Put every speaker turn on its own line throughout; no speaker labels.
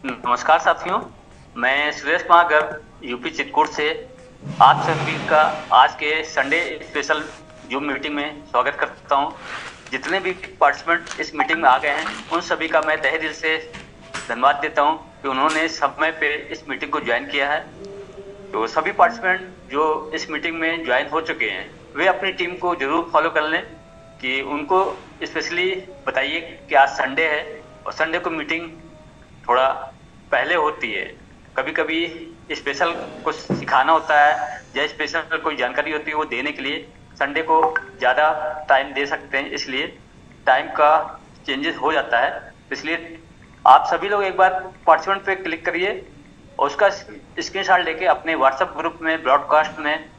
नमस्कार साथियों। मैं सुरेश कुमार गर्ग यूपी चित्रकूट से आप सभी का आज के संडे स्पेशल जूम मीटिंग में स्वागत करता हूं। जितने भी पार्टिसिपेंट इस मीटिंग में आ गए हैं उन सभी का मैं तहे दिल से धन्यवाद देता हूं कि उन्होंने समय पे इस मीटिंग को ज्वाइन किया है। तो सभी पार्टिसिपेंट जो इस मीटिंग में ज्वाइन हो चुके हैं वे अपनी टीम को जरूर फॉलो कर लें कि उनको स्पेशली बताइए कि आज संडे है और संडे को मीटिंग थोड़ा पहले होती है। कभी कभी स्पेशल कुछ सिखाना होता है या स्पेशल कोई जानकारी होती है वो देने के लिए संडे को ज़्यादा टाइम दे सकते हैं, इसलिए टाइम का चेंजेस हो जाता है। इसलिए आप सभी लोग एक बार पार्टिसिपेंट पे क्लिक करिए और उसका स्क्रीनशॉट लेके अपने व्हाट्सएप ग्रुप में, ब्रॉडकास्ट में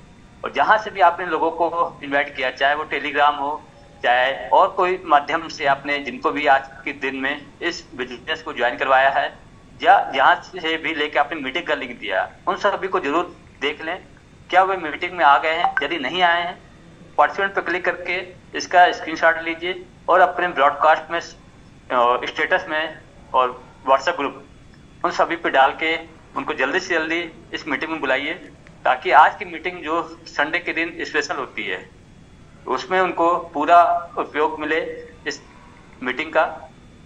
और जहाँ से भी आपने लोगों को इन्वाइट किया, चाहे वो टेलीग्राम हो चाहे और कोई माध्यम से आपने जिनको भी आज के दिन में इस बिजनेस को ज्वाइन करवाया है या जहाँ से भी लेके आपने मीटिंग का लिंक दिया, उन सभी को जरूर देख लें क्या वे मीटिंग में आ गए हैं। यदि नहीं आए हैं पार्टिसिपेंट पर क्लिक करके इसका स्क्रीनशॉट लीजिए और अपने ब्रॉडकास्ट में, स्टेटस में और व्हाट्सएप ग्रुप उन सभी पे डाल के उनको जल्दी से जल्दी इस मीटिंग में बुलाइए ताकि आज की मीटिंग जो संडे के दिन स्पेशल होती है उसमें उनको पूरा उपयोग मिले इस मीटिंग का।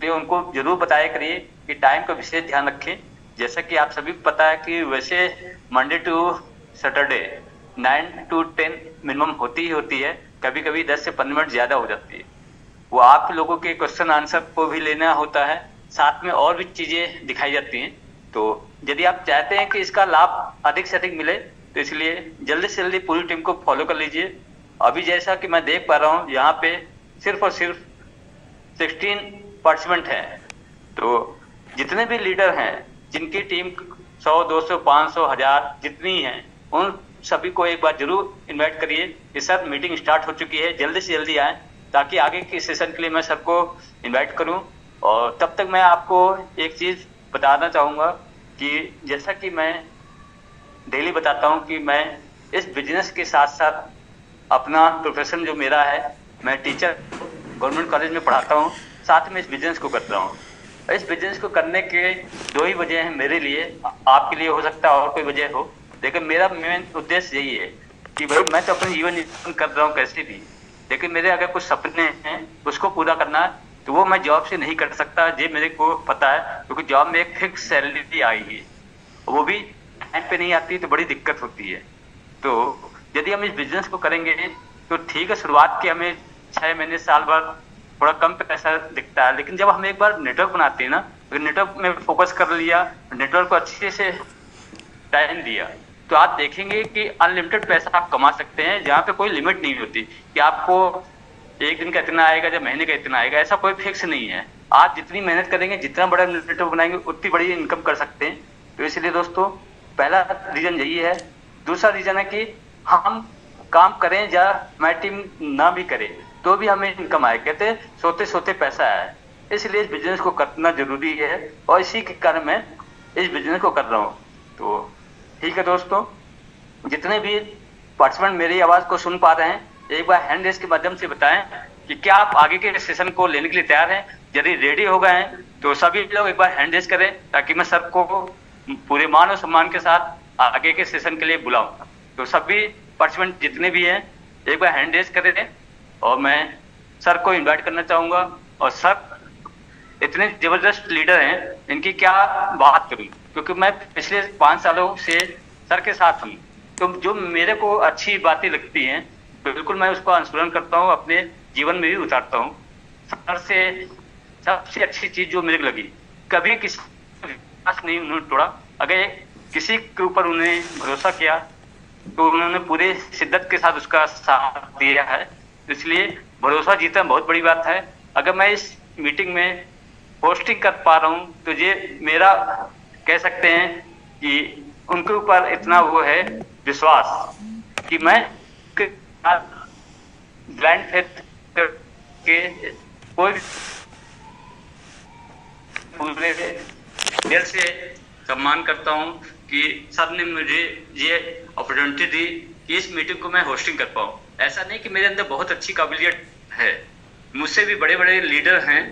तो उनको जरूर बताया करिए कि टाइम का विशेष ध्यान रखें। जैसा कि आप सभी को पता है कि वैसे Monday to Saturday 9 to 10 minimum होती ही होती है, कभी कभी 10 से 15 मिनट ज्यादा हो जाती है। वो आप लोगों के क्वेश्चन आंसर को भी लेना होता है, साथ में और भी चीजें दिखाई जाती हैं। तो यदि आप चाहते हैं कि इसका लाभ अधिक से अधिक मिले तो इसलिए जल्दी से जल्दी पूरी टीम को फॉलो कर लीजिए। अभी जैसा कि मैं देख पा रहा हूँ यहाँ पे सिर्फ और सिर्फ 16 पार्टिसिपेंट हैं। तो जितने भी लीडर हैं जिनकी टीम 100, 200, 500, 1000 जितनी हैं उन सभी को एक बार जरूर इनवाइट करिए कि सर मीटिंग स्टार्ट हो चुकी है, जल्दी से जल्दी आए ताकि आगे के सेशन के लिए मैं सबको इनवाइट करूं। और तब तक मैं आपको एक चीज बताना चाहूंगा कि जैसा कि मैं डेली बताता हूं कि मैं इस बिजनेस के साथ साथ अपना प्रोफेशन जो मेरा है, मैं टीचर गवर्नमेंट कॉलेज में पढ़ाता हूँ, साथ में इस बिजनेस को करता हूँ। इस बिजनेस को करने के दो ही वजह हैं मेरे लिए, आपके लिए हो सकता है और कोई वजह हो, लेकिन मेरा मेन उद्देश्य यही है कि भाई मैं तो अपने जीवन यापन कर रहा हूँ कैसे भी, लेकिन मेरे अगर कुछ सपने हैं उसको पूरा करना है तो वो मैं जॉब से नहीं कर सकता। ये मेरे को पता है क्योंकि जॉब में एक फिक्स सैलरी आई है, वो भी टाइम पे नहीं आती तो बड़ी दिक्कत होती है। तो यदि हम इस बिजनेस को करेंगे तो ठीक है, शुरुआत के हमें 6 महीने साल भर थोड़ा कम पैसा दिखता है, लेकिन जब हम एक बार नेटवर्क बनाते हैं ना, अगर नेटवर्क में फोकस कर लिया, नेटवर्क को अच्छे से टाइम दिया तो आप देखेंगे कि अनलिमिटेड पैसा आप कमा सकते हैं जहाँ पे कोई लिमिट नहीं होती कि आपको एक दिन का इतना आएगा या महीने का इतना आएगा, ऐसा कोई फिक्स नहीं है। आप जितनी मेहनत करेंगे, जितना बड़ा नेटवर्क बनाएंगे उतनी बड़ी इनकम कर सकते हैं। तो इसलिए दोस्तों पहला रीजन यही है। दूसरा रीजन है कि हम काम करें या हमारी टीम ना भी करे तो भी हमें इनकम आए। कहते हैं सोते सोते पैसा आए, इसलिए इस बिजनेस को करना जरूरी है और इसी के कारण मैं इस बिजनेस को कर रहा हूँ। तो ठीक है दोस्तों, जितने भी पार्टिसिपेंट मेरी आवाज को सुन पा रहे हैं एक बार हैंड रेस के माध्यम से बताएं कि क्या आप आगे के सेशन को लेने के लिए तैयार हैं। यदि रेडी हो गए हैं तो सभी लोग एक बार हैंड रेस करें ताकि मैं सबको पूरे मान और सम्मान के साथ आगे के सेशन के लिए बुलाऊं। तो सभी पार्टिसिपेंट जितने भी हैं एक बार हैंड रेस करें और मैं सर को इनवाइट करना चाहूंगा। और सर इतने जबरदस्त लीडर हैं, इनकी क्या बात करूं, क्योंकि मैं पिछले 5 सालों से सर के साथ हूं, तो जो मेरे को अच्छी बातें लगती हैं बिल्कुल मैं उसको अनुसरण करता हूं, अपने जीवन में भी उतारता हूं। सर से सबसे अच्छी चीज जो मेरे को लगी, कभी किसी विश्वास नहीं उन्होंने तोड़ा। अगर किसी के ऊपर उन्हें भरोसा किया तो उन्होंने पूरे शिद्दत के साथ उसका साथ दिया है। इसलिए भरोसा जीतना बहुत बड़ी बात है। अगर मैं इस मीटिंग में होस्टिंग कर पा रहा हूँ तो ये मेरा कह सकते हैं कि उनके ऊपर इतना वो है विश्वास कि मैं ब्लाइंड फेथ के कोई पूरे दिल से सम्मान करता हूँ कि सर ने मुझे ये अपॉर्चुनिटी दी कि इस मीटिंग को मैं होस्टिंग कर पाऊँ। ऐसा नहीं कि मेरे अंदर बहुत अच्छी काबिलियत है, मुझसे भी बड़े बड़े लीडर हैं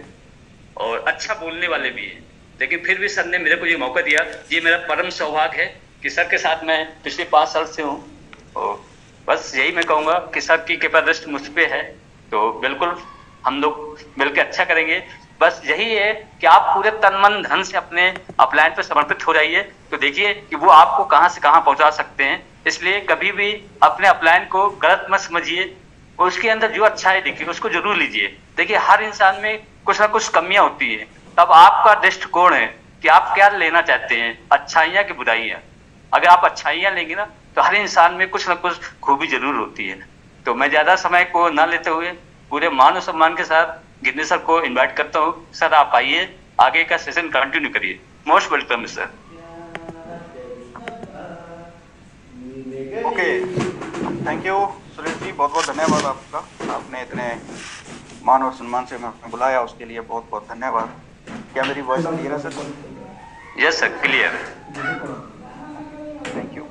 और अच्छा बोलने वाले भी हैं, लेकिन फिर भी सर ने मेरे को ये मौका दिया। ये मेरा परम सौभाग्य है कि सर के साथ मैं पिछले 5 साल से हूँ। तो बस यही मैं कहूँगा कि सर की कृपा दृष्टि मुझ पे है, तो बिल्कुल हम लोग मिलकर अच्छा करेंगे। बस यही है कि आप पूरे तन मन धन से अपने अपलाइन पे समर्पित हो जाइए, तो देखिए कि वो आपको कहाँ से कहाँ पहुंचा सकते हैं। इसलिए कभी भी अपने अपलाइन को गलत मत समझिए, उसके अंदर जो अच्छा है देखिए उसको जरूर लीजिए। देखिए हर इंसान में कुछ ना कुछ कमियां होती है, तब आपका दृष्टिकोण है कि आप क्या लेना चाहते हैं, अच्छाइयां कि बुराइयां। अगर आप अच्छाइयां लेंगे ना तो हर इंसान में कुछ ना कुछ खूबी जरूर होती है। तो मैं ज्यादा समय को ना लेते हुए पूरे मान और सम्मान के साथ गिन्नी सर को इन्वाइट करता हूँ। सर आप आइए, आगे का सेशन कंटिन्यू करिए। Most welcome sir.
Okay, thank you Suresh ji, बहुत बहुत धन्यवाद आपका। आपने इतने मान और सम्मान से हमें बुलाया, उसके लिए बहुत बहुत धन्यवाद। क्या मेरी वॉइस क्लियर है सर?
यस सर, क्लियर है।
Thank you.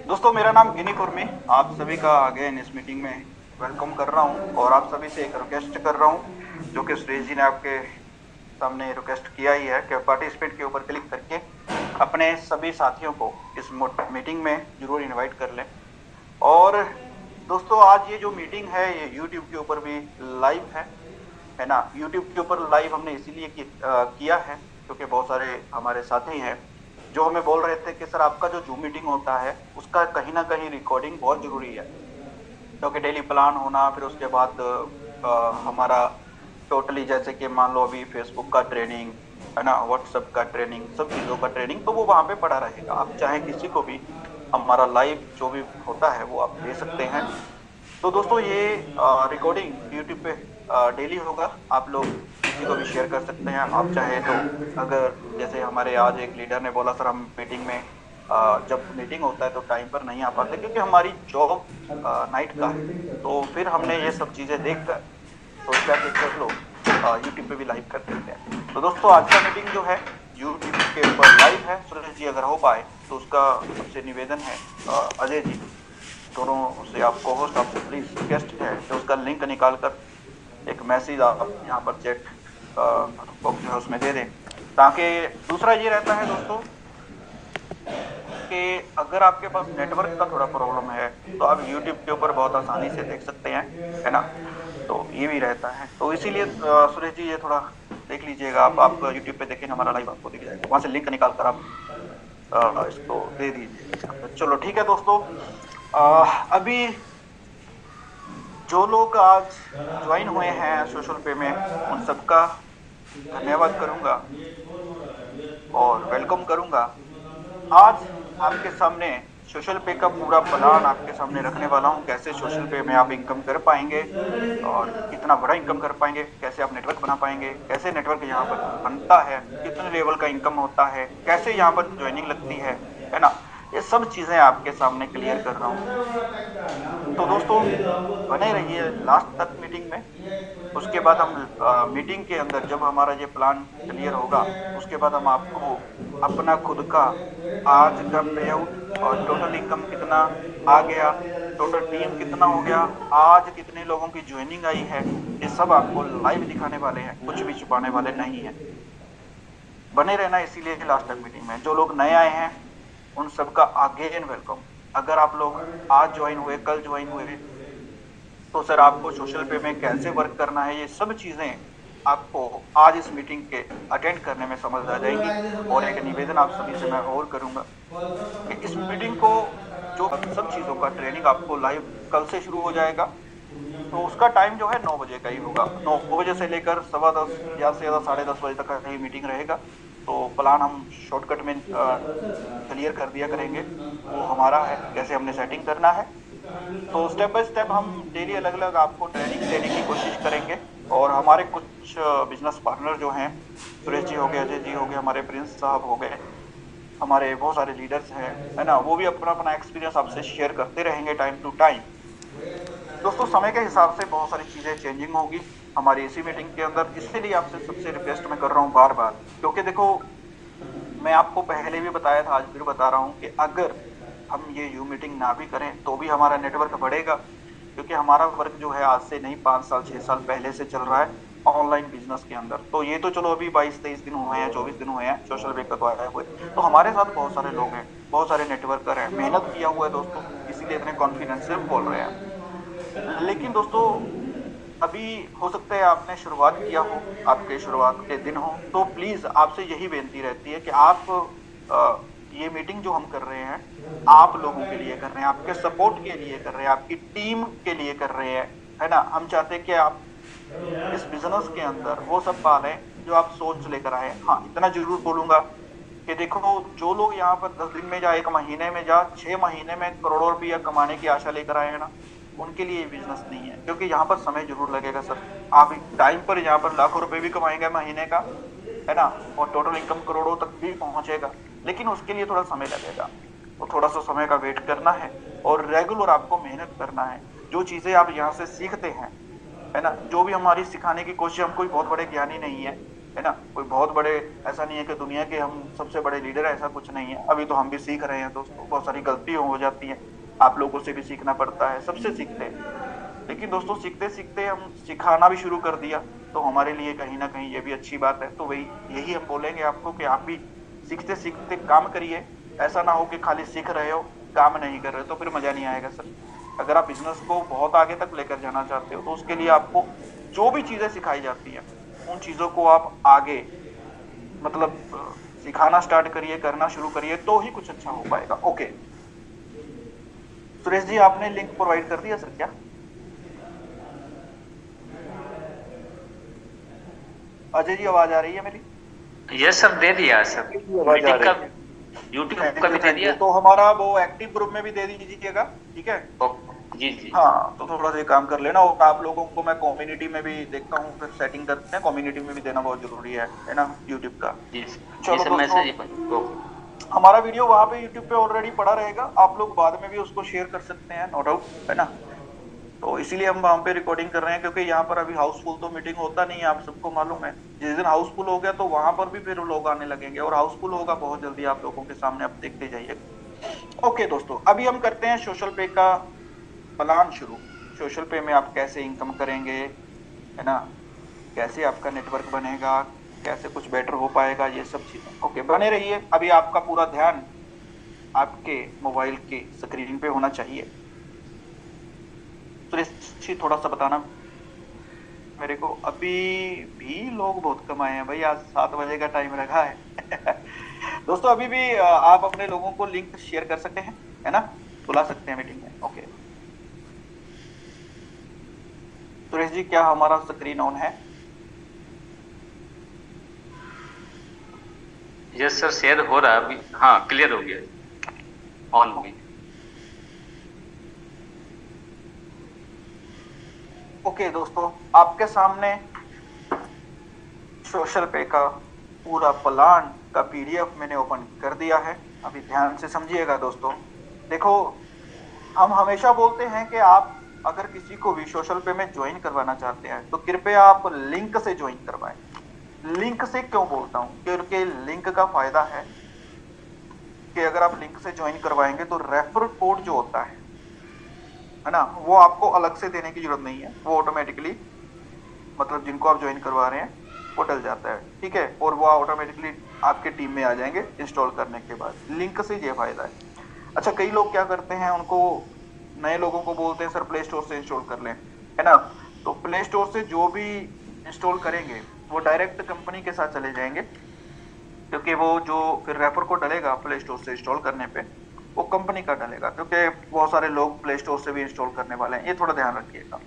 दोस्तों, मेरा नाम गिनी कुर्मी, आप सभी का अगेन इस मीटिंग में वेलकम कर रहा हूं और आप सभी से एक रिक्वेस्ट कर रहा हूं जो कि सुरेश जी ने आपके सामने रिक्वेस्ट किया ही है कि पार्टिसिपेट के ऊपर क्लिक करके अपने सभी साथियों को इस मीटिंग में जरूर इनवाइट कर लें। और दोस्तों, आज ये जो मीटिंग है ये YouTube के ऊपर भी लाइव है ना। YouTube के ऊपर लाइव हमने इसीलिए किया है क्योंकि बहुत सारे हमारे साथी हैं जो हमें बोल रहे थे कि सर आपका जो जूम मीटिंग होता है उसका कहीं ना कहीं रिकॉर्डिंग बहुत ज़रूरी है, क्योंकि डेली प्लान होना, फिर उसके बाद हमारा टोटली जैसे कि मान लो अभी फेसबुक का ट्रेनिंग है ना, व्हाट्सएप का ट्रेनिंग, सब चीज़ों का ट्रेनिंग, तो वो वहाँ पे पड़ा रहेगा। आप चाहे किसी को भी हमारा लाइव जो भी होता है वो आप दे सकते हैं। तो दोस्तों, ये रिकॉर्डिंग यूट्यूब पे डेली होगा, आप लोग किसी को भी शेयर कर सकते हैं आप चाहे तो। अगर जैसे हमारे आज एक लीडर ने बोला सर हम मीटिंग में जब मीटिंग होता है तो टाइम पर नहीं आ पाते क्योंकि हमारी जॉब नाइट का है, तो फिर हमने ये सब चीज़ें देख कर सोचा कि चलो यूट्यूब पे भी लाइव कर देते हैं। तो दोस्तों, आज का मीटिंग जो है यूट्यूब के ऊपर लाइव है। सुरेश जी अगर हो पाए तो उसका सबसे निवेदन है, अजय जी दोनों से आपको होस्ट आपसे प्लीज रिक्वेस्ट है कि उसका लिंक निकाल कर एक मैसेज आप यहाँ पर चैट बॉक्स जो है उसमें दे दें, ताकि दूसरा ये रहता है दोस्तों कि अगर आपके पास नेटवर्क का थोड़ा प्रॉब्लम है तो आप YouTube के ऊपर बहुत आसानी से देख सकते हैं, है ना। तो ये भी रहता है, तो इसीलिए सुरेश जी ये थोड़ा देख लीजिएगा। आप YouTube पे देखेंगे, हमारा लाइव आपको दिख जाएगा, वहाँ से लिंक निकाल कर आप इसको दे दीजिए। चलो ठीक है दोस्तों, अभी जो लोग आज ज्वाइन हुए हैं सोशल पे में उन सबका धन्यवाद करूंगा और वेलकम करूंगा। आज आपके सामने सोशल पे का पूरा प्लान आपके सामने रखने वाला हूं, कैसे सोशल पे में आप इनकम कर पाएंगे और कितना बड़ा इनकम कर पाएंगे, कैसे आप नेटवर्क बना पाएंगे, कैसे नेटवर्क यहाँ पर बनता है, कितने लेवल का इनकम होता है, कैसे यहाँ पर ज्वाइनिंग लगती है ना। ये सब चीज़ें आपके सामने क्लियर कर रहा हूँ। तो दोस्तों बने रहिए लास्ट तक मीटिंग में। उसके बाद हम मीटिंग के अंदर जब हमारा ये प्लान क्लियर होगा उसके बाद हम आपको अपना खुद का आज का पे आउट और टोटल इनकम कितना आ गया, टोटल टीम कितना हो गया, आज कितने लोगों की ज्वाइनिंग आई है, ये सब आपको लाइव दिखाने वाले हैं, कुछ भी छुपाने वाले नहीं हैं। बने रहना इसीलिए लास्ट तक मीटिंग में। जो लोग नए आए हैं उन सबका अगेन वेलकम। अगर आप लोग आज ज्वाइन हुए, कल ज्वाइन हुए, तो सर आपको सोशल पे में कैसे वर्क करना है, ये सब चीज़ें आपको आज इस मीटिंग के अटेंड करने में समझ आ जाएंगी। और एक निवेदन आप सभी से मैं और करूंगा कि इस मीटिंग को जो सब चीज़ों का ट्रेनिंग आपको लाइव कल से शुरू हो जाएगा, तो उसका टाइम जो है 9 बजे का ही होगा। 9 बजे से लेकर 10:15 या से ज़्यादा 10:30 बजे तक का ये मीटिंग रहेगा। तो प्लान हम शॉर्टकट में क्लियर कर दिया करेंगे, वो हमारा है कैसे हमने सेटिंग करना है। तो स्टेप बाय स्टेप हम डेली अलग अलग आपको ट्रेनिंग देने की कोशिश करेंगे। और हमारे कुछ बिजनेस पार्टनर जो हैं, सुरेश जी हो गए, अजय जी हो गए, हमारे प्रिंस साहब हो गए, हमारे बहुत सारे लीडर्स हैं, है ना, वो भी अपना अपना एक्सपीरियंस आपसे शेयर करते रहेंगे टाइम टू टाइम। दोस्तों, समय के हिसाब से बहुत सारी चीज़ें चेंजिंग होगी हमारी इसी मीटिंग के अंदर, इसलिए आपसे सबसे रिक्वेस्ट मैं कर रहा हूँ बार बार, क्योंकि देखो मैं आपको पहले भी बताया था, आज फिर बता रहा हूँ कि अगर हम ये यू मीटिंग ना भी करें तो भी हमारा नेटवर्क बढ़ेगा, क्योंकि हमारा वर्क जो है आज से नहीं 5 साल 6 साल पहले से चल रहा है। ऑनलाइन बिजनेस के अंदर। तो ये तो चलो अभी 22-23 दिन हुए हैं, 24 दिन हुए हैं सोशल मीडिया को आए हुए। तो हमारे साथ बहुत सारे लोग हैं, बहुत सारे नेटवर्कर हैं, मेहनत किया हुआ है दोस्तों, इसीलिए इतने कॉन्फिडेंस से बोल रहे हैं। लेकिन दोस्तों अभी हो सकता है आपने शुरुआत किया हो, आपके शुरुआत के दिन हो, तो प्लीज आपसे यही बेनती रहती है कि आप ये मीटिंग जो हम कर रहे हैं आप लोगों के लिए कर रहे हैं, आपके सपोर्ट के लिए कर रहे हैं, आपकी टीम के लिए कर रहे हैं, है ना। हम चाहते हैं कि आप इस बिजनेस के अंदर वो सब पालें जो आप सोच लेकर आए। हाँ, इतना जरूर बोलूंगा कि देखो, जो लोग यहाँ पर 10 दिन में या 1 महीने में या 6 महीने में करोड़ों रुपया कमाने की आशा लेकर आए हैं ना, उनके लिए बिजनेस नहीं है, क्योंकि यहाँ पर समय जरूर लगेगा सर। आप टाइम पर यहाँ पर लाखों रुपए भी कमाएंगे महीने का, है ना, और टोटल इनकम करोड़ों तक भी पहुंचेगा, लेकिन उसके लिए थोड़ा समय लगेगा। तो थोड़ा सा समय का वेट करना है और रेगुलर आपको मेहनत करना है। जो चीजें आप यहाँ से सीखते हैं, है ना, जो भी हमारी सिखाने की कोशिश, हम कोई बहुत बड़े ज्ञानी नहीं है ना, कोई बहुत बड़े, ऐसा नहीं है कि दुनिया के हम सबसे बड़े लीडर है, ऐसा कुछ नहीं है। अभी तो हम भी सीख रहे हैं दोस्तों, बहुत सारी गलतियां हो जाती हैं, आप लोगों से भी सीखना पड़ता है, सबसे सीखते हैं। लेकिन दोस्तों सीखते सीखते हम सिखाना भी शुरू कर दिया, तो हमारे लिए कहीं ना कहीं ये भी अच्छी बात है। तो वही यही हम बोलेंगे आपको कि आप भी सीखते सीखते काम करिए। ऐसा ना हो कि खाली सीख रहे हो, काम नहीं कर रहे, तो फिर मजा नहीं आएगा सर। अगर आप बिजनेस को बहुत आगे तक लेकर जाना चाहते हो, तो उसके लिए आपको जो भी चीजें सिखाई जाती हैं उन चीजों को आप आगे मतलब सिखाना स्टार्ट करिए, करना शुरू करिए, तो ही कुछ अच्छा हो पाएगा। ओके सुरेश जी, आपने लिंक प्रोवाइड कर दिया सर क्या? अजय जी आवाज आ रही है मेरी?
यस सर, दे दिया सर।
आवाज आ
मीटिंग
रही
का
है?
यूट्यूब का भी दे दिया।
तो हमारा वो एक्टिव ग्रुप में भी दे दीजिएगा, ठीक है?
जी जी।
हाँ, तो थोड़ा सा काम कर लेना। और आप लोगों को मैं कम्युनिटी में भी देखता हूँ, फिर सेटिंग करते हैं, कम्युनिटी में भी देना बहुत जरूरी है ना, यूट्यूब का।
जी
चलो
सर,
दोस्तों,
मैसेज
हमारा वीडियो वहां पे यूट्यूब पे ऑलरेडी पड़ा रहेगा, आप लोग बाद में भी उसको शेयर कर सकते हैं, नो डाउट, है ना। तो इसीलिए हम वहां पे रिकॉर्डिंग कर रहे हैं, क्योंकि यहाँ पर अभी हाउसफुल तो मीटिंग होता नहीं है, आप सबको मालूम है। जिस दिन हाउसफुल हो गया तो वहां पर भी फिर लोग आने लगेंगे, और हाउसफुल होगा बहुत जल्दी आप लोगों के सामने, आप देखते जाइए। ओके दोस्तों, अभी हम करते हैं सोशल पे का प्लान शुरू। सोशल पे में आप कैसे इनकम करेंगे, है ना, कैसे आपका नेटवर्क बनेगा, कैसे कुछ बेटर हो पाएगा, ये सब चीजें। ओके, बने रहिए। अभी आपका पूरा ध्यान आपके मोबाइल के स्क्रीन पे होना चाहिए। सुरेश थोड़ा सा बताना मेरे को, अभी भी लोग बहुत कम आए हैं भाई, आज 7 बजे का टाइम रखा है। दोस्तों अभी भी आप अपने लोगों को लिंक शेयर कर सकते हैं, है ना, बुला सकते हैं मीटिंग में। ओके सुरेश जी, क्या हमारा स्क्रीन ऑन है?
यस सर, शेयर हो रहा है अभी। हाँ, क्लियर हो गया, ऑन हो गई।
ओके दोस्तों, आपके सामने सोशल पे का पूरा प्लान का पीडीएफ मैंने ओपन कर दिया है। अभी ध्यान से समझिएगा दोस्तों। देखो, हम हमेशा बोलते हैं कि आप अगर किसी को भी सोशल पे में ज्वाइन करवाना चाहते हैं तो कृपया आप लिंक से ज्वाइन करवाएं। लिंक से क्यों बोलता हूं? क्योंकि लिंक का फायदा है कि अगर आप लिंक से ज्वाइन करवाएंगे तो रेफर कोड जो होता है ना, वो आपको अलग से देने की जरूरत नहीं है, वो ऑटोमेटिकली मतलब जिनको आप ज्वाइन करवा रहे हैं वो डल जाता है, ठीक है, और वो ऑटोमेटिकली आपके टीम में आ जाएंगे इंस्टॉल करने के बाद। लिंक से ये फायदा है। अच्छा, कई लोग क्या करते हैं, उनको नए लोगों को बोलते हैं सर प्ले स्टोर से इंस्टॉल कर लें, है ना। तो प्ले स्टोर से जो भी इंस्टॉल करेंगे वो डायरेक्ट कंपनी के साथ चले जाएंगे, क्योंकि वो जो फिर रेफर कोड डलेगा प्ले स्टोर से इंस्टॉल करने पे वो कंपनी का डलेगा, क्योंकि बहुत सारे लोग प्ले स्टोर से भी इंस्टॉल करने वाले हैं, ये थोड़ा ध्यान रखिएगा,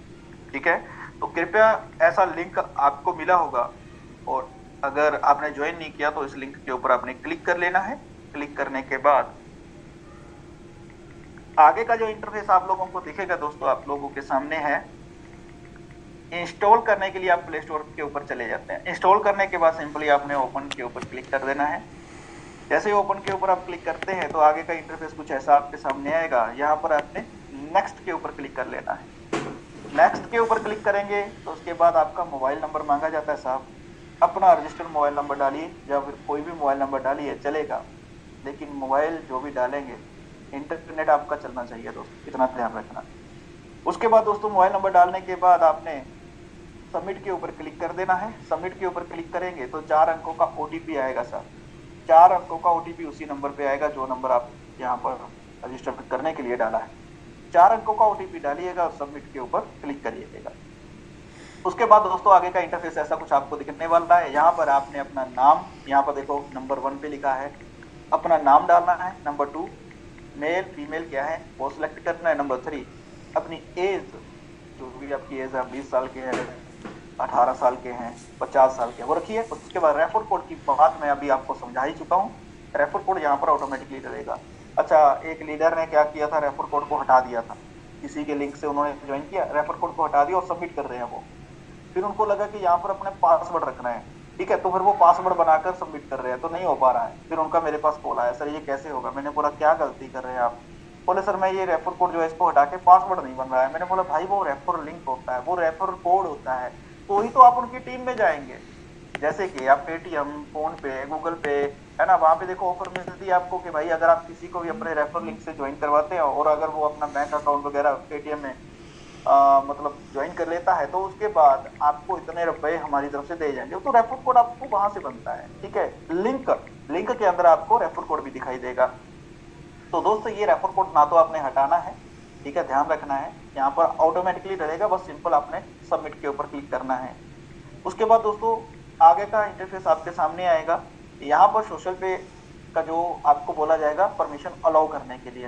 ठीक है। तो कृपया ऐसा लिंक आपको मिला होगा, और अगर आपने ज्वाइन नहीं किया तो इस लिंक के ऊपर आपने क्लिक कर लेना है। क्लिक करने के बाद आगे का जो इंटरफेस आप लोगों को दिखेगा दोस्तों, आप लोगों के सामने है। इंस्टॉल करने के लिए आप प्ले स्टोर के ऊपर चले जाते हैं। इंस्टॉल करने के बाद सिंपली आपने ओपन के ऊपर क्लिक कर देना है। जैसे ही ओपन के ऊपर आप क्लिक करते हैं तो आगे का इंटरफेस कुछ ऐसा आपके सामने आएगा। यहाँ पर आपने नेक्स्ट के ऊपर क्लिक कर लेना है। नेक्स्ट के ऊपर क्लिक करेंगे तो उसके बाद आपका मोबाइल नंबर मांगा जाता है साहब। अपना रजिस्टर्ड मोबाइल नंबर डालिए या फिर कोई भी मोबाइल नंबर डालिए, चलेगा, लेकिन मोबाइल जो भी डालेंगे इंटरनेट आपका चलना चाहिए दोस्तों, इतना ध्यान रखना। उसके बाद दोस्तों मोबाइल नंबर डालने के बाद आपने सबमिट के ऊपर क्लिक कर देना है। सबमिट के ऊपर क्लिक करेंगे तो 4 अंकों का ओटीपी आएगा सर। 4 अंकों का ओटीपी उसी नंबर पे आएगा जो नंबर आप यहाँ पर रजिस्टर करने के लिए डाला है। 4 अंकों का ओटीपी डालिएगा और सबमिट के ऊपर क्लिक करिएगा। उसके बाद दोस्तों आगे का इंटरफेस ऐसा कुछ आपको दिखने वाला है। यहाँ पर आपने अपना नाम, यहाँ पर देखो नंबर 1 पे लिखा है, अपना नाम डालना है। नंबर 2 मेल फीमेल क्या है वो सिलेक्ट करना है। नंबर 3 अपनी एज, जो भी आपकी एज है, 20 साल के हैं, 18 साल के हैं, 50 साल के हैं, वो रखिए। उसके बाद रेफर कोड की बात मैं अभी आपको समझा ही चुका हूँ। रेफर कोड यहाँ पर ऑटोमेटिकली डलेगा। अच्छा, एक लीडर ने क्या किया था, रेफर कोड को हटा दिया था। किसी के लिंक से उन्होंने ज्वाइन किया, रेफर कोड को हटा दिया और सबमिट कर रहे हैं वो। फिर उनको लगा कि यहाँ पर अपने पासवर्ड रखना है, ठीक है, तो फिर वो पासवर्ड बनाकर सबमिट कर रहे हैं, तो नहीं हो पा रहा है। फिर उनका मेरे पास कॉल आया, सर ये कैसे होगा। मैंने बोला क्या गलती कर रहे हैं आप। बोले सर मैं ये रेफर कोड जो है इसको हटा के पासवर्ड नहीं बन रहा है। मैंने बोला भाई वो रेफर लिंक होता है, वो रेफर कोड होता है, तो ही तो आप उनकी टीम में जाएंगे। जैसे कि आप पेटीएम, फोन पे, गूगल पे, है ना, वहां पे देखो ऑफर मिलती है आपको कि भाई अगर आप किसी को भी अपने रेफर लिंक से ज्वाइन करवाते हैं और अगर वो अपना बैंक अकाउंट वगैरह पेटीएम में मतलब ज्वाइन कर लेता है तो उसके बाद आपको इतने रुपए हमारी तरफ से दे जाएंगे। तो रेफर कोड आपको वहां से बनता है, ठीक है। लिंक के अंदर आपको रेफर कोड भी दिखाई देगा। तो दोस्तों ये रेफर कोड ना तो आपने हटाना है, ठीक है, ध्यान रखना है, यहाँ पर ऑटोमेटिकली डलेगा, बस सिंपल आपने सबमिट के ऊपर क्लिक करना है। उसके बाद दोस्तों आगे का इंटरफेस आपके सामने आएगा। यहाँ पर सोशल पे का जो आपको बोला जाएगा परमिशन अलाउ करने के लिए,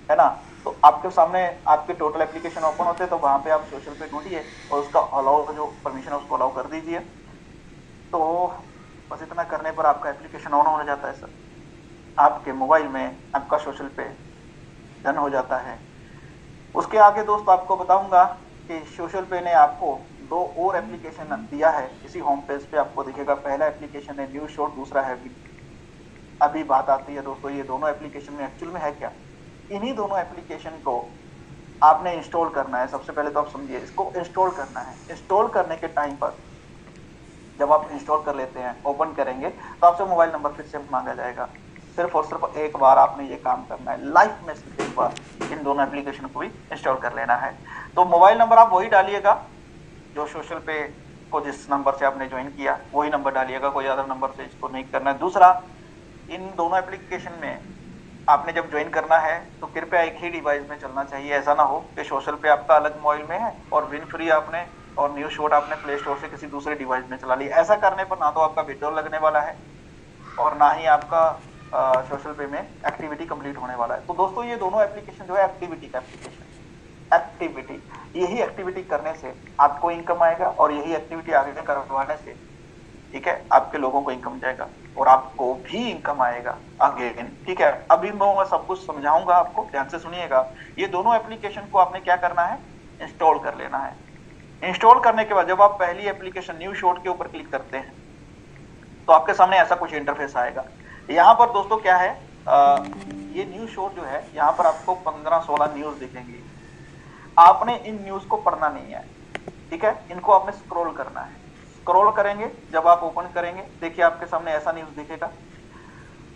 है ना। तो आपके सामने आपके टोटल एप्लीकेशन ओपन होते हैं, तो वहां पे आप सोशल पे ढूंढिए और उसका अलाउ जो परमिशन है उसको अलाउ कर दीजिए। तो बस इतना करने पर आपका एप्लीकेशन ऑन हो जाता है सर। आपके मोबाइल में आपका सोशल पे डन हो जाता है। उसके आगे दोस्त आपको बताऊंगा कि सोशल पे ने आपको 2 और एप्लीकेशन दिया है। इसी होम पेज पे आपको दिखेगा। पहला एप्लीकेशन है न्यूज शॉट, दूसरा है अभी बात आती है दोस्तों ये दोनों एप्लीकेशन में एक्चुअल में है क्या। इन्हीं दोनों एप्लीकेशन को आपने इंस्टॉल करना है। सबसे पहले तो आप समझिए, इसको इंस्टॉल करना है। इंस्टॉल करने के टाइम पर जब आप इंस्टॉल कर लेते हैं, ओपन करेंगे तो आपसे मोबाइल नंबर फिर से मांगा जाएगा। सिर्फ और सिर्फ एक बार आपने ये काम करना है, लाइफ में सिर्फ एक बार इन दोनों एप्लीकेशन को भी इंस्टॉल कर लेना है। तो मोबाइल नंबर आप वही डालिएगा जो सोशल पे को जिस नंबर से आपने ज्वाइन किया वही नंबर डालिएगा, कोई अदर नंबर से इसको नहीं करना है। दूसरा, इन दोनों एप्लीकेशन में आपने जब ज्वाइन करना है तो कृपया एक ही डिवाइस में चलना चाहिए। ऐसा ना हो कि सोशल पे आपका अलग मोबाइल में है और विन फ्री आपने और न्यूज शॉट आपने प्ले स्टोर से किसी दूसरे डिवाइस में चला लिया। ऐसा करने पर ना तो आपका विड्रॉल लगने वाला है और ना ही आपका सोशल पे में एक्टिविटी कंप्लीट होने वाला है। तो दोस्तों ये दोनों एप्लीकेशन जो है एक्टिविटी का एक्टिविटी, यही एक्टिविटी करने से आपको इनकम आएगा और यही एक्टिविटी आगे करवाने से, ठीक है, आपके लोगों को इनकम जाएगा और आपको भी इनकम आएगा अगेन, ठीक है। अभी मैं सब कुछ समझाऊंगा आपको, ध्यान से सुनिएगा। ये दोनों एप्लीकेशन को आपने क्या करना है, इंस्टॉल कर लेना है। इंस्टॉल करने के बाद जब आप पहली एप्लीकेशन न्यूज शॉट के ऊपर क्लिक करते हैं तो आपके सामने ऐसा कुछ इंटरफेस आएगा। यहाँ पर दोस्तों क्या है, ये न्यूज शॉट जो है यहाँ पर आपको 15-16 न्यूज दिखेंगी। आपने इन न्यूज को पढ़ना नहीं है, ठीक है, इनको आपने स्क्रॉल करना है। स्क्रॉल करेंगे, जब आप ओपन करेंगे देखिए आपके सामने ऐसा न्यूज दिखेगा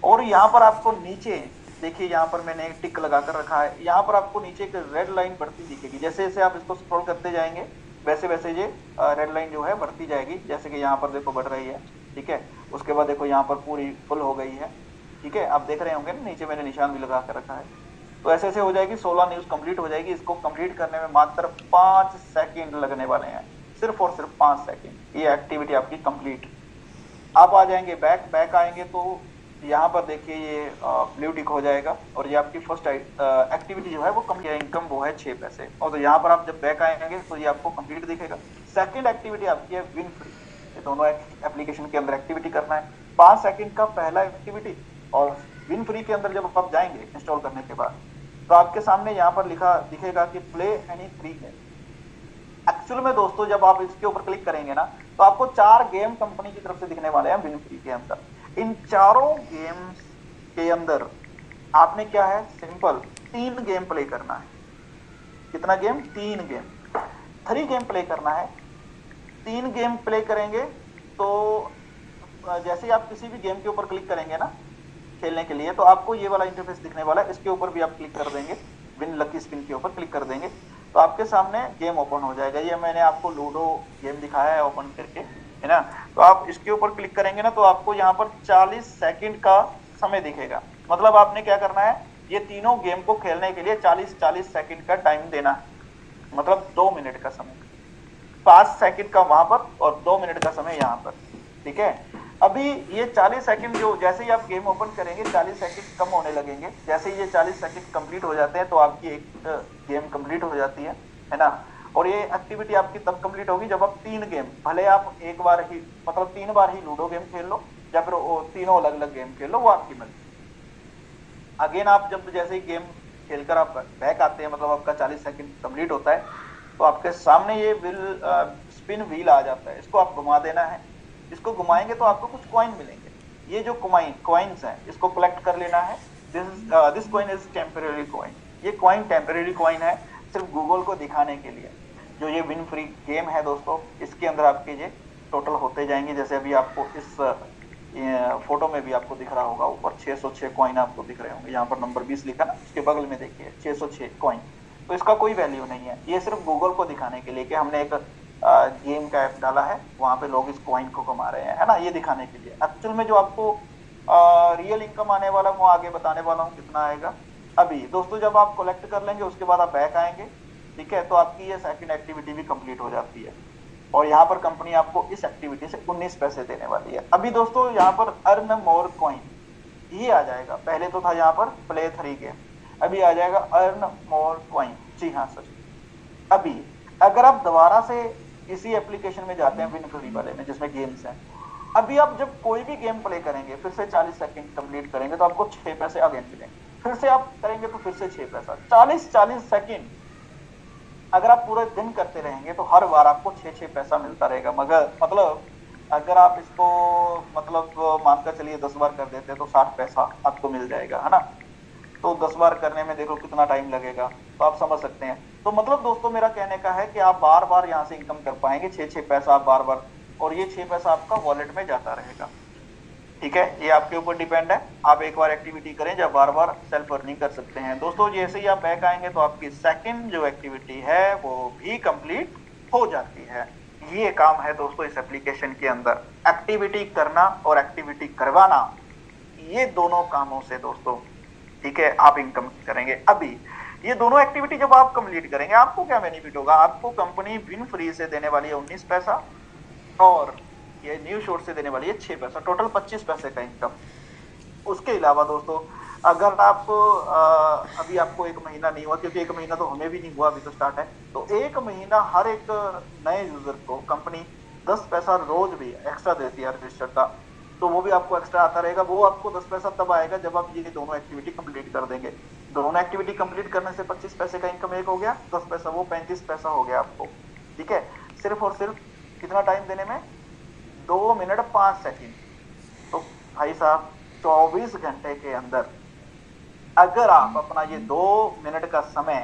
और यहाँ पर आपको नीचे देखिए, यहाँ पर मैंने एक टिक लगा कर रखा है, यहाँ पर आपको नीचे एक रेड लाइन बढ़ती दिखेगी। जैसे जैसे आप इसको स्क्रॉल करते जाएंगे वैसे वैसे ये रेड लाइन जो है बढ़ती जाएगी। जैसे कि यहाँ पर देखो बढ़ रही है, ठीक है। उसके बाद देखो यहाँ पर पूरी फुल हो गई है, ठीक है, आप देख रहे होंगे ना, नीचे मैंने निशान भी लगा कर रखा है। तो ऐसे ऐसे हो जाएगी, 16 न्यूज कंप्लीट हो जाएगी। इसको कंप्लीट करने में मात्र 5 सेकंड लगने वाले हैं, सिर्फ और सिर्फ 5 सेकंड। ये एक्टिविटी आपकी कंप्लीट। आप आ जाएंगे बैक आएंगे तो यहाँ पर देखिए ये ब्लू टिक हो जाएगा और ये आपकी फर्स्ट एक्टिविटी जो है वो कम इनकम वो है 6 पैसे। और तो यहाँ पर आप जब बैक आएंगे तो ये आपको कंप्लीट दिखेगा। सेकंड एक्टिविटी आपकी है विन फ्री। ये दोनों एप्लीकेशन के अंदर एक्टिविटी करना है। 5 सेकंड का पहला एक्टिविटी और विन फ्री के अंदर जब आप जाएंगे इंस्टॉल करने के बाद तो आपके सामने यहाँ पर लिखा दिखेगा कि प्ले एनी 3 गेम। एक्चुअल में दोस्तों जब आप इसके ऊपर क्लिक करेंगे ना तो आपको 4 गेम कंपनी की तरफ से दिखने वाले हैं विन फ्री के अंदर। इन चारों गेम्स के अंदर आपने क्या है, सिंपल 3 गेम प्ले करना है। कितना गेम, 3 गेम, 3 गेम प्ले करना है। 3 गेम प्ले करेंगे तो जैसे ही आप किसी भी गेम के ऊपर क्लिक करेंगे ना खेलने के लिए तो आपको ये वाला इंटरफेस दिखने वाला है। इसके ऊपर भी आप क्लिक कर देंगे, विन लकी स्पिन के ऊपर क्लिक कर देंगे तो आपके सामने गेम ओपन हो जाएगा। ये मैंने आपको लूडो गेम दिखाया है ओपन करके, है ना। तो आप इसके ऊपर क्लिक करेंगे ना, तो आपको यहाँ पर 40 सेकंड का समय दिखेगा। मतलब आपने क्या करना है, ये तीनों गेम को खेलने के लिए 40-40 सेकंड का टाइम देना है, मतलब 2 मिनट का समय, 5 सेकंड का वहां पर और 2 मिनट का समय यहाँ पर, ठीक है। अभी ये 40 सेकंड जो, जैसे ही आप गेम ओपन करेंगे 40 सेकंड कम होने लगेंगे। जैसे ही ये 40 सेकंड कंप्लीट हो जाते हैं तो आपकी एक गेम कंप्लीट हो जाती है ना। और ये एक्टिविटी आपकी तब कंप्लीट होगी जब आप 3 गेम, भले आप एक बार ही मतलब 3 बार ही लूडो गेम खेल लो या फिर तीनों अलग अलग गेम खेल लो, वो आपकी मर्जी। अगेन आप जब जैसे ही गेम खेलकर आप बैक आते हैं, मतलब आपका 40 सेकंड कंप्लीट होता है, तो आपके सामने ये स्पिन व्हील आ जाता है। इसको आप घुमा देना है। इसको घुमाएंगे तो आपको कुछ कॉइन मिलेंगे। ये जो कॉइन्स हैं इसको कलेक्ट कर लेना है। This coin is temporary coin. ये कॉइन टेम्परेरी कॉइन है, सिर्फ गूगल को दिखाने के लिए। जो ये विन फ्री गेम है दोस्तों, इसके अंदर आपके ये टोटल होते जाएंगे। जैसे अभी आपको इस फोटो में भी आपको दिख रहा होगा, ऊपर 606 कॉइन आपको दिख रहे होंगे। यहाँ पर नंबर 20 लिखा ना, उसके बगल में देखिए 606 कॉइन। तो इसका कोई वैल्यू नहीं है, ये सिर्फ गूगल को दिखाने के लिए कि हमने एक गेम का ऐप डाला है, वहां पे लोग इस कॉइन को कमा रहे हैं, है ना, ये दिखाने के लिए। एक्चुअल में जो आपको रियल इनकम आने वाला वो आगे बताने वाला हूँ कितना आएगा। अभी दोस्तों जब आप कलेक्ट कर लेंगे उसके बाद आप बैक आएंगे, ठीक है, तो आपकी ये सेकंड एक्टिविटी भी कंप्लीट हो जाती है। और यहाँ पर कंपनी आपको इस एक्टिविटी से 19 पैसे देने वाली है। अभी दोस्तों यहाँ पर अर्न मोर कॉइन ये आ जाएगा। पहले तो था यहाँ पर प्ले 3 गेम, अभी आ जाएगा अर्न मोर कॉइन। जी हाँ सर। अभी अगर आप दोबारा से इसी एप्लीकेशन में जाते हैं, विन फ्री वाले में जिसमें गेम्स हैं, अभी आप जब कोई भी गेम प्ले करेंगे, फिर से 40 सेकंड कंप्लीट करेंगे तो आपको 6 पैसे अगेन मिलेंगे। फिर से आप करेंगे तो फिर से 6 पैसा। 40-40 सेकंड अगर आप पूरे दिन करते रहेंगे तो हर बार आपको 6-6 पैसा मिलता रहेगा। मगर मतलब अगर आप इसको मतलब मानकर चलिए 10 बार कर देते हैं तो 60 पैसा आपको मिल जाएगा, है ना। तो 10 बार करने में देखो कितना टाइम लगेगा, तो आप समझ सकते हैं। तो मतलब दोस्तों मेरा कहने का है कि आप बार बार यहाँ से इनकम कर पाएंगे, 6-6 पैसा आप बार बार, और ये 6 पैसा आपका वॉलेट में जाता रहेगा, ठीक है। ये आपके ऊपर डिपेंड है, आप एक बार एक्टिविटी करें जब बार बार सेल्फ अर्निंग कर सकते हैं। दोस्तों जैसे ही आप बैक आएंगे तो आपकी सेकंड जो एक्टिविटी है वो भी कंप्लीट हो जाती है। ये काम है दोस्तों इस एप्लीकेशन के अंदर, एक्टिविटी करना और एक्टिविटी करवाना, ये दोनों कामों से दोस्तों, ठीक है, आप इनकम करेंगे। अभी ये दोनों एक्टिविटी जब आप कंप्लीट करेंगे आपको क्या बेनिफिट होगा, आपको कंपनी विन फ्री से देने वाली है 19 पैसा और ये न्यू शॉट से देने वाली है 6 पैसा, टोटल 25 पैसे का इनकम। उसके अलावा दोस्तों अगर आप अभी आपको 1 महीना नहीं हुआ, क्योंकि 1 महीना तो हमें भी नहीं हुआ, अभी तो स्टार्ट है, तो 1 महीना हर एक नए यूजर को कंपनी 10 पैसा रोज भी एक्स्ट्रा देती है रजिस्टर का, तो वो भी आपको एक्स्ट्रा आता रहेगा। वो आपको 10 पैसा तब आएगा जब आप ये दोनों एक्टिविटी कंप्लीट कर देंगे। दोनों एक्टिविटी कंप्लीट करने से 25 पैसे का इनकम एक हो गया, 10 पैसा वो 35 पैसा हो गया आपको, ठीक है। सिर्फ और सिर्फ कितना टाइम देने में, 2 मिनट 5 सेकंड। तो भाई साहब 24 घंटे के अंदर अगर आप अपना ये 2 मिनट का समय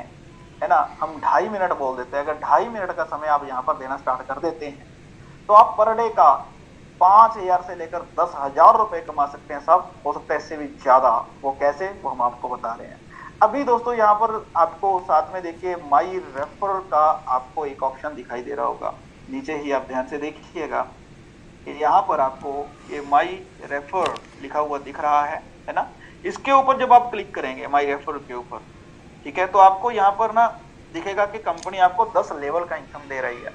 है ना, हम 2.5 मिनट बोल देते हैं, अगर 2.5 मिनट का समय आप यहाँ पर देना स्टार्ट कर देते हैं तो आप पर डे का 5,000 से लेकर 10,000 रुपए कमा सकते हैं साहब, हो सकता है इससे भी ज्यादा। वो कैसे, वो हम आपको बता रहे हैं। अभी दोस्तों यहाँ पर आपको साथ में देखिए माई रेफर का आपको एक ऑप्शन दिखाई दे रहा होगा, नीचे ही आप ध्यान से देखिएगा कि यहाँ पर आपको ये माई रेफर लिखा हुआ दिख रहा है ना। इसके ऊपर जब आप क्लिक करेंगे माई रेफर के ऊपर, ठीक है, तो आपको यहाँ पर ना दिखेगा कि कंपनी आपको 10 लेवल का इनकम दे रही है।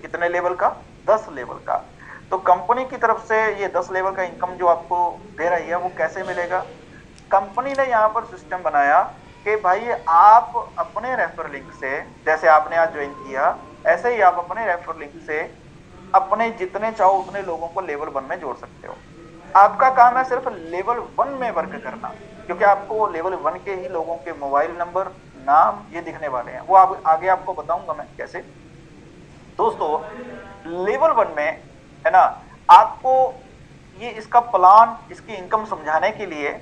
कितने लेवल का, 10 लेवल का। तो कंपनी की तरफ से ये 10 लेवल का इनकम जो आपको दे रही है वो कैसे मिलेगा, कंपनी ने यहाँ पर सिस्टम बनाया कि भाई आप अपने रेफर लिंक से, जैसे आपने आज ज्वाइन किया ऐसे ही आप अपने रेफर लिंक से अपने जितने चाहो उतने लोगों को लेवल 1 में जोड़ सकते हो। आपका काम है सिर्फ लेवल 1 में वर्क करना, क्योंकि आपको लेवल 1 के ही लोगों के मोबाइल नंबर, नाम ये दिखने वाले हैं। वो आगे आपको बताऊंगा मैं कैसे। दोस्तों लेवल 1 में है ना, आपको ये इसका प्लान, इसकी इनकम समझाने के लिए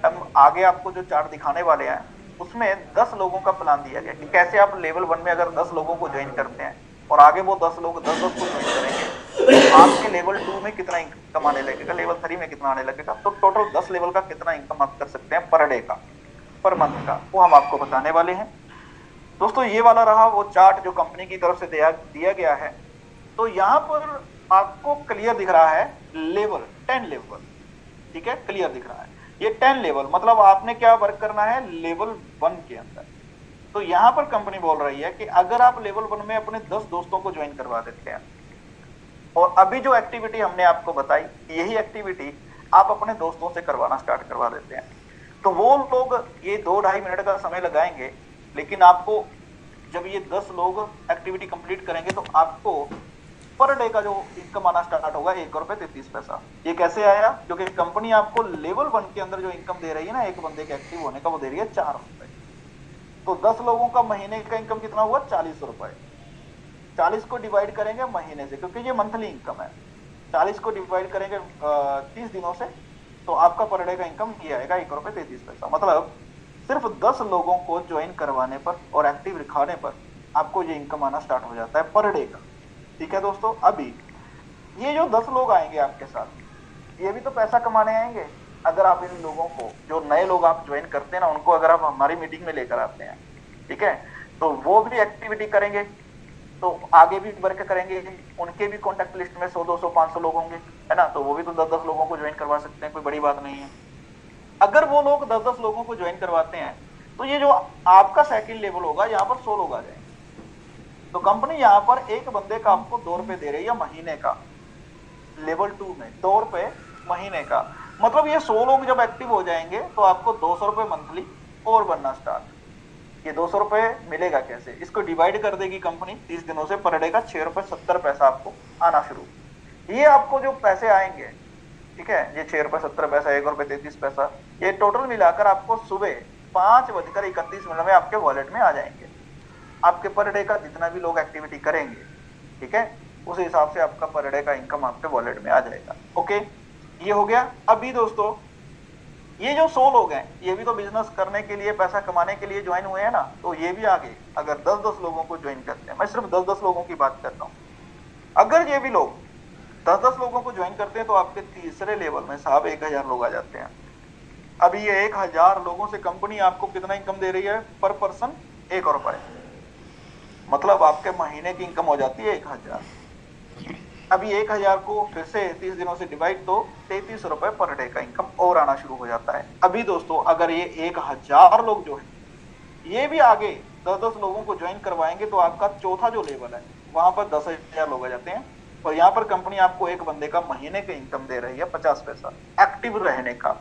हम आगे आपको जो चार्ट दिखाने वाले हैं उसमें 10 लोगों का प्लान दिया गया कि कैसे आप लेवल 1 में अगर 10 लोगों को ज्वाइन करते हैं और आगे वो 10 लोग 10-10 को ज्वाइन करेंगे तो आपके लेवल 2 में कितना इनकम आने लगेगा, लेवल 3 में कितना आने लगेगा, तो टोटल 10 लेवल का कितना इनकम आप कर सकते हैं पर डे का, पर मंथ का, वो हम आपको बताने वाले हैं। दोस्तों ये वाला रहा वो चार्ट जो कंपनी की तरफ से दिया गया है। तो यहाँ पर आपको क्लियर दिख रहा है लेवल, 10 लेवल, ठीक है, क्लियर दिख रहा है ये 10 लेवल, मतलब आपने क्या वर्क करना है लेवल 1 के अंदर। तो यहाँ पर कंपनी बोल रही है कि अगर आप लेवल 1 में अपने 10 दोस्तों को ज्वाइन करवा देते हैं, और अभी जो एक्टिविटी हमने आपको बताई यही एक्टिविटी आप अपने दोस्तों से करवाना स्टार्ट करवा देते हैं, तो वो लोग ये 2-2.5 मिनट का समय लगाएंगे, लेकिन आपको जब ये 10 लोग एक्टिविटी कंप्लीट करेंगे तो आपको पर डे का जो इनकम आना स्टार्ट होगा ₹1.33। ये कैसे आया? क्योंकि कंपनी आपको लेवल 1 के अंदर जो इनकम दे रही है ना एक बंदे के एक्टिव होने का, वो दे रही है ₹4। तो 10 लोगों का महीने का इनकम कितना हुआ? ₹40। 40 को डिवाइड करेंगे महीने से, क्योंकि ये मंथली इनकम है, 40 को डिवाइड करेंगे 30 दिनों से, तो आपका पर डे का इनकम ये आएगा ₹1.33। मतलब सिर्फ 10 लोगों को ज्वाइन करवाने पर और एक्टिव दिखाने पर आपको ये इनकम आना स्टार्ट हो जाता है पर डे का। ठीक है दोस्तों, अभी ये जो 10 लोग आएंगे आपके साथ, ये भी तो पैसा कमाने आएंगे। अगर आप इन लोगों को, जो नए लोग आप ज्वाइन करते हैं ना, उनको अगर आप हमारी मीटिंग में लेकर आते हैं, ठीक है, तो वो भी एक्टिविटी करेंगे, तो आगे भी वर्क करेंगे, उनके भी कॉन्टेक्ट लिस्ट में 100, 200, 500 लोग होंगे, है ना, तो वो भी तो 10-10 लोगों को ज्वाइन करवा सकते हैं, कोई बड़ी बात नहीं है। अगर वो लोग 10-10 लोगों को ज्वाइन करवाते हैं तो ये जो आपका सेकंड लेवल होगा, यहाँ पर 100 लोग आ जाएंगे। तो कंपनी यहाँ पर एक बंदे का आपको ₹2 दे रही है महीने का, लेवल 2 में ₹2 महीने का। मतलब ये 100 लोग जब एक्टिव हो जाएंगे तो आपको ₹200 मंथली और बनना स्टार्ट। ये ₹200 मिलेगा कैसे? इसको डिवाइड कर देगी कंपनी 30 दिनों से, पर डे का ₹6.70 आपको आना शुरू। ये आपको जो पैसे आएंगे, ठीक है, ये ₹6.70, ₹1.33, ये टोटल मिलाकर आपको सुबह 5:31 में आपके वॉलेट में आ जाएंगे। आपके पर डे का जितना भी लोग एक्टिविटी करेंगे, ठीक है, उस हिसाब से आपका पर डे का इनकम आपके वॉलेट में आ जाएगा। ओके, ये हो गया। अभी दोस्तों ये जो 100 लोग हैं, ये भी तो बिजनेस करने के लिए, पैसा कमाने के लिए ज्वाइन हुए हैं ना, तो ये भी आगे अगर 10-10 लोगों को ज्वाइन करते हैं, मैं सिर्फ 10-10 लोगों की बात करता हूँ, अगर ये भी लोग 10-10 लोगों को ज्वाइन करते हैं तो आपके तीसरे लेवल में साहब 1000 लोग आ जाते हैं। अभी ये 1000 लोगों से कंपनी आपको कितना इनकम दे रही है? पर पर्सन ₹1। मतलब आपके महीने की इनकम हो जाती है 1000। अभी 1000 को फिर से 30 दिनों से डिवाइड, तो ₹33 पर डे का इनकम और आना शुरू हो जाता है। अभी दोस्तों अगर ये 1000 लोग जो है ये भी आगे 10-10 लोगों को ज्वाइन करवाएंगे तो आपका चौथा जो लेवल है वहां पर 10,000 लोग आ जाते हैं। और यहाँ पर कंपनी आपको एक बंदे का महीने का इनकम दे रही है 50 पैसा एक्टिव रहने का।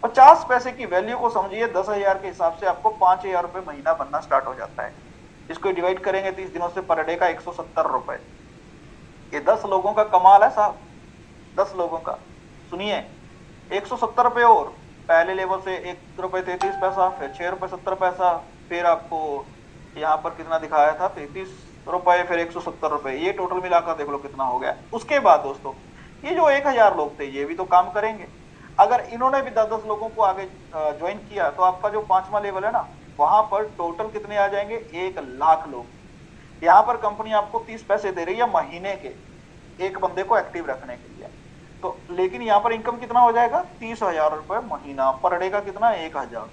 50 पैसे की वैल्यू को समझिए, 10,000 के हिसाब से आपको ₹5,000 महीना बनना स्टार्ट हो जाता है। इसको डिवाइड करेंगे 30 दिनों से, पर डे का ₹170। ये 10 लोगों का कमाल है साहब, 10 लोगों का। सुनिए, ₹170 और पहले लेवल से ₹1.33, फिर ₹6.70, फिर आपको यहाँ पर कितना दिखाया था ₹33, फिर ₹170, ये टोटल मिलाकर देख लो कितना हो गया। उसके बाद दोस्तों ये जो 1000 लोग थे ये भी तो काम करेंगे। अगर इन्होंने भी 10-10 लोगों को आगे ज्वाइन किया तो आपका जो 5वां लेवल है ना, वहां पर टोटल कितने आ जाएंगे? 1,00,000 लोग। यहाँ पर कंपनी आपको 30 पैसे दे रही है महीने के एक बंदे को एक्टिव रखने के लिए। तो लेकिन यहाँ पर इनकम कितना हो जाएगा? ₹30,000 महीना, पर डे का कितना? 1000।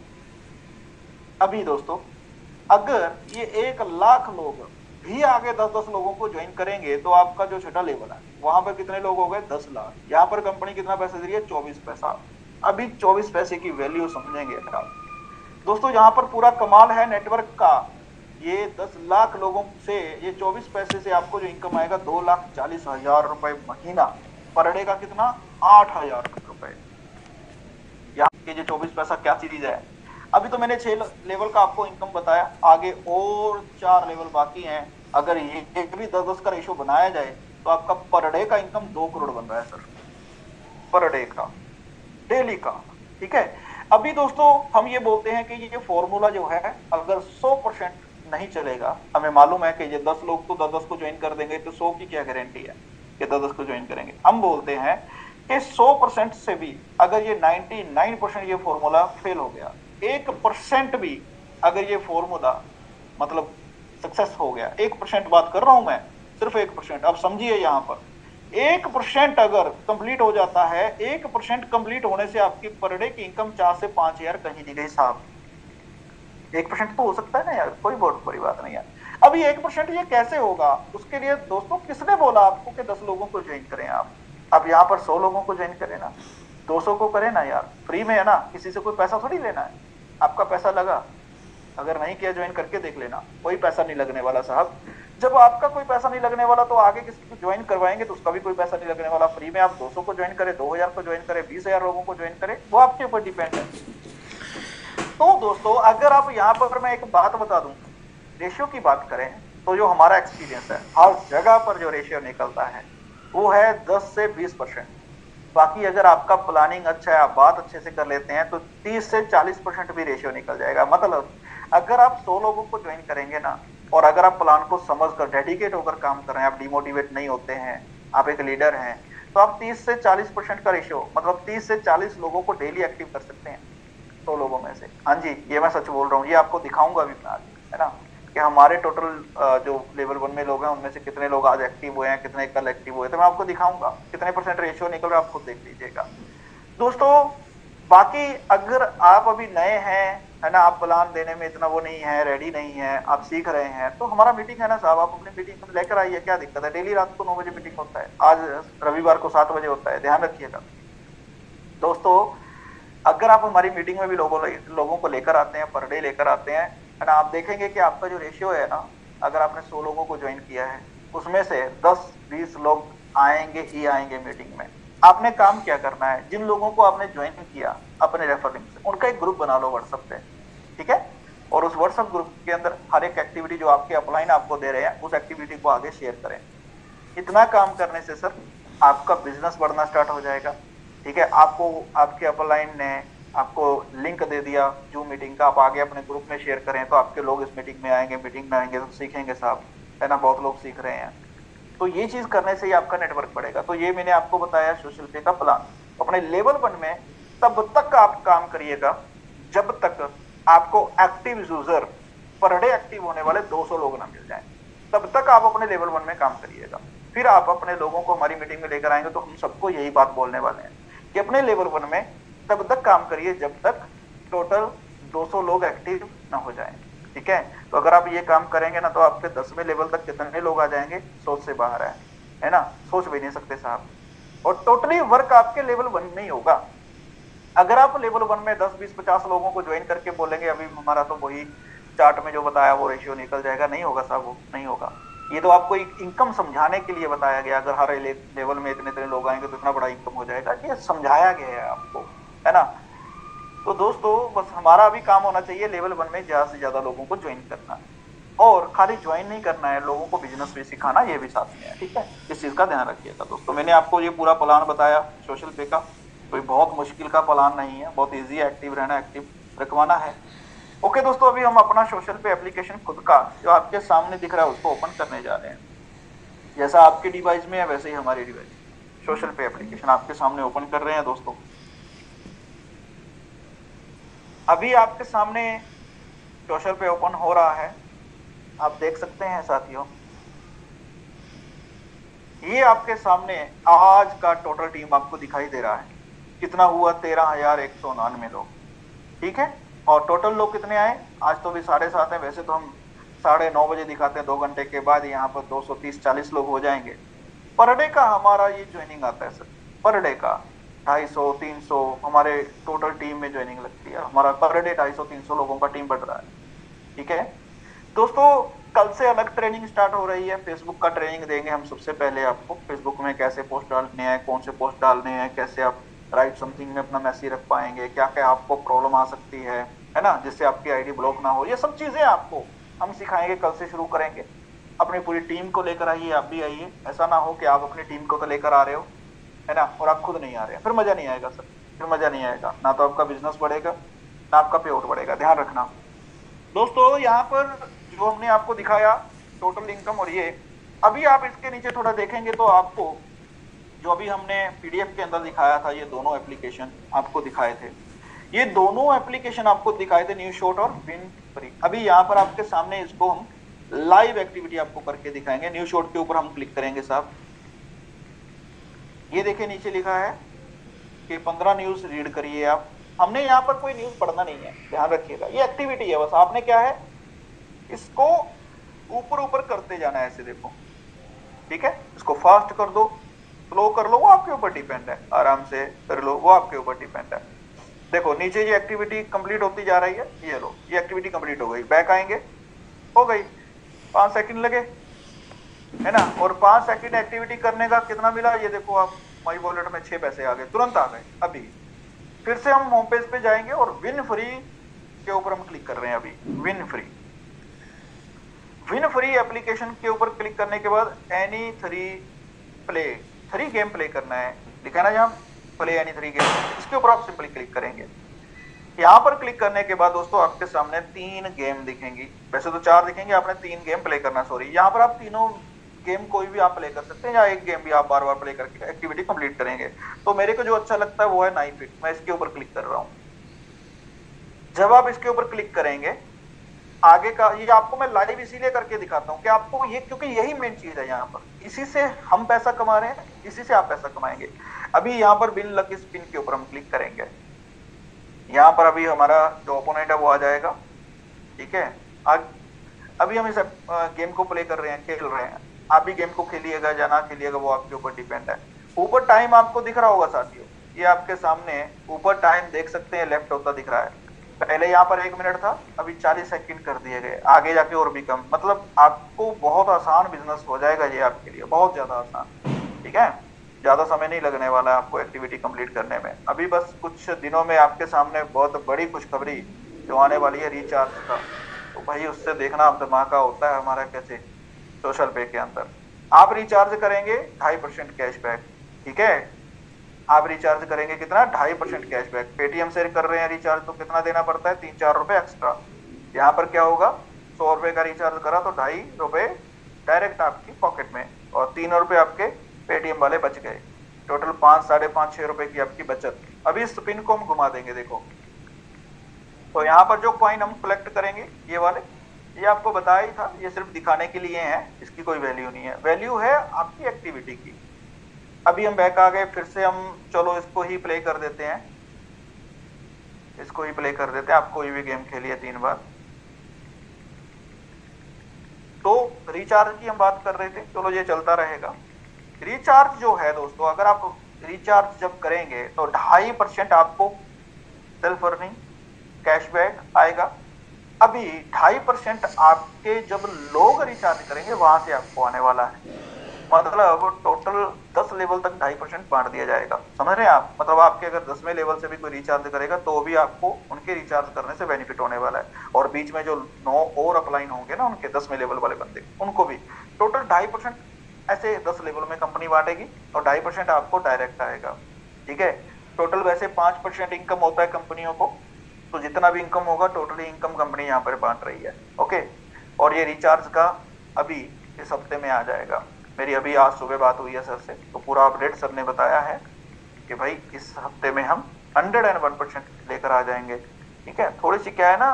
अभी दोस्तों अगर ये 1,00,000 लोग भी आगे 10-10 लोगों को ज्वाइन करेंगे तो आपका जो छठा लेवल है वहां पर कितने लोग हो गए? 10,00,000। यहाँ पर कंपनी कितना पैसा दे रही है? 24 पैसा। अभी 24 पैसे की वैल्यू समझेंगे आप दोस्तों। यहाँ पर पूरा कमाल है नेटवर्क का। ये 10,00,000 लोगों से ये 24 पैसे से आपको जो इनकम आएगा ₹2,40,000 महीना, पर डे का कितना? ₹8,000। यहाँ के जो 24 पैसा क्या चीज है? अभी तो मैंने 6 लेवल का आपको इनकम बताया, आगे और 4 लेवल बाकी हैं। अगर ये भी 10-10 का रेशो बनाया जाए तो आपका पर डे का इनकम 2 करोड़ बन रहा है सर, पर डे का, डेली का। ठीक है, अभी दोस्तों हम ये बोलते हैं कि ये फॉर्मूला जो है अगर 100% नहीं चलेगा, हमें मालूम है कि ये 10 लोग तो 10-10 को ज्वाइन कर देंगे, तो 100 की क्या गारंटी है कि 10-10 को ज्वाइन करेंगे। हम बोलते हैं कि 100% से भी अगर ये 99% ये फॉर्मूला फेल हो गया, 1% भी अगर ये फॉर्मूला मतलब सक्सेस हो गया, 1% बात कर रहा हूं मैं, सिर्फ 1%, अब समझिए यहाँ पर 1% अगर कंप्लीट हो जाता है, 1% कंप्लीट होने से आपकी पर डे की इनकम 4 से 5 हजार कहीं नहीं गई साहब। 1% तो हो सकता है ना यार, कोई बहुत बड़ी बात नहीं है। अभी 1% ये कैसे होगा, उसके लिए दोस्तों किसने बोला आपको कि 10 लोगों को ज्वाइन करें आप यहाँ पर 100 लोगों को ज्वाइन करें ना, 200 को करें ना यार, फ्री में है ना, किसी से कोई पैसा थोड़ी लेना है। आपका पैसा लगा, अगर नहीं किया ज्वाइन करके देख लेना, कोई पैसा नहीं लगने वाला साहब। जब आपका कोई पैसा नहीं लगने वाला तो आगे किसी को ज्वाइन करवाएंगे तो उसका भी कोई पैसा नहीं लगने वाला। फ्री में आप 200 को ज्वाइन करें, 2000 को ज्वाइन करें, 20,000 लोगों को ज्वाइन करें, वो आपके ऊपर डिपेंड है। तो दोस्तों अगर आप यहाँ पर मैं एक बात बता दूं, रेशियो की बात करें तो जो हमारा एक्सपीरियंस है हर जगह पर जो रेशियो निकलता है वो है 10 से 20%। बाकी अगर आपका प्लानिंग अच्छा है, आप बात अच्छे से कर लेते हैं तो 30 से 40% भी रेशियो निकल जाएगा। मतलब अगर आप 100 लोगों को ज्वाइन करेंगे ना, और अगर आप प्लान को समझकर डेडिकेट होकर काम कर रहे हैं, आप डिमोटिवेट नहीं होते हैं, आप एक लीडर हैं, तो आप 30 से 40% का रेशियो, मतलब 30 से 40 लोगों को डेली एक्टिव कर सकते हैं 100 लोगों में से। हाँ जी, ये मैं सच बोल रहा हूँ, ये आपको दिखाऊंगा भी मैं आज, है ना, कि हमारे टोटल जो लेवल 1 में लोग हैं उनमें से कितने लोग आज एक्टिव हुए हैं, कितने कल एक्टिव हुए, तो मैं आपको दिखाऊंगा कितने % रेशियो निकल रहा है, आप खुद देख लीजिएगा दोस्तों। बाकी अगर आप अभी नए हैं, है ना, आप प्लान देने में इतना वो नहीं है, रेडी नहीं है, आप सीख रहे हैं, तो हमारा मीटिंग है ना साहब, आप अपनी मीटिंग लेकर आइए, क्या दिक्कत है। डेली रात को 9 बजे मीटिंग होता है, आज रविवार को 7 बजे होता है, ध्यान रखिएगा दोस्तों। अगर आप हमारी मीटिंग में भी लोगों को लेकर आते हैं, पर डे लेकर आते हैं, है ना, आप देखेंगे कि आपका जो रेशियो है ना, अगर आपने 100 लोगों को ज्वाइन किया है उसमें से 10-20 लोग आएंगे ही आएंगे मीटिंग में। आपने काम क्या करना है, जिन लोगों को आपने ज्वाइन किया अपने रेफरिंग से, उनका एक ग्रुप बना लो व्हाट्सएप पे, ठीक है, और उस व्हाट्सएप ग्रुप के अंदर हर एक एक्टिविटी जो आपके अपलाइन आपको दे रहे हैं उस एक्टिविटी को आगे शेयर करें। इतना काम करने से सर आपका बिजनेस बढ़ना स्टार्ट हो जाएगा, ठीक है। आपको आपके अपलाइन ने आपको लिंक दे दिया जूम मीटिंग का, आप आगे अपने ग्रुप में शेयर करें तो आपके लोग इस मीटिंग में आएंगे तो सीखेंगे साहब, है ना, बहुत लोग सीख रहे हैं। तो ये चीज करने से ही आपका नेटवर्क बढ़ेगा। तो ये मैंने आपको बताया सोशल पे का प्लान। अपने लेवल 1 में तब तक आप काम करिएगा जब तक आपको active user per day active होने वाले 200 लोग ना मिल जाएं, तब तक आप अपने लेवल 1 में काम करिएगा। फिर आप अपने लोगों को हमारी मीटिंग में लेकर आएंगे तो हम सबको यही बात बोलने वाले हैं कि अपने लेवल 1 में तब तक काम करिए जब तक टोटल 200 लोग एक्टिव ना हो जाएं, ठीक है। तो अगर आप ये काम करेंगे ना तो आपके 10वें लेवल तक कितने लोग आ जाएंगे, सोच से बाहर है ना, सोच भी नहीं सकते साहब। और टोटली वर्क आपके लेवल 1 में ही होगा। अगर आप लेवल 1 में 10, 20, 50 लोगों को ज्वाइन करके बोलेंगे अभी हमारा तो वही चार्ट में जो बताया वो रेशियो निकल जाएगा, नहीं होगा साहब, वो नहीं होगा। ये तो आपको एक इनकम समझाने के लिए बताया गया, अगर हर लेवल में इतने इतने लोग आएंगे तो इतना बड़ा इनकम हो जाएगा, ये समझाया गया है आपको, है ना। तो दोस्तों बस हमारा अभी काम होना चाहिए लेवल 1 में ज्यादा से ज्यादा लोगों को ज्वाइन करना, और खाली ज्वाइन नहीं करना है, लोगों को बिजनेस भी सिखाना, ये भी साथ में है, ठीक है। इस चीज का ध्यान रखिएगा दोस्तों। मैंने आपको ये पूरा प्लान बताया सोशल पे का, कोई बहुत मुश्किल का प्लान नहीं है, बहुत इजी है, एक्टिव रहना, एक्टिव रखवाना है। ओके दोस्तों, अभी हम अपना सोशल पे एप्लीकेशन खुद का जो आपके सामने दिख रहा है उसको ओपन करने जा रहे हैं। जैसा आपके डिवाइस में है वैसे ही हमारे डिवाइस सोशल पे एप्लीकेशन आपके सामने ओपन कर रहे हैं दोस्तों। अभी आपके सामने सोशल पे ओपन हो रहा है, आप देख सकते हैं साथियों। ये आपके सामने आज का टोटल टीम आपको दिखाई दे रहा है, कितना हुआ, 13,199 लोग, ठीक है। और टोटल लोग कितने आए, आज तो भी 7:30 है, वैसे तो हम 9:30 बजे दिखाते हैं, 2 घंटे के बाद यहाँ पर 230-40 लोग हो जाएंगे। पर डे का हमारा ये ज्वाइनिंग आता है सर, पर डे का 250-300 हमारे टोटल टीम में ज्वाइनिंग लगती है। हमारा पर डे 250-300 लोगों का टीम बढ़ रहा है, ठीक है दोस्तों। कल से अलग ट्रेनिंग स्टार्ट हो रही है, फेसबुक का ट्रेनिंग देंगे हम सबसे पहले आपको, फेसबुक में कैसे पोस्ट डालने हैं, कौन से पोस्ट डालने हैं, कैसे आप राइट समथिंग में अपना मैसेज रख पाएंगे, क्या क्या आपको प्रॉब्लम आ सकती है ना, जिससे आपकी आईडी ब्लॉक ना हो, ये सब चीजें आपको हम सिखाएंगे, कल से शुरू करेंगे। अपनी पूरी टीम को लेकर आइए, आप भी आइए, ऐसा ना हो कि आप अपनी टीम को तो लेकर आ रहे हो, है ना, और आप खुद नहीं आ रहे हैं, फिर मजा नहीं आएगा सर, फिर मजा नहीं आएगा, ना तो आपका बिजनेस बढ़ेगा ना आपका पे आउट बढ़ेगा, ध्यान रखना दोस्तों। यहाँ पर जो हमने आपको दिखाया टोटल इनकम, और ये अभी आप इसके नीचे थोड़ा देखेंगे तो आपको जो अभी हमने पीडीएफ के अंदर दिखाया था, ये दोनों एप्लीकेशन आपको दिखाए थे, ये दोनों एप्लीकेशन आपको दिखाए थे, न्यू शॉट और विन फ्री। अभी यहाँ पर आपके सामने इसको हम लाइव एक्टिविटी आपको करके दिखाएंगे। न्यू शॉट के ऊपर हम क्लिक करेंगे साहब, ये देखिए नीचे लिखा है कि 15 न्यूज रीड करिए आप, हमने यहाँ पर कोई न्यूज पढ़ना नहीं है, ध्यान रखिएगा, ये एक्टिविटी है बस। आपने क्या है, इसको ऊपर ऊपर करते जाना है ऐसे, देखो ठीक है। इसको फास्ट कर दो, स्लो कर लो, वो आपके ऊपर डिपेंड है, आराम से कर लो, वो आपके ऊपर डिपेंड है। देखो नीचे ये एक्टिविटी कंप्लीट होती जा रही है, ये लो ये एक्टिविटी कंप्लीट हो गई, बैक आएंगे, हो गई, 5 सेकंड लगे है ना। और 5 सेकंड एक्टिविटी करने का कितना मिला, ये देखो आप, माई वॉलेट में 6 पैसे आ गए, तुरंत आ गए। अभी फिर से हम होम पेज पे जाएंगे और विन फ्री के ऊपर हम क्लिक कर रहे हैं। अभी विन फ्री एप्लीकेशन के ऊपर क्लिक करने के बाद एनी 3 गेम प्ले करना है, लिखा है ना यहाँ प्ले एनी 3 गेम, इसके ऊपर आप सिंपली क्लिक करेंगे। यहाँ पर क्लिक करने के बाद दोस्तों आपके सामने 3 गेम दिखेंगी, वैसे तो 4 दिखेंगे, आपने 3 गेम प्ले करना, सॉरी। यहाँ पर आप तीनों गेम कोई भी आप प्ले कर सकते हैं, या एक गेम भी आप बार बार प्ले करके एक्टिविटी कंप्लीट करेंगे। तो मेरे को जो अच्छा लगता है वो है नाइफ इट, मैं इसके ऊपर क्लिक कर रहा हूँ। जब आप इसके ऊपर क्लिक करेंगे, आगे का ये आपको मैं लाइव इसीलिए करके दिखाता हूँ कि आपको ये, क्योंकि यही मेन चीज है यहाँ पर, इसी से हम पैसा कमा रहे हैं, इसी से आप पैसा कमाएंगे। अभी यहाँ पर बिन लकी स्पिन के ऊपर हम क्लिक करेंगे, यहाँ पर अभी हमारा जो ओपोनेंट है वो आ जाएगा, ठीक है। अभी हम इस गेम को प्ले कर रहे हैं, खेल रहे हैं, आप भी गेम को खेलिएगा या ना खेलिएगा वो आपके ऊपर डिपेंड है। ऊपर टाइम आपको दिख रहा होगा साथियों, ये आपके सामने ऊपर टाइम देख सकते हैं, लेफ्ट होता दिख रहा है। पहले यहाँ पर 1 मिनट था, अभी 40 सेकंड कर दिए गए, आगे जाके और भी कम। मतलब आपको बहुत आसान बिजनेस हो जाएगा ये आपके लिए, बहुत ज्यादा आसान, ठीक है। ज्यादा समय नहीं लगने वाला है आपको एक्टिविटी कंप्लीट करने में। अभी बस कुछ दिनों में आपके सामने बहुत बड़ी खुशखबरी जो आने वाली है रिचार्ज का, तो भाई उससे देखना आप धमाका होता है हमारा कैसे सोशल पे के अंदर। आप रिचार्ज करेंगे 2.5% कैशबैक, ठीक है। आप रिचार्ज करेंगे कितना, 2.5% कैशबैक। पेटीएम से कर रहे हैं रिचार्ज तो कितना देना पड़ता है, 3-4 रुपए एक्स्ट्रा। यहाँ पर क्या होगा, 100 रुपए का रिचार्ज करा तो 2.5 रुपए डायरेक्ट आपकी पॉकेट में, और 3 रुपए आपके पेटीएम वाले बच गए। टोटल 5, 5.5-6 रुपए की आपकी बचत। अभी इस स्पिन को हम घुमा देंगे, देखो तो यहाँ पर जो कॉइन हम कलेक्ट करेंगे ये वाले, ये आपको बताया ही था, ये सिर्फ दिखाने के लिए है, इसकी कोई वैल्यू नहीं है, वैल्यू है आपकी एक्टिविटी की। अभी हम बैक आ गए, फिर से हम चलो इसको ही प्ले कर देते हैं, इसको ही प्ले कर देते हैं। आप कोई भी गेम खेलिए 3 बार। तो रिचार्ज की हम बात कर रहे थे, चलो ये चलता रहेगा। रिचार्ज जो है दोस्तों, अगर आप रिचार्ज जब करेंगे तो 2.5% आपको सेल्फ अर्निंग कैशबैक आएगा। अभी 2.5% आपके जब लोग रिचार्ज करेंगे वहां से आपको आने वाला है। मतलब टोटल 10 लेवल तक 2.5% बांट दिया जाएगा, समझ रहे हैं आप। मतलब आपके अगर 10वें लेवल से भी कोई रिचार्ज करेगा तो भी आपको उनके रिचार्ज करने से बेनिफिट होने वाला है। और बीच में जो 9 और अपलाइन होंगे ना उनके 10वें लेवल वाले बंदे, उनको भी टोटल 2.5% ऐसे 10 लेवल में कंपनी बांटेगी, और 2.5% आपको डायरेक्ट आएगा, ठीक है। टोटल वैसे 5% इनकम होता है कंपनियों को, तो जितना भी इनकम होगा टोटली इनकम कंपनी यहाँ पर बांट रही है, ओके। और ये रिचार्ज का अभी इस हफ्ते में आ जाएगा। मेरी अभी आज सुबह बात हुई है सर से, तो पूरा अपडेट सर ने बताया है कि भाई इस हफ्ते में हम 101% लेकर आ जाएंगे, ठीक है। थोड़ी सी क्या है ना,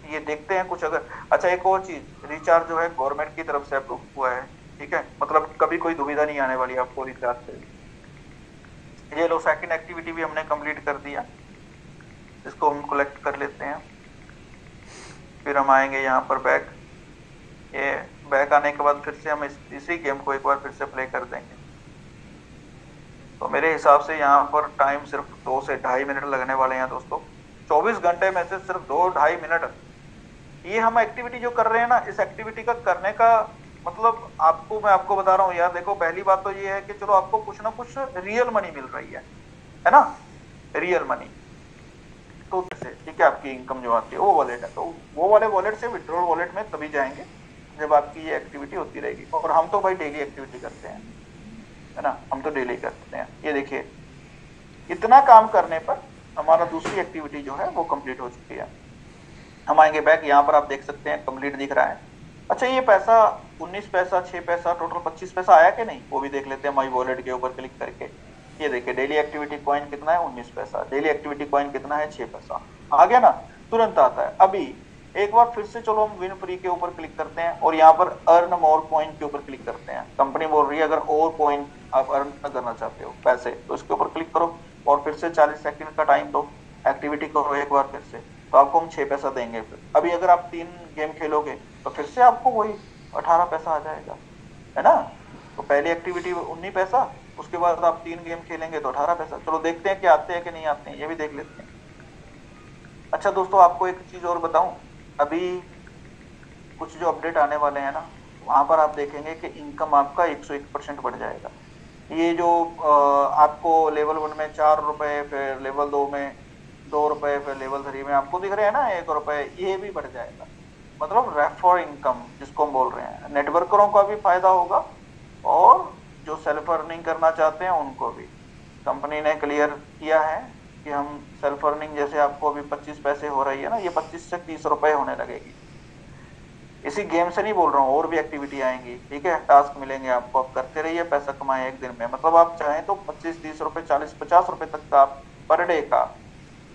ये देखते हैं कुछ अगर, अच्छा एक और चीज, रिचार्ज जो है गवर्नमेंट की तरफ से अप्रूव हुआ है, ठीक है। मतलब कभी कोई दुविधा नहीं आने वाली आपको रिचार्ज से। ये लो सेकंड एक्टिविटी भी हमने कंप्लीट कर दिया, इसको हम कलेक्ट कर लेते हैं। फिर हम आएंगे यहाँ पर बैक, ये बैक आने के बाद फिर से हम इसी गेम को एक बार फिर से प्ले कर देंगे। तो मेरे हिसाब से यहाँ पर टाइम सिर्फ 2 से 2.5 मिनट लगने वाले हैं दोस्तों। 24 घंटे में से सिर्फ 2-2.5 मिनट ये हम एक्टिविटी जो कर रहे हैं ना, इस एक्टिविटी का करने का मतलब मैं आपको बता रहा हूँ यार। देखो पहली बात तो ये है कि चलो आपको कुछ ना कुछ रियल मनी मिल रही है ना, रियल मनी। तो ठीक है, आपकी इनकम जो आती है वो वॉलेट है, तो वो वाले वॉलेट से विड्रॉल वॉलेट में तभी जाएंगे जब आपकी ये एक्टिविटी होती रहेगी। और हम तो भाई डेली एक्टिविटी करते हैं, है ना, हम तो डेली करते हैं। ये देखिए इतना काम करने पर हमारा दूसरी एक्टिविटी जो है वो कंप्लीट हो चुकी है। हम आएंगे बैक, यहाँ पर आप देख सकते हैं कंप्लीट दिख रहा है। अच्छा ये पैसा 19 पैसा 6 पैसा टोटल 25 पैसा आया कि नहीं वो भी देख लेते हैं माई वॉलेट के ऊपर क्लिक करके। ये देखिए डेली एक्टिविटी कॉइन कितना है, 19 पैसा। डेली एक्टिविटी कॉइन कितना है, 6 पैसा। आ गया ना, तुरंत आता है। अभी एक बार फिर से चलो हम विन फ्री के ऊपर क्लिक करते हैं और यहाँ पर अर्न मोर कॉइन के ऊपर क्लिक करते हैं। कंपनी बोल रही है अगर और कॉइन आप अर्न करना चाहते हो पैसे, तो इसके ऊपर क्लिक करो और फिर से 40 सेकंड का टाइम दो, एक्टिविटी करो एक बार फिर से, तो आपको हम 6 पैसा देंगे। फिर अभी अगर आप 3 गेम खेलोगे तो फिर से आपको वही 18 पैसा आ जाएगा, है ना। तो पहली एक्टिविटी 19 पैसा, उसके बाद आप 3 गेम खेलेंगे तो 18 पैसा। चलो देखते हैं कि आते हैं कि नहीं आते हैं, ये भी देख लेते हैं। अच्छा दोस्तों, आपको एक चीज और बताऊं, अभी कुछ जो अपडेट आने वाले हैं ना, वहां पर आप देखेंगे कि इनकम आपका 101% बढ़ जाएगा। ये जो आपको लेवल 1 में 4 रुपए, फिर लेवल 2 में 2 रुपए, फिर लेवल 3 में आपको दिख रहे हैं ना 1 रुपए, ये भी बढ़ जाएगा। मतलब रेफर इनकम जिसको हम बोल रहे हैं, नेटवर्करों का भी फायदा होगा और जो सेल्फ अर्निंग करना चाहते हैं उनको भी। कंपनी ने क्लियर किया है कि हम सेल्फ अर्निंग, जैसे आपको अभी 25 पैसे हो रही है ना, ये 25 से 30 रुपए होने लगेगी। इसी गेम से नहीं बोल रहा हूँ, और भी एक्टिविटी आएंगी, ठीक है। टास्क मिलेंगे आपको, आप करते रहिए, पैसा कमाए एक दिन में। मतलब आप चाहें तो 25, 30 रुपए, 40, 50 रुपए तक का आप पर डे का,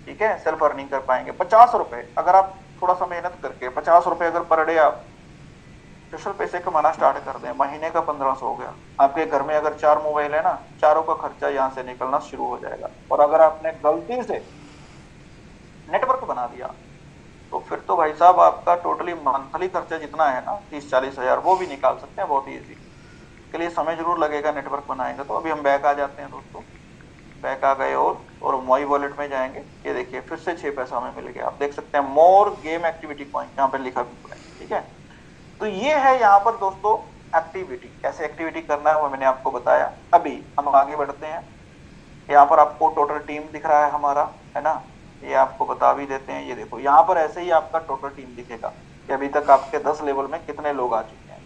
ठीक है, सेल्फ अर्निंग कर पाएंगे। 50 रुपए अगर आप थोड़ा सा मेहनत करके 50 रुपए अगर पर डे आप स्पेशल पैसे कमाना स्टार्ट कर दें, महीने का 1500 हो गया। आपके घर में अगर 4 मोबाइल है ना, चारों का खर्चा यहाँ से निकलना शुरू हो जाएगा। और अगर आपने गलती से नेटवर्क बना दिया तो फिर तो भाई साहब आपका टोटली मंथली खर्चा जितना है ना 30-40 हजार, वो भी निकाल सकते हैं बहुत इजी। के लिए समय जरूर लगेगा नेटवर्क बनाएंगे। तो अभी हम बैक आ जाते हैं दोस्तों, बैक आ गए और माई वॉलेट में जाएंगे। ये देखिए फिर से 6 पैसा हमें मिल गया। आप देख सकते हैं मोर गेम एक्टिविटी पॉइंट, यहाँ पे लिखा भी है, ठीक है। तो ये है यहाँ पर दोस्तों एक्टिविटी, कैसे एक्टिविटी करना है वो मैंने आपको बताया। अभी हम आगे बढ़ते हैं। यहाँ पर आपको टोटल टीम दिख रहा है हमारा, है ना, ये आपको बता भी देते हैं। ये देखो यहाँ पर ऐसे ही आपका टोटल टीम दिखेगा कि अभी तक आपके 10 लेवल में कितने लोग आ चुके हैं।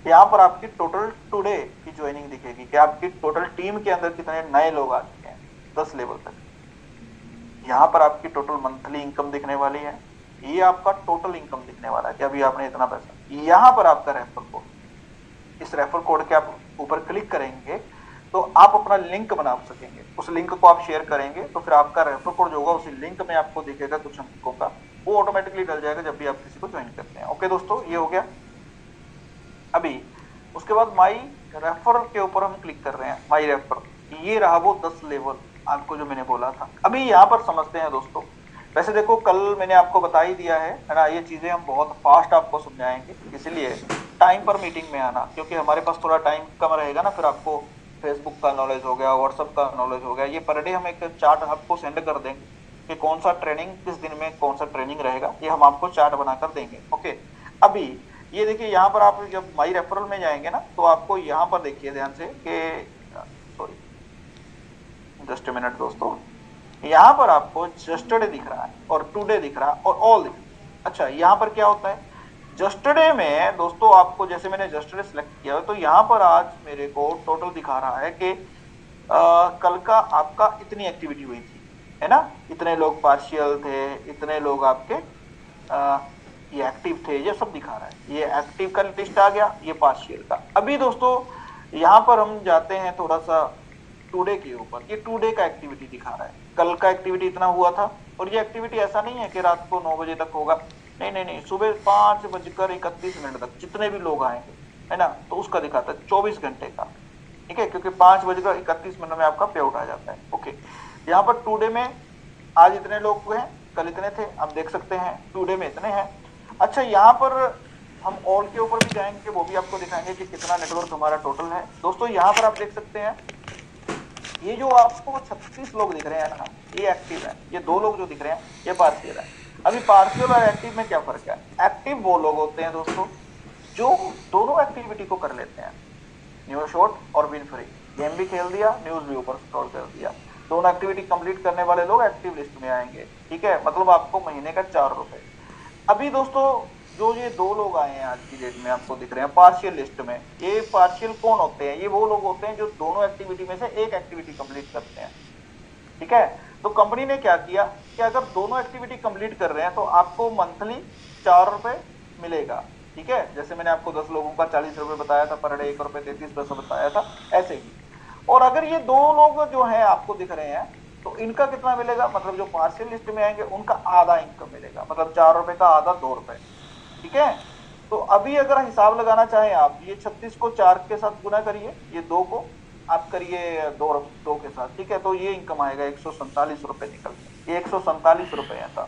यहाँ पर आपकी टोटल टुडे की ज्वाइनिंग दिखेगी कि आपकी टोटल टीम के अंदर कितने नए लोग आ चुके हैं 10 लेवल तक। यहाँ पर आपकी टोटल मंथली इनकम दिखने वाली है, ये आपका टोटल इनकम दिखने वाला है कि अभी आपने इतना पैसा। यहाँ पर आपका रेफर कोड, इस रेफर कोड के आप ऊपर क्लिक करेंगे तो आप अपना लिंक बना सकेंगे। उस लिंक को आप शेयर करेंगे तो फिर आपका रेफर कोड जो होगा उसी लिंक में आपको दिखेगा कुछ अंकों का, वो ऑटोमेटिकली डल जाएगा जब भी आप किसी को ज्वाइन करते हैं। ओके दोस्तों, ये हो गया। अभी उसके बाद माई रेफर के ऊपर हम क्लिक कर रहे हैं, माई रेफर, ये रहा वो 10 लेवल आपको जो मैंने बोला था। अभी यहाँ पर समझते हैं दोस्तों। वैसे देखो कल मैंने आपको बता ही दिया है ना, ये चीजें हम बहुत फास्ट आपको समझाएंगे, इसलिए टाइम पर मीटिंग में आना, क्योंकि हमारे पास थोड़ा टाइम कम रहेगा ना। फिर आपको फेसबुक का नॉलेज हो गया, व्हाट्सएप का नॉलेज हो गया, ये पर डे हम एक चार्ट आपको सेंड कर देंगे कि कौन सा ट्रेनिंग किस दिन में कौन सा ट्रेनिंग रहेगा, ये हम आपको चार्ट बनाकर देंगे। ओके, अभी ये देखिए यहाँ पर आप जब माई रेफरल में जाएंगे ना तो आपको यहाँ पर देखिए ध्यान से कि, सॉरी जस्ट ए मिनट दोस्तों, यहाँ पर आपको जस्टरडे दिख रहा है और टुडे दिख रहा है और ऑल दिख रहा है। अच्छा, यहाँ पर क्या होता है जस्टरडे में दोस्तों, आपको जैसे मैंने जस्टरडे सिलेक्ट किया तो यहाँ पर आज मेरे को टोटल दिखा रहा है कि कल का आपका इतनी एक्टिविटी हुई थी, है ना, इतने लोग पार्शियल थे, इतने लोग आपके ये एक्टिव थे, ये सब दिखा रहा है। ये एक्टिव का लिस्ट आ गया, ये पार्शियल का। अभी दोस्तों यहाँ पर हम जाते हैं थोड़ा सा टुडे के ऊपर। ये टुडे का एक्टिविटी दिखा रहा है, कल का एक्टिविटी इतना हुआ था। और ये एक्टिविटी ऐसा नहीं है कि रात को 9 बजे तक होगा, नहीं नहीं नहीं, सुबह 5:31 तक जितने भी लोग आएंगे, है ना, तो उसका दिखाता है 24 घंटे का, ठीक है, क्योंकि 5:31 में आपका पे आउट आ जाता है। ओके, यहाँ पर टुडे में आज इतने लोग हुए हैं, कल इतने थे, आप देख सकते हैं टुडे में इतने हैं। अच्छा, यहाँ पर हम ऑल के ऊपर भी जाएंगे, वो भी आपको दिखाएंगे कि कितना नेटवर्क हमारा टोटल है। दोस्तों यहाँ पर आप देख सकते हैं ये जो आपको 36 लोग दिख रहे हैं ना, ये एक्टिव है। ये 2 लोग जो दिख रहे हैं ये पार्शियल है। अभी पार्शियल और एक्टिव में क्या फर्क है? एक्टिव वो लोग होते हैं दोस्तों जो दोनों एक्टिविटी को कर लेते हैं, न्यूज शॉट और विन फ्री, गेम भी खेल दिया, न्यूज भी ऊपर स्क्रॉल कर दिया। दोनों एक्टिविटी कंप्लीट करने वाले लोग एक्टिव लिस्ट में आएंगे, ठीक है, मतलब आपको महीने का 4 रुपए। अभी दोस्तों जो ये 2 लोग आए हैं आज की डेट में आपको दिख रहे हैं पार्शियल लिस्ट में, ये पार्शियल कौन होते हैं? ये वो लोग होते हैं जो दोनों एक्टिविटी में से एक एक्टिविटी कंप्लीट करते हैं, ठीक है। तो कंपनी ने क्या किया कि अगर दोनों एक्टिविटी कंप्लीट कर रहे हैं तो आपको मंथली 4 रुपए मिलेगा, ठीक है। जैसे मैंने आपको 10 लोगों का 40 रुपए बताया था, पर डे 1 रुपए 33 पैसा बताया था, ऐसे ही। और अगर ये 2 लोग जो है आपको दिख रहे हैं तो इनका कितना मिलेगा, मतलब जो पार्शियल लिस्ट में आएंगे उनका आधा इनकम मिलेगा, मतलब 4 रुपए का आधा 2 रुपए, ठीक है। तो अभी अगर हिसाब लगाना चाहें आप, ये 36 को 4 के साथ गुना करिए, ये 2 को, आप करिए दो के साथ, ठीक है, तो ये इनकम आएगा 147 रुपए निकल के। ये 147 रुपए था।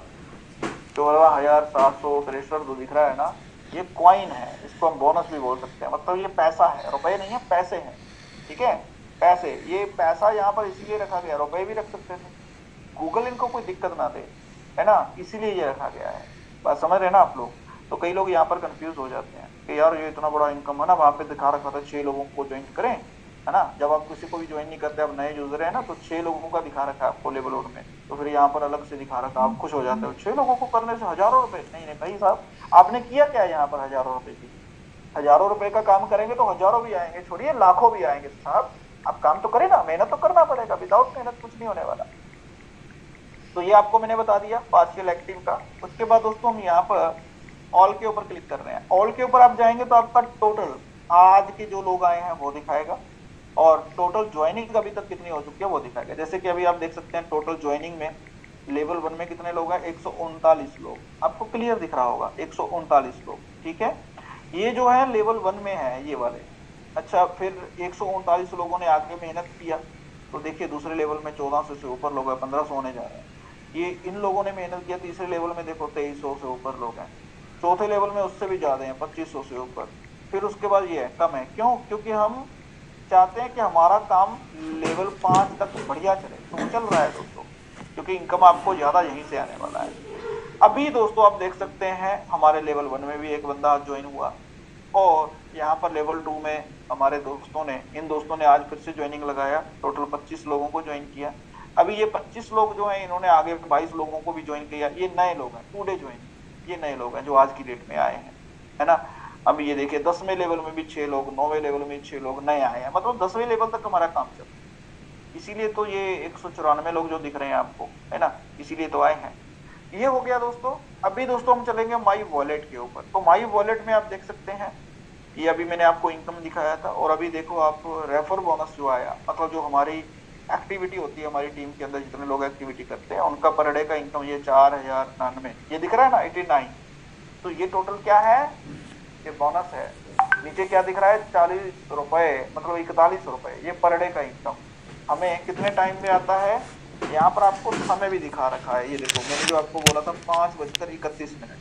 14,763 जो दिख रहा है ना, ये कॉइन है, इसको हम बोनस भी बोल सकते हैं। मतलब ये पैसा है, रुपए नहीं है, पैसे हैं, ठीक है, पैसे। ये पैसा यहाँ पर इसीलिए रखा गया, रुपए भी रख सकते थे, गूगल इनको कोई दिक्कत ना दे, है ना, इसीलिए ये रखा गया है। बात समझ रहे हैं ना आप लोग? तो कई लोग यहाँ पर कंफ्यूज हो जाते हैं कि यार ये इतना बड़ा इनकम है ना, वहां पे दिखा रखा था 6 लोगों को ज्वाइन करें, है ना। जब आप किसी को भी ज्वाइन नहीं करते, आप नए यूजर है ना, तो 6 लोगों का दिखा रखा है आपको लेवल वन में, तो फिर यहाँ पर अलग से दिखा रखा, आप खुश हो जाते हो 6 लोगों को करने से हजारों रुपए। नहीं नहीं भाई साहब, आपने किया क्या यहाँ पर हजारों रुपए की? हजारों रुपए का काम करेंगे तो हजारों भी आएंगे, छोड़िए लाखों भी आएंगे साहब। आप काम तो करें ना, मेहनत तो करना पड़ेगा, विदाउट मेहनत कुछ नहीं होने वाला। तो ये आपको मैंने बता दिया पार्शियल एक्टिव का। उसके बाद दोस्तों हम यहाँ पर ऑल के ऊपर क्लिक कर रहे हैं। ऑल के ऊपर आप जाएंगे तो आपका टोटल आज के जो लोग आए हैं वो दिखाएगा, और टोटल ज्वाइनिंग अभी तक कितनी हो चुकी है वो दिखाएगा। जैसे कि अभी आप देख सकते हैं टोटल ज्वाइनिंग में लेवल वन में कितने लोग हैं, 139 लोग, आपको क्लियर दिख रहा होगा 139 लोग, ठीक है। ये जो है लेवल वन में है ये वाले। अच्छा, फिर 139 लोगों ने आगे मेहनत किया, तो देखिए दूसरे लेवल में 1400 से ऊपर लोग हैं, 1500 होने जा रहे हैं। ये इन लोगों ने मेहनत किया। तीसरे लेवल में देखो 2300 से ऊपर लोग हैं। चौथे लेवल में उससे भी ज्यादा हैं, 2500 से ऊपर। फिर उसके बाद ये है कम है, क्यों? क्योंकि हम चाहते हैं कि हमारा काम लेवल 5 तक बढ़िया चले, तो चल रहा है दोस्तों, क्योंकि इनकम आपको ज्यादा यहीं से आने वाला है। अभी दोस्तों आप देख सकते हैं हमारे लेवल वन में भी एक बंदा ज्वाइन हुआ, और यहाँ पर लेवल टू में हमारे दोस्तों ने, इन दोस्तों ने आज फिर से ज्वाइनिंग लगाया, टोटल 25 लोगों को ज्वाइन किया। अभी ये 25 लोग जो हैं, इन्होंने आगे 22 लोगों को भी ज्वाइन किया। ये नए लोग हैं, टू डे ज्वाइन, ये नए लोग हैं जो आज की डेट में आए हैं, है ना। अभी ये देखिए 10वें लेवल में भी 6 लोग, 9वें लेवल में 6 लोग नए आए हैं, मतलब 10वें लेवल तक हमारा काम चल रहा है। इसीलिए तो ये 194 लोग जो दिख रहे हैं आपको, है ना, इसीलिए तो आए हैं। ये हो गया दोस्तों। अभी दोस्तों हम चलेंगे माई वॉलेट के ऊपर। तो माई वॉलेट में आप देख सकते हैं, ये अभी मैंने आपको इनकम दिखाया था, और अभी देखो आप रेफर बोनस जो आया, मतलब जो हमारी एक्टिविटी होती है, हमारी टीम के अंदर जितने लोग एक्टिविटी करते हैं उनका पर डे का इनकम, ये 4099 ये दिख रहा है ना, 89। तो ये टोटल क्या है, ये बोनस है। नीचे क्या दिख रहा है, 40 रुपए, मतलब 41 रुपए, ये पर डे का इनकम हमें कितने टाइम में आता है। यहाँ पर आपको समय भी दिखा रखा है, ये देखो मैंने जो आपको बोला था 5:31,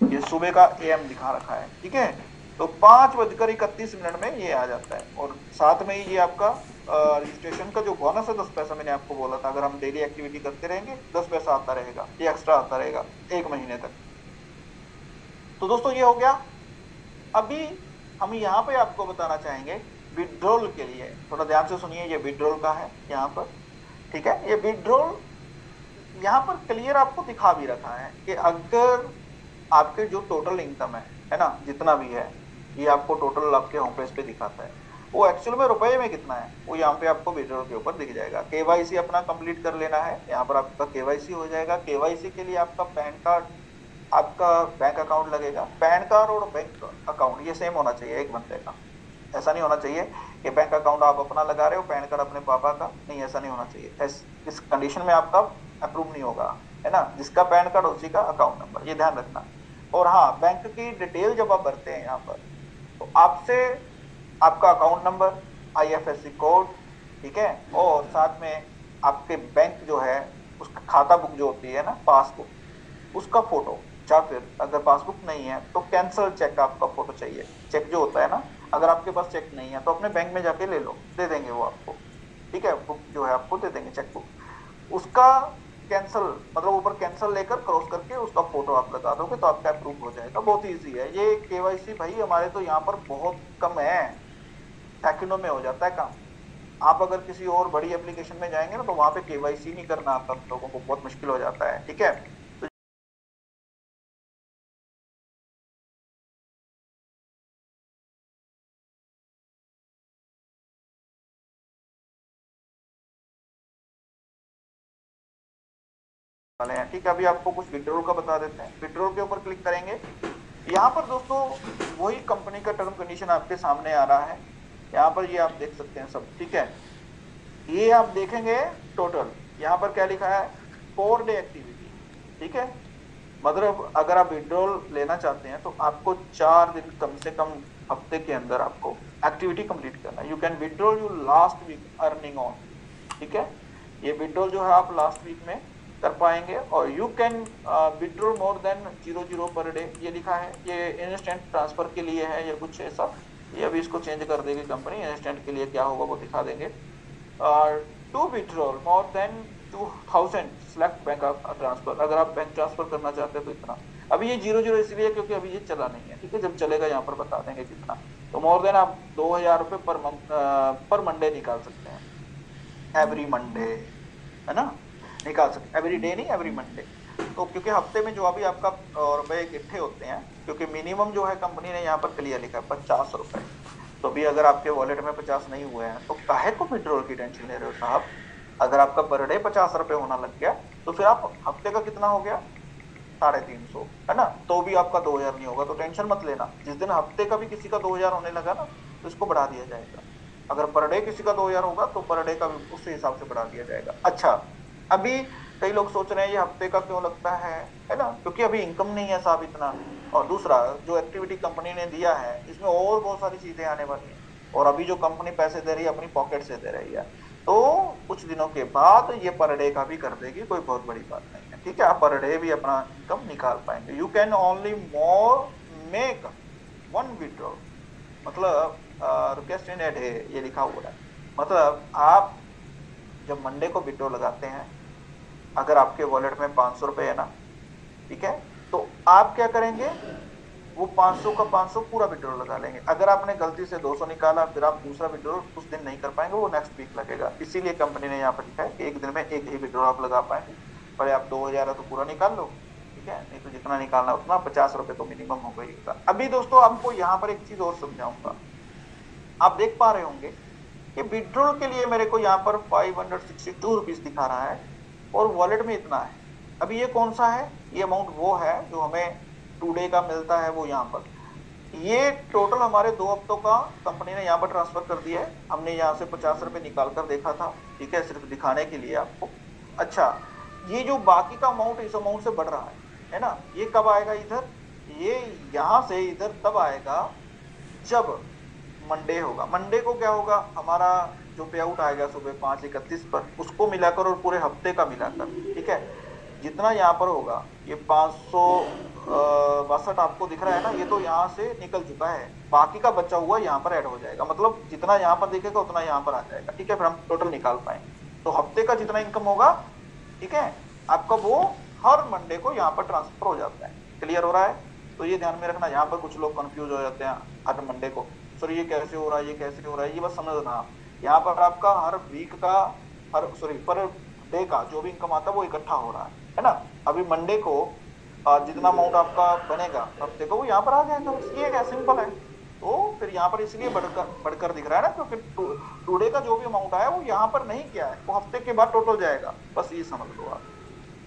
ये सुबह का AM दिखा रखा है, ठीक है। तो 5:31 में ये आ जाता है, और साथ में ही ये आपका रजिस्ट्रेशन का जो बोनस है 10 पैसा, मैंने आपको बोला था, अगर हम डेली एक्टिविटी करते रहेंगे 10 पैसा आता रहेगा, ये एक्स्ट्रा आता रहेगा 1 महीने तक। तो दोस्तों ये हो गया। अभी हम यहाँ पे आपको बताना चाहेंगे विड्रॉल के लिए, थोड़ा ध्यान से सुनिए, ये विड्रॉल का है यहाँ पर, ठीक है। ये विड्रॉल यहाँ पर क्लियर आपको दिखा भी रखा है कि अगर आपके जो टोटल इनकम है ना, जितना भी है, ये आपको टोटल आपके होम पेज पे दिखाता है, वो एक्चुअल में रुपए में कितना है वो यहाँ पे आपको विड्रॉल के ऊपर दिख जाएगा। KYC अपना कंप्लीट कर लेना है, यहाँ पर आपका KYC हो जाएगा। KYC के लिए आपका पैन कार्ड, आपका बैंक अकाउंट लगेगा। पैन कार्ड और बैंक अकाउंट ये सेम होना चाहिए एक बंदे का, ऐसा नहीं होना चाहिए कि बैंक अकाउंट आप अपना लगा रहे हो, पैन कार्ड अपने पापा का, नहीं ऐसा नहीं होना चाहिए। इस कंडीशन में आपका अप्रूव नहीं होगा, है ना। जिसका पैन कार्ड उसी का अकाउंट नंबर, ये ध्यान रखना। और हाँ, बैंक की डिटेल जब आप भरते हैं यहाँ पर, तो आपसे आपका अकाउंट नंबर, IFSC कोड, ठीक है, और साथ में आपके बैंक जो है उसका खाता बुक जो होती है ना, पासबुक, उसका फोटो, या फिर अगर पासबुक नहीं है तो कैंसल चेक आपका फोटो चाहिए। चेक जो होता है ना, अगर आपके पास चेक नहीं है तो अपने बैंक में जाके ले लो, दे देंगे वो आपको, ठीक है, बुक जो है आपको दे देंगे, चेक बुक। उसका कैंसल, मतलब ऊपर कैंसल लेकर क्रॉस करके उसका फोटो आप लगा दोगे तो आपका अप्रूव हो जाएगा। बहुत ईजी है ये KYC भाई, हमारे तो यहाँ पर बहुत कम है, सेकंडों में हो जाता है काम। आप अगर किसी और बड़ी एप्लीकेशन में जाएंगे ना, तो वहां पे KYC नहीं करना आता लोगों को, बहुत मुश्किल हो जाता है, ठीक है। तो वाले हैं, ठीक है। अभी आपको कुछ विड्रॉल का बता देते हैं। विड्रॉल के ऊपर क्लिक करेंगे, यहाँ पर दोस्तों वही कंपनी का टर्म कंडीशन आपके सामने आ रहा है। यहाँ पर ये आप देख सकते हैं सब, ठीक है। ये आप देखेंगे टोटल, यहाँ पर क्या लिखा है, 4 डे एक्टिविटी, ठीक है। मतलब अगर आप विड्रॉल लेना चाहते हैं तो आपको 4 दिन कम से कम हफ्ते के अंदर आपको एक्टिविटी कंप्लीट करना है। You can withdrawal you last week earning on, ठीक है, ये विड्रॉल जो है आप लास्ट वीक में कर पाएंगे। और you can withdrawal more then 00 per day, ये लिखा है, ये इंस्टेंट ट्रांसफर के लिए है या कुछ ऐसा, ये अभी इसको चेंज कर देगी कंपनी, इंस्टेंट के लिए क्या होगा वो दिखा देंगे। To withdrawal more than 2000 select bank transfer, अगर आप बैंक ट्रांसफर करना चाहते हैं तो इतना। अभी ये 00 इसलिए क्योंकि अभी ये चला नहीं है, ठीक है, जब चलेगा यहाँ पर बता देंगे कितना। तो मोर देन आप 2000 रुपये पर मंथ पर मंडे निकाल सकते हैं, एवरी मंडे, है ना, निकाल सकते, एवरी डे नहीं, एवरी मंडे। तो क्योंकि हफ्ते में जो अभी आपका रुपए इकट्ठे होते हैं, क्योंकि मिनिमम जो है कंपनी ने यहाँ पर क्लियर लिखा है 50 रुपए, तो अभी अगर आपके वॉलेट में 50 नहीं हुए हैं तो काहे को विड्रॉल की टेंशन ले रहे हो साहब। अगर आपका पर डे 50 रुपए होना लग गया तो फिर आप हफ्ते का कितना हो गया, 350, है ना, तो भी आपका 2000 नहीं होगा, तो टेंशन मत लेना। जिस दिन हफ्ते का भी किसी का 2000 होने लगा ना तो इसको बढ़ा दिया जाएगा। अगर पर डे किसी का 2000 होगा तो पर डे का भी उसी हिसाब से बढ़ा दिया जाएगा। अच्छा, अभी कई लोग सोच रहे हैं ये हफ्ते का क्यों लगता है ना, क्योंकि अभी इनकम नहीं है साहब इतना, और दूसरा जो एक्टिविटी कंपनी ने दिया है इसमें और बहुत सारी चीजें आने वाली हैं, और अभी जो कंपनी पैसे दे रही है अपनी पॉकेट से दे रही है, तो कुछ दिनों के बाद ये पर डे का भी कर देगी, कोई बहुत बड़ी बात नहीं है, ठीक है, आप पर डे भी अपना इनकम निकाल पाएंगे। You can only more make one withdrawal, मतलब रिक्वेस्ट इन ए डे, ये लिखा हुआ है, मतलब आप जब मंडे को विड्रॉल लगाते हैं, अगर आपके वॉलेट में 500 रुपए है ना, ठीक है, तो आप क्या करेंगे, वो 500 का 500 पूरा विड्रॉल लगा लेंगे। अगर आपने गलती से 200 निकाला फिर आप दूसरा विड्रॉल उस दिन नहीं कर पाएंगे, वो नेक्स्ट वीक लगेगा। इसीलिए कंपनी ने यहाँ पर लिखा है कि एक दिन में एक ही विड्रॉल आप लगा पाएंगे। पहले आप 2000 है तो पूरा निकाल लो, ठीक है, नहीं तो जितना निकालना उतना, 50 रुपए तो मिनिमम हो गई। अभी दोस्तों आपको यहाँ पर एक चीज और समझाऊंगा, आप देख पा रहे होंगे कि विड्रॉल के लिए मेरे को यहाँ पर 562 रुपीज दिखा रहा है और वॉलेट में इतना है। अभी ये कौन सा है, ये अमाउंट वो है जो हमें टुडे का मिलता है, वो यहाँ पर, ये टोटल हमारे 2 हफ्तों का कंपनी ने यहाँ पर ट्रांसफर कर दिया है। हमने यहाँ से 50 रुपए निकाल कर देखा था, ठीक है, सिर्फ दिखाने के लिए आपको। अच्छा, ये जो बाकी का अमाउंट इस अमाउंट से बढ़ रहा है ना, ये कब आएगा इधर, ये यहाँ से इधर तब आएगा जब मंडे होगा। मंडे को क्या होगा, हमारा जो पे आउट आएगा सुबह 5:31 पर, उसको मिलाकर और पूरे हफ्ते का मिलाकर, ठीक है, जितना यहाँ पर होगा, ये 562 आपको दिख रहा है ना, ये तो यहाँ से निकल चुका है, बाकी का बचा हुआ यहाँ पर ऐड हो जाएगा, मतलब जितना यहाँ पर दिखेगा उतना यहाँ पर आ जाएगा, ठीक है, फिर हम टोटल निकाल पाएंगे। तो हफ्ते का जितना इनकम होगा, ठीक है, आपका वो हर मंडे को यहाँ पर ट्रांसफर हो जाता है। क्लियर हो रहा है, तो ये ध्यान में रखना। यहाँ पर कुछ लोग कंफ्यूज हो जाते हैं हर मंडे को, सर ये कैसे हो रहा है, ये कैसे हो रहा है, ये बस समझना। यहाँ पर आपका हर वीक का, हर पर डे का जो भी इनकम आता है वो इकट्ठा हो रहा है ना। अभी मंडे को जितना अमाउंट आपका बनेगा हफ्ते को वो यहाँ पर आ जाएगा, ये क्या सिंपल है। तो फिर यहाँ पर इसलिए बढ़कर दिख रहा है ना, क्योंकि टुडे का जो भी अमाउंट आया वो यहाँ पर नहीं किया है, वो हफ्ते के बाद टोटल जाएगा, बस ये समझ लो आप।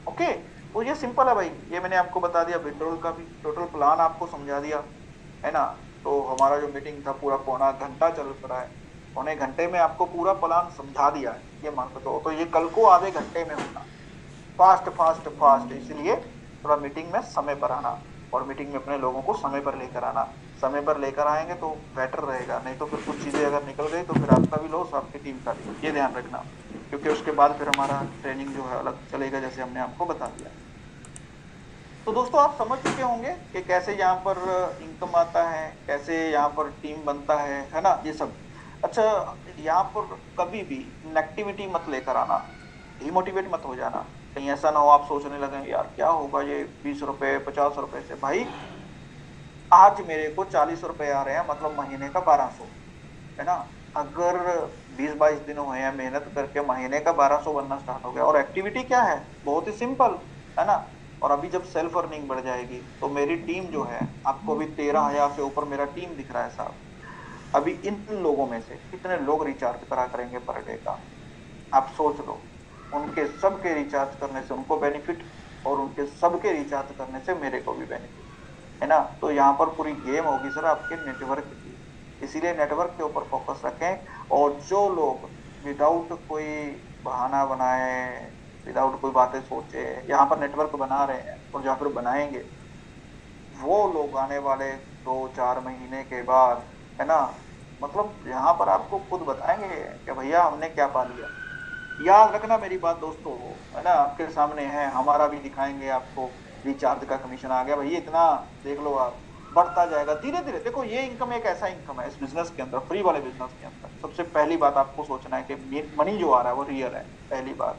ओके, तो ये सिंपल है भाई, ये मैंने आपको बता दिया, विड्रॉल का भी टोटल प्लान आपको समझा दिया, है ना। तो हमारा जो मीटिंग था पूरा पौना घंटा चल रहा है, पौने घंटे में आपको पूरा प्लान समझा दिया है, ये मान सकते, तो ये कल को आधे घंटे में होना, फास्ट फास्ट फास्ट। इसलिए थोड़ा मीटिंग में समय पर आना, और मीटिंग में अपने लोगों को समय पर लेकर आना। समय पर लेकर आएंगे तो बेटर रहेगा, नहीं तो फिर कुछ चीजें अगर निकल गई तो फिर आपका भी लॉस, आपकी टीम का भी, ये ध्यान रखना, क्योंकि उसके बाद फिर हमारा ट्रेनिंग जो है अलग चलेगा, जैसे हमने आपको बता दिया। तो दोस्तों आप समझ चुके होंगे कि कैसे यहाँ पर इनकम आता है, कैसे यहाँ पर टीम बनता है ना, ये सब। अच्छा, यहाँ पर कभी भी नेगेटिविटी मत लेकर आना, डिमोटिवेट मत हो जाना, कहीं ऐसा ना हो आप सोचने लगे यार क्या होगा ये 20 रुपए 50 रुपए से। भाई आज मेरे को 40 रुपए आ रहे हैं, मतलब महीने का 1200, है ना। अगर 20-22 दिन हुए हैं मेहनत करके, महीने का 1200 बनना स्टार्ट हो गया। और एक्टिविटी क्या है, बहुत ही सिंपल, है ना। और अभी जब सेल्फ अर्निंग बढ़ जाएगी तो मेरी टीम जो है, आपको अभी 13,000 से ऊपर मेरा टीम दिख रहा है साहब। अभी इन लोगों में से कितने लोग रिचार्ज करा करेंगे पर डे का, आप सोच लो। उनके सबके रिचार्ज करने से उनको बेनिफिट, और उनके सबके रिचार्ज करने से मेरे को भी बेनिफिट, है ना। तो यहाँ पर पूरी गेम होगी सर आपके नेटवर्क की, इसीलिए नेटवर्क के ऊपर फोकस रखें। और जो लोग विदाउट कोई बहाना बनाए, विदाउट कोई बातें सोचे यहाँ पर नेटवर्क बना रहे हैं, और जहाँ पर बनाएंगे वो लोग आने वाले 2-4 महीने के बाद, है ना, मतलब यहाँ पर आपको खुद बताएंगे कि भैया हमने क्या पा लिया। याद रखना मेरी बात दोस्तों, है ना, आपके सामने है, हमारा भी दिखाएंगे आपको। रिचार्ज का कमीशन आ गया भैया इतना, देख लो आप, बढ़ता जाएगा धीरे धीरे। देखो ये इनकम एक ऐसा इनकम है इस बिजनेस के अंदर, फ्री वाले बिजनेस के अंदर। सबसे पहली बात आपको सोचना है कि मनी जो आ रहा है वो रियल है, पहली बात।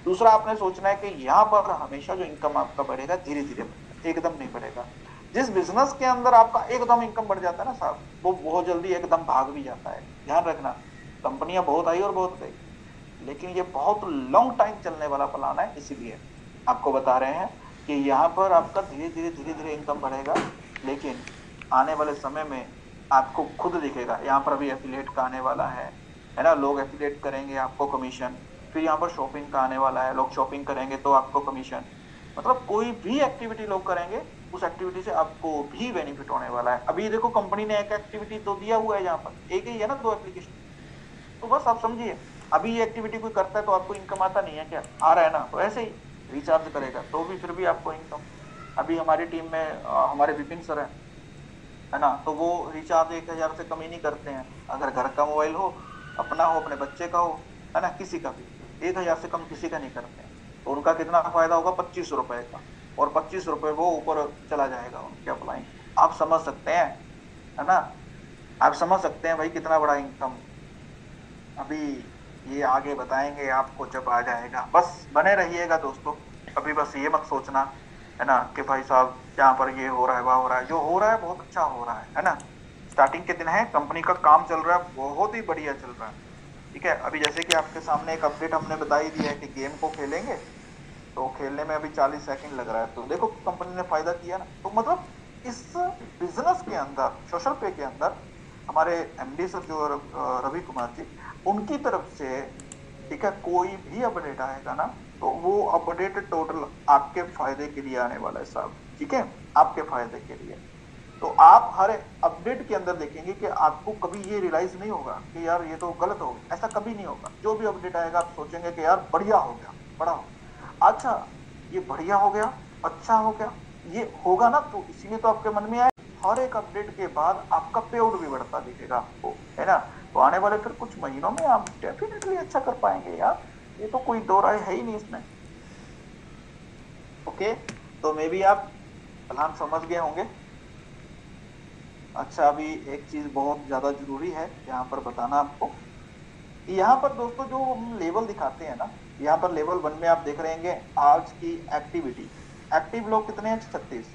दूसरा आपने सोचना है कि यहाँ पर हमेशा जो इनकम आपका बढ़ेगा धीरे धीरे बढ़ेगा, एकदम नहीं बढ़ेगा। जिस बिजनेस के अंदर आपका एकदम इनकम बढ़ जाता है ना साहब, वो बहुत जल्दी एकदम भाग भी जाता है। ध्यान रखना, कंपनियां बहुत आई और बहुत गई, लेकिन ये बहुत लॉन्ग टाइम चलने वाला प्लान है, इसीलिए आपको बता रहे हैं कि यहाँ पर आपका धीरे धीरे इनकम बढ़ेगा। लेकिन आने वाले समय में आपको खुद दिखेगा, यहाँ पर अभी एफिलिएट का आने वाला है ना, लोग एफिलिएट करेंगे आपको कमीशन। फिर यहाँ पर शॉपिंग का आने वाला है, लोग शॉपिंग करेंगे तो आपको कमीशन। मतलब कोई भी एक्टिविटी लोग करेंगे, उस एक्टिविटी से आपको भी बेनिफिट होने वाला है। अभी देखो कंपनी ने एक एक्टिविटी तो दिया हुआ है, यहाँ पर एक ही है ना, 2 एप्लीकेशन, तो बस आप समझिए अभी ये एक्टिविटी कोई करता है तो आपको इनकम आता नहीं है क्या, आ रहा है ना, तो ऐसे ही रिचार्ज करेगा तो भी फिर भी आपको इनकम। अभी हमारी टीम में हमारे विपिन सर है ना, तो वो रिचार्ज 1,000 से कम ही नहीं करते हैं। अगर घर का मोबाइल हो, अपना हो, अपने बच्चे का हो, है ना, किसी का भी 1,000 से कम किसी का नहीं करते हैं। तो उनका कितना फायदा होगा, 25 रुपए का, और 25 रुपए वो ऊपर चला जाएगा उनके अप्लाई। आप समझ सकते हैं, है ना, आप समझ सकते हैं भाई कितना बड़ा इनकम। अभी ये आगे बताएंगे आपको जब आ जाएगा, बस बने रहिएगा दोस्तों। अभी बस ये मत सोचना, है ना, कि भाई साहब यहाँ पर ये हो रहा है, वह हो रहा है। जो हो रहा है बहुत अच्छा हो रहा है ना। स्टार्टिंग के दिन है, कंपनी का काम चल रहा है, बहुत ही बढ़िया चल रहा है। ठीक है, अभी जैसे कि आपके सामने एक अपडेट हमने बता ही दिया है कि गेम को खेलेंगे तो खेलने में अभी 40 सेकंड लग रहा है, तो देखो कंपनी ने फायदा किया ना। तो मतलब इस बिजनेस के अंदर, सोशल पे के अंदर, हमारे एमडी सर जो रवि कुमार जी, उनकी तरफ से, ठीक है, कोई भी अपडेट आएगा ना तो वो अपडेट टोटल आपके फायदे के लिए आने वाला है साहब। ठीक है, आपके फायदे के लिए। तो आप हर अपडेट के अंदर देखेंगे कि आपको कभी ये रियलाइज नहीं होगा कि यार ये तो गलत हो गया, ऐसा कभी नहीं होगा। जो भी अपडेट आएगा आप सोचेंगे कि यार बढ़िया हो गया, बड़ा हो, अच्छा ये बढ़िया हो गया, अच्छा हो गया, ये होगा ना, तो इसीलिए तो आपके मन में आए। हर एक अपडेट के बाद आपका पे आउट भी बढ़ता दिखेगा आपको, है ना। तो आने वाले फिर कुछ महीनों में आप डेफिनेटली अच्छा कर पाएंगे यार, ये तो कोई दो राय है ही नहीं इसमें। ओके, तो मे भी आप प्लान समझ गए होंगे। अच्छा, अभी एक चीज बहुत ज्यादा जरूरी है यहाँ पर बताना आपको। यहाँ पर दोस्तों जो हम लेवल दिखाते हैं ना, यहाँ पर लेवल 1 में आप देख रहे हैं आज की एक्टिविटी। एक्टिव लोग कितने हैं, 36।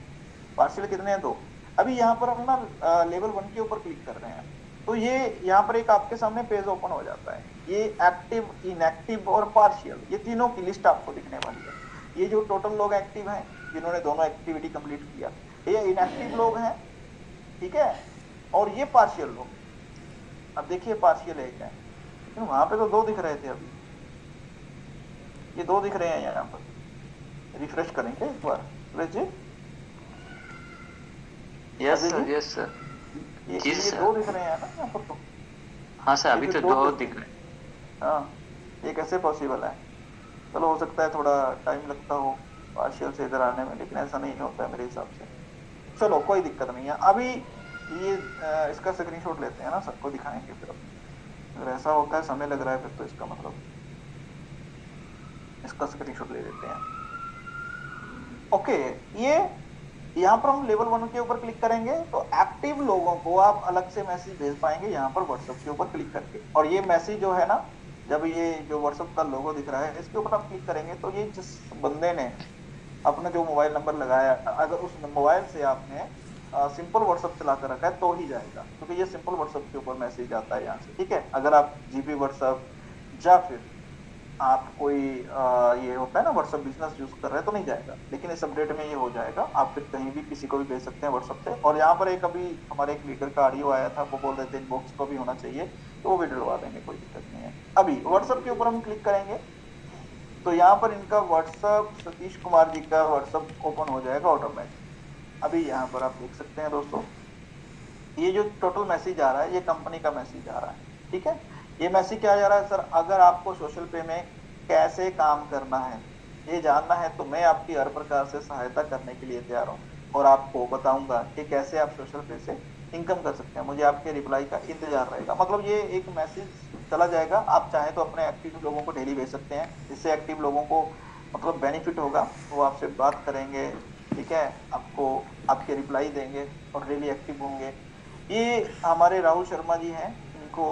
पार्शियल कितने हैं, 2। अभी यहाँ पर हम ना लेवल 1 के ऊपर क्लिक कर रहे हैं, तो ये यहाँ पर एक आपके सामने पेज ओपन हो जाता है। ये एक्टिव, इनएक्टिव और पार्शियल, ये तीनों की लिस्ट आपको दिखने वाली है। ये जो टोटल लोग एक्टिव हैं, जिन्होंने दोनों एक्टिविटी कंप्लीट किया, ये इनएक्टिव लोग हैं, ठीक है, और ये पार्शियल लोग। अब देखिए पार्शियल एक है, वहां पे तो 2 दिख रहे थे, अभी ये 2 दिख रहे हैं यहाँ पर। रिफ्रेश करेंगे एक बार, जी।
यस सर, यस सर,
ये 2 दिख रहे हैं ना यहाँ पर तो।
हाँ सर, अभी तो 2 दिख रहे हैं।
हाँ, ये कैसे पॉसिबल है। चलो हो सकता है थोड़ा टाइम लगता हो पार्शियल से इधर आने में, लेकिन ऐसा नहीं होता है मेरे हिसाब से। चलो कोई दिक्कत नहीं है। अभी ये इसका स्क्रीनशॉट लेते हैं ना, सबको दिखाएंगे फिर। अगर ऐसा होता है समय लग रहा है फिर तो इसका मतलब इसका स्क्रीनशॉट ले लेते हैं। ओके, ये यहाँ पर हम लेवल 1 के ऊपर क्लिक करेंगे तो एक्टिव लोगों को आप अलग से मैसेज भेज पाएंगे यहाँ पर व्हाट्सएप के ऊपर क्लिक करके। और ये मैसेज जो है ना, जब ये जो व्हाट्सएप का लोगो दिख रहा है इसके ऊपर आप क्लिक करेंगे तो ये जिस बंदे ने अपना जो मोबाइल नंबर लगाया, अगर उस मोबाइल से आपने सिंपल व्हाट्सएप चला कर रखा है तो ही जाएगा, क्योंकि ये सिंपल व्हाट्सएप के ऊपर मैसेज आता है यहाँ से। ठीक है, अगर आप जीपी व्हाट्सएप या फिर आप कोई ये होता है ना व्हाट्सएप बिजनेस यूज कर रहे हैं तो नहीं जाएगा, लेकिन इस अपडेट में ये हो जाएगा। आप फिर कहीं भी किसी को भी भेज सकते हैं व्हाट्सएप से। और यहाँ पर एक अभी हमारे एक लीडर का ऑडियो आया था, वो बोल रहे थे इनबॉक्स को भी होना चाहिए, तो वो भी डलवा देंगे, कोई दिक्कत नहीं है। अभी व्हाट्सएप के ऊपर हम क्लिक करेंगे तो यहाँ पर इनका व्हाट्सएप, सतीश कुमार जी का व्हाट्सएप ओपन हो जाएगा ऑटोमेटिक। अभी यहाँ पर आप देख सकते हैं दोस्तों, ये जो टोटल मैसेज आ रहा है ये कंपनी का मैसेज आ रहा है। ठीक है, ये मैसेज क्या जा रहा है, सर अगर आपको सोशल पे में कैसे काम करना है ये जानना है तो मैं आपकी हर प्रकार से सहायता करने के लिए तैयार हूँ। और आपको बताऊंगा कि कैसे आप सोशल पे से इनकम कर सकते हैं। मुझे आपके रिप्लाई का इंतजार रहेगा। मतलब ये एक मैसेज चला जाएगा, आप चाहे तो अपने एक्टिव लोगों को डेली भेज सकते हैं, इससे एक्टिव लोगों को मतलब बेनिफिट होगा, वो आपसे बात करेंगे, ठीक है, आपको आपके रिप्लाई देंगे और डेली एक्टिव होंगे। ये हमारे राहुल शर्मा जी हैं, इनको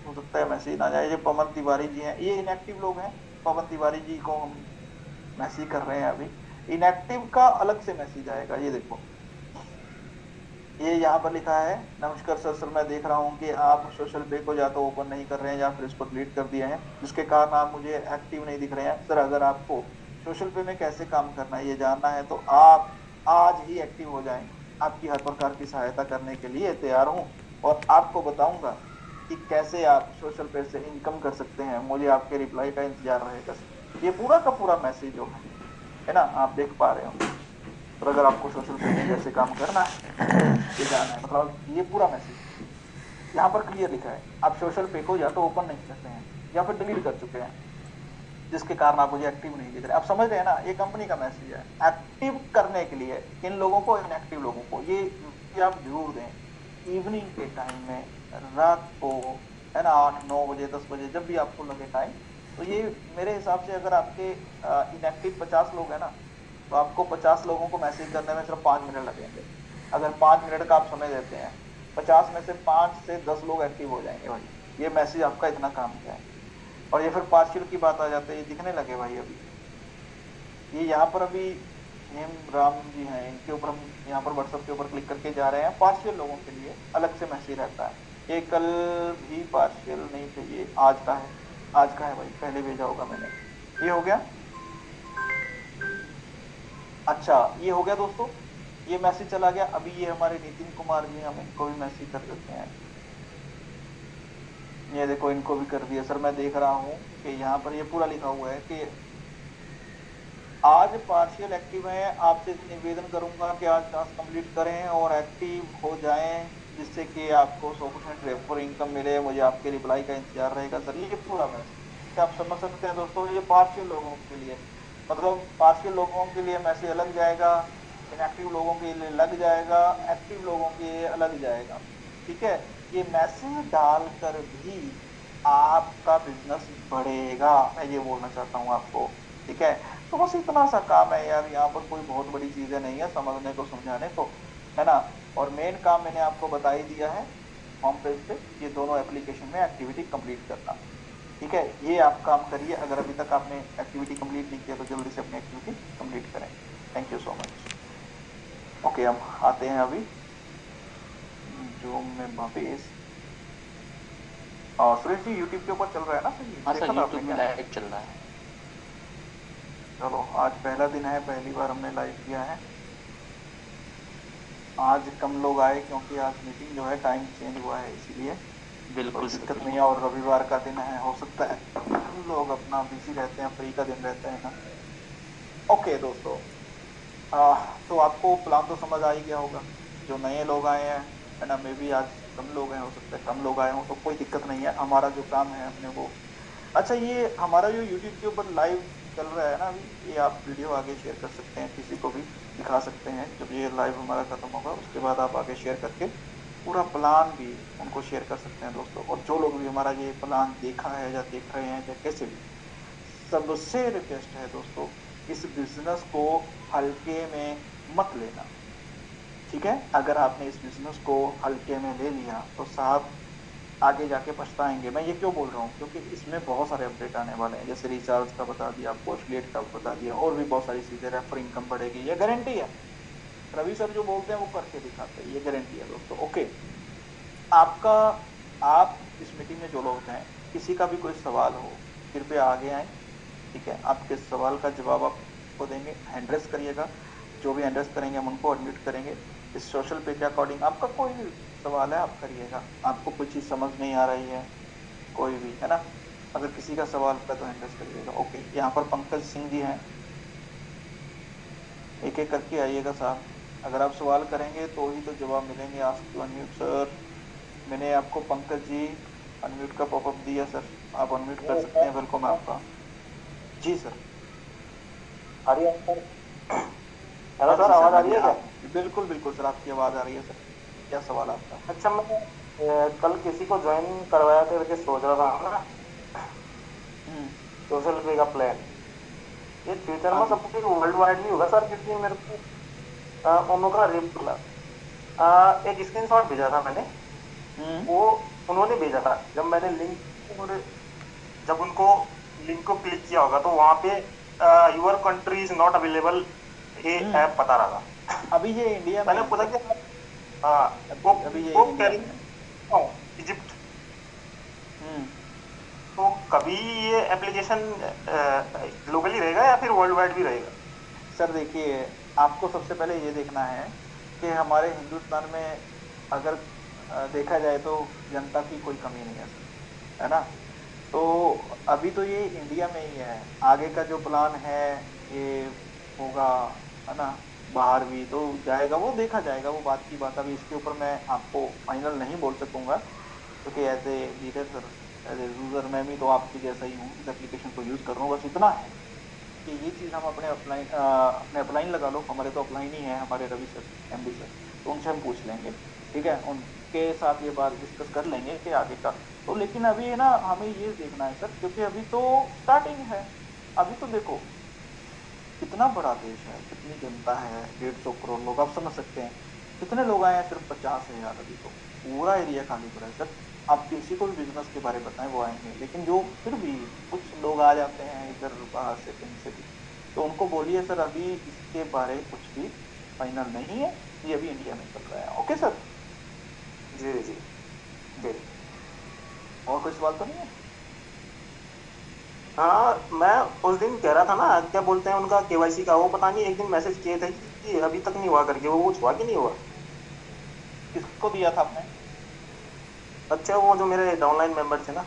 हो सकता है मैसेज ना जाए। ये पवन तिवारी जी हैं, ये इनएक्टिव लोग हैं। पवन तिवारी जी को हम मैसेज कर रहे हैं अभी। इनएक्टिव का अलग से मैसेज आएगा, ये देखो, ये यहाँ पर लिखा है, नमस्कार सर, मैं देख रहा हूँ कि आप सोशल पे को या तो ओपन नहीं कर रहे हैं या फिर इसको डिलीट कर दिए हैं, जिसके कारण आप मुझे एक्टिव नहीं दिख रहे हैं। सर अगर आपको सोशल पे में कैसे काम करना है ये जानना है तो आप आज ही एक्टिव हो जाएं। आपकी हर प्रकार की सहायता करने के लिए तैयार हूँ और आपको बताऊंगा कि कैसे आप सोशल पे से इनकम कर सकते हैं। मुझे आपके रिप्लाई का इंतजार रहेगा। ये पूरा का पूरा मैसेज जो है ना, आप देख पा रहे हो। और अगर आपको सोशल पे में कैसे काम करना है ये जानना है, मतलब ये पूरा मैसेज यहाँ पर क्लियर लिखा है। आप सोशल पे को या तो ओपन नहीं करते हैं या फिर डिलीट कर चुके हैं, जिसके कारण आप मुझे एक्टिव नहीं दिख रहे। आप समझ रहे हैं ना, ये कंपनी का मैसेज है। एक्टिव करने के लिए इन लोगों को, इनएक्टिव लोगों को ये आप जरूर दें इवनिंग के टाइम में, रात को, है ना, 8-9 बजे 10 बजे, जब भी आपको लगे टाइम। तो ये मेरे हिसाब से अगर आपके इनएक्टिव 50 लोग हैं ना, तो आपको 50 लोगों को मैसेज करने में सिर्फ 5 मिनट लगेंगे। अगर 5 मिनट का आप समय देते हैं, 50 में से 5 से 10 लोग एक्टिव हो जाएंगे भाई। ये मैसेज आपका इतना काम किया है। और ये फिर पार्शियल की बात आ जाती है, ये दिखने लगे भाई अभी। ये यहाँ पर अभी हेम राम जी हैं, इनके ऊपर हम यहाँ पर व्हाट्सएप के ऊपर क्लिक करके जा रहे हैं। पार्शियल लोगों के लिए अलग से मैसेज रहता है। ये कल भी पार्शियल नहीं थे, ये आज का है। आज का है भाई, पहले भेजा होगा मैंने। ये हो गया। अच्छा ये हो गया दोस्तों, ये मैसेज चला गया। अभी ये हमारे नितिन कुमार जी, हम इनको भी मैसेज कर देते हैं। ये देखो, इनको भी कर दिया। सर मैं देख रहा हूँ कि यहाँ पर ये पूरा लिखा हुआ है कि आज पार्शियल एक्टिव है, आपसे निवेदन करूंगा कि आज टास्क कंप्लीट करें और एक्टिव हो जाएं, जिससे कि आपको 100% रेफर इनकम मिले। मुझे आपके रिप्लाई का इंतजार रहेगा। सर ये पूरा मैसेज क्या आप समझ सकते हैं दोस्तों? ये पार्शियल लोगों के लिए, मतलब पार्शियल लोगों के लिए मैसेज अलग जाएगा, इनएक्टिव लोगों के लिए लग जाएगा, एक्टिव लोगों के लिए अलग जाएगा, ठीक है। ये मैसेज डालकर भी आपका बिजनेस बढ़ेगा, मैं ये बोलना चाहता हूँ आपको, ठीक है। तो बस इतना सा काम है यार, यहाँ पर कोई बहुत बड़ी चीजें नहीं है समझने को, समझाने को, है ना। और मेन काम मैंने आपको बता ही दिया है होम पेज पे, ये दोनों एप्लीकेशन में एक्टिविटी कंप्लीट करना, ठीक है। ये आप काम करिए। अगर अभी तक आपने एक्टिविटी कंप्लीट नहीं किया तो जल्दी से अपनी एक्टिविटी कंप्लीट करें। Thank you so much. Okay, हम आते हैं अभी जूम में भवेश। और सुरेश जी यूट्यूब के ऊपर चल रहा है ना? सही
हाँ
देखा
सर,
था
यूट्यूब
आपने
में
क्या?
लाइव चल रहा है।
चलो आज पहला दिन है, पहली बार हमने लाइव किया है। आज कम लोग आए क्योंकि आज मीटिंग जो है टाइम चेंज हुआ है, इसीलिए
बिल्कुल
कोई
सर,
दिक्कत नहीं है।
बिल्कुल।
और रविवार का दिन है, हो सकता है लोग अपना बिजी रहते हैं, फ्री का दिन रहता है ना। ओके दोस्तों, तो आपको प्लान तो समझ आ ही गया होगा। जो नए लोग आए हैं, है ना, मे भी आज कम लोग हैं, हो सकता है कम लोग आए हों, तो कोई दिक्कत नहीं है। हमारा जो काम है अपने वो, अच्छा ये हमारा जो यूट्यूब के ऊपर लाइव चल रहा है ना अभी, ये आप वीडियो आगे शेयर कर सकते हैं, किसी को भी दिखा सकते हैं। जब ये लाइव हमारा खत्म होगा उसके बाद आप आगे शेयर करके पूरा प्लान भी उनको शेयर कर सकते हैं दोस्तों। और जो लोग भी हमारा ये प्लान देखा है या देख रहे हैं या कैसे भी, सबसे रिक्वेस्ट है दोस्तों, इस बिजनेस को हल्के में मत लेना, ठीक है। अगर आपने इस बिजनेस को हल्के में ले लिया तो साहब आगे जाके पछताएंगे। मैं ये क्यों बोल रहा हूँ, क्योंकि इसमें बहुत सारे अपडेट आने वाले हैं। जैसे रिचार्ज का बता दिया आपको, एफिलिएट का बता दिया, और भी बहुत सारी चीजें। रेफर इनकम बढ़ेगी, ये गारंटी है। रवि सर जो बोलते हैं वो करके दिखाते हैं, ये गारंटी है दोस्तों। ओके, आपका, आप इस मीटिंग में जो लोग हैं, किसी का भी कोई सवाल हो कृपया आगे आए, ठीक है। आपके सवाल का जवाब आपको देंगे, हैंड रेस करिएगा। जो भी हैंड रेस करेंगे हम उनको एडमिट करेंगे। इस सोशल पे के अकॉर्डिंग आपका कोई भी सवाल है आप करिएगा। आपको कोई चीज़ समझ नहीं आ रही है, कोई भी, है ना, अगर किसी का सवाल है तो हैंड रेस करिएगा। ओके, यहाँ पर पंकज सिंह जी हैं, एक एक करके आइएगा साहब। अगर आप सवाल करेंगे तो ही तो जवाब मिलेंगे। आस्क टू अनम्यूट सर, मैंने आपको पंकज जी अनम्यूट का पॉपअप दिया सर, आप अनम्यूट कर सकते हैं। वेलकम आपका। जी सर।
आ रही है सर? हेलो सर, आवाज आ रही है क्या?
बिल्कुल बिल्कुल सर, आपकी आवाज़ आ रही है सर। क्या सवाल है आपका?
अच्छा, मैं कल किसी को ज्वाइन करवाया करके सोच रहा था ना,
हम्म।
सोशल पे का प्लान। ये फ्यूचर
हाँ
में
जी।
सब कुछ वर्ल्ड वाइड भी होगा सर, क्योंकि मेरे को उनका एक स्क्रीनशॉट भेजा था मैंने।
हम्म।
वो उन्होंने भेजा था, जब मैंने लिंक और जब उनको लिंक को क्लिक किया होगा तो वहां पे your country is not available, ये
हम्म।
ऐप बता रहा था।
अभी ये इंडिया में
मैंने
है
पूछा
सर।
कि हाँ, वो
अभी अभी ये
वो कह
इंडिया
रही
में है।
इजिप्ट।
हम्म।
तो कभी ये एप्लीकेशन ग्लोबली रहेगा या फिर वर्ल्ड वाइड भी रहेगा?
सर देखिए, आपको सबसे पहले ये देखना है कि हमारे हिंदुस्तान में अगर देखा जाए तो जनता की कोई कमी नहीं है सर, है ना। तो अभी तो ये इंडिया में ही है, आगे का जो प्लान है ये होगा, है ना। बाहर भी तो जाएगा, वो देखा जाएगा, वो बात की बात। अभी इसके ऊपर मैं आपको फाइनल नहीं बोल सकूंगा, क्योंकि as a leader sir, as a user मैं भी तो आपकी जैसा ही हूँ, इस एप्लीकेशन को यूज कर रहा हूँ। बस इतना है कि ये चीज हम अपने अपलाइन अपने अपलाइन लगा लो, हमारे तो अपलाइन ही है, हमारे रवि सर, एमडी सर, तो उनसे हम पूछ लेंगे। ठीक है, उनके साथ ये बात डिस्कस कर लेंगे कि आगे का। तो लेकिन अभी है ना, हमें ये देखना है सर, क्योंकि अभी तो स्टार्टिंग है। अभी तो देखो कितना बड़ा देश है, कितनी जनता है, 150 करोड़ लोग, आप समझ सकते हैं। कितने लोग आए हैं? सिर्फ 50,000। अभी तो पूरा एरिया खाली पड़ा है सर। आप किसी को भी बिजनेस के बारे में बताएं वो आएंगे, लेकिन जो फिर भी कुछ लोग आ जाते हैं इधर बाहर से कहीं से भी, तो उनको बोलिए सर अभी इसके बारे कुछ भी फाइनल नहीं है, ये अभी इंडिया में चल रहा है। Okay sir.
जी जी जी।
और कोई सवाल तो नहीं है?
हाँ, मैं उस दिन कह रहा था ना, क्या बोलते हैं उनका केवाईसी का, वो पता नहीं एक दिन मैसेज किए थे कि अभी तक नहीं हुआ करके, वो कुछ हुआ कि नहीं हुआ?
किसको दिया था आपने?
अच्छा, वो जो मेरे डाउनलाइन मेंबर थे ना,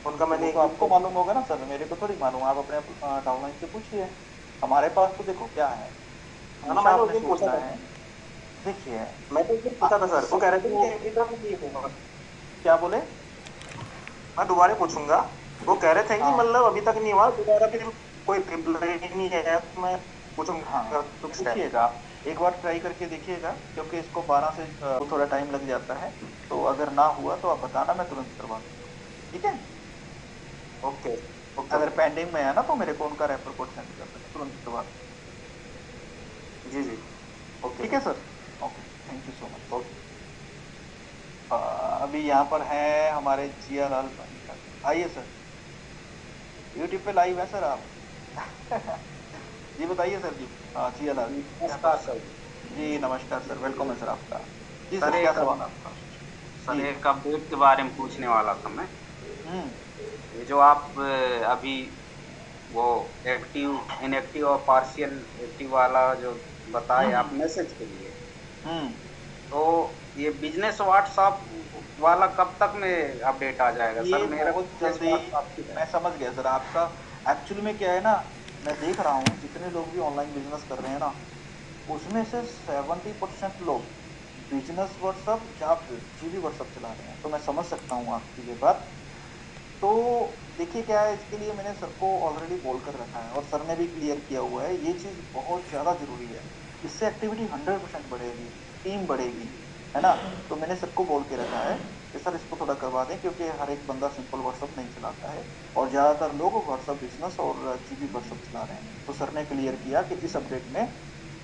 उनका
तो
मैंने
वो तो
एक दिन
आपको मालूम होगा ना सर, मेरे को थोड़ी मालूम, आप अपने डाउनलाइन से पूछिए। हमारे पास तो देखो क्या है,
हाँ ना,
हमेशा
मैंने उस
आपने
दिन पूछा
सोचना
था।
है। देखिए,
मैं तो उस दिन पूछा था सर, वो कह रहे थे
सबको,
कि अभी तक नहीं हुआ।
क्या बोले?
मैं दोबारा पूछूंगा। वो कह रहे थे कि
हाँ
मतलब अभी तक नहीं हुआ, दोबारा फिर कोई रिप्लाई नहीं है, तो मैं
हाँ,
पूछूंगा
तो
नेक्स्ट टाइम।
पूछिएगा, एक बार ट्राई करके देखिएगा, क्योंकि इसको 12 से थोड़ा टाइम लग जाता है। तो अगर ना हुआ तो आप बताना, मैं तुरंत करवा दूंगा। ठीक है।
ओके ओके
अगर
ओके।
पेंडिंग में है ना तो मेरे को उनका रेफर कोड सेंड कर देना, तुरंत करवा दूंगा।
जी जी। ओके
ठीक
सर।
है sir. Okay, thank you so much.
Okay.
अभी यहाँ पर है हमारे जिया लाल पंडित, आइए सर। यूट्यूब पे लाइव है सर आप। जी बताइए सर जी। हाँ जिया लाल जी, क्या
नमस्कार
बात है?
सर।
जी नमस्कार सर, वेलकम है सर आपका। जी
सर
सर, क्या
एक
सवाल है आपका?
सर
जी।
एक अपडेट के बारे में पूछने वाला था मैं।
हम्म।
ये जो आप अभी वो एक्टिव इनएक्टिव और पार्शियल एक्टिव वाला जो बताए
हम्म।
आप मैसेज के लिए,
हम्म।
तो ये बिजनेस व्हाट्सएप वाला कब तक में अपडेट आ जाएगा सर?
ये
मेरा
बहुत
बिजनेस
जल्दी,
व्हाट्सएप की है।
मैं समझ गया सर आपका। एक्चुअली में क्या है ना, मैं देख रहा हूँ जितने लोग भी ऑनलाइन बिजनेस कर रहे हैं ना, उसमें से 70% लोग बिजनेस व्हाट्सएप या फिर जीबी व्हाट्सएप चला रहे हैं। तो मैं समझ सकता हूँ आपकी ये बात। तो देखिए क्या है, इसके लिए मैंने सर को ऑलरेडी बोल कर रखा है, और सर ने भी क्लियर किया हुआ है, ये चीज बहुत ज्यादा जरूरी है। इससे एक्टिविटी 100% बढ़ेगी, टीम बढ़ेगी, है ना। तो मैंने सर को बोल के रखा है कि सर इसको थोड़ा करवा दें, क्योंकि हर एक बंदा सिंपल व्हाट्सअप नहीं चलाता है, और ज्यादातर लोग व्हाट्सअप बिजनेस और जीबी व्हाट्सअप चला रहे हैं। तो सर ने क्लियर किया कि इस अपडेट में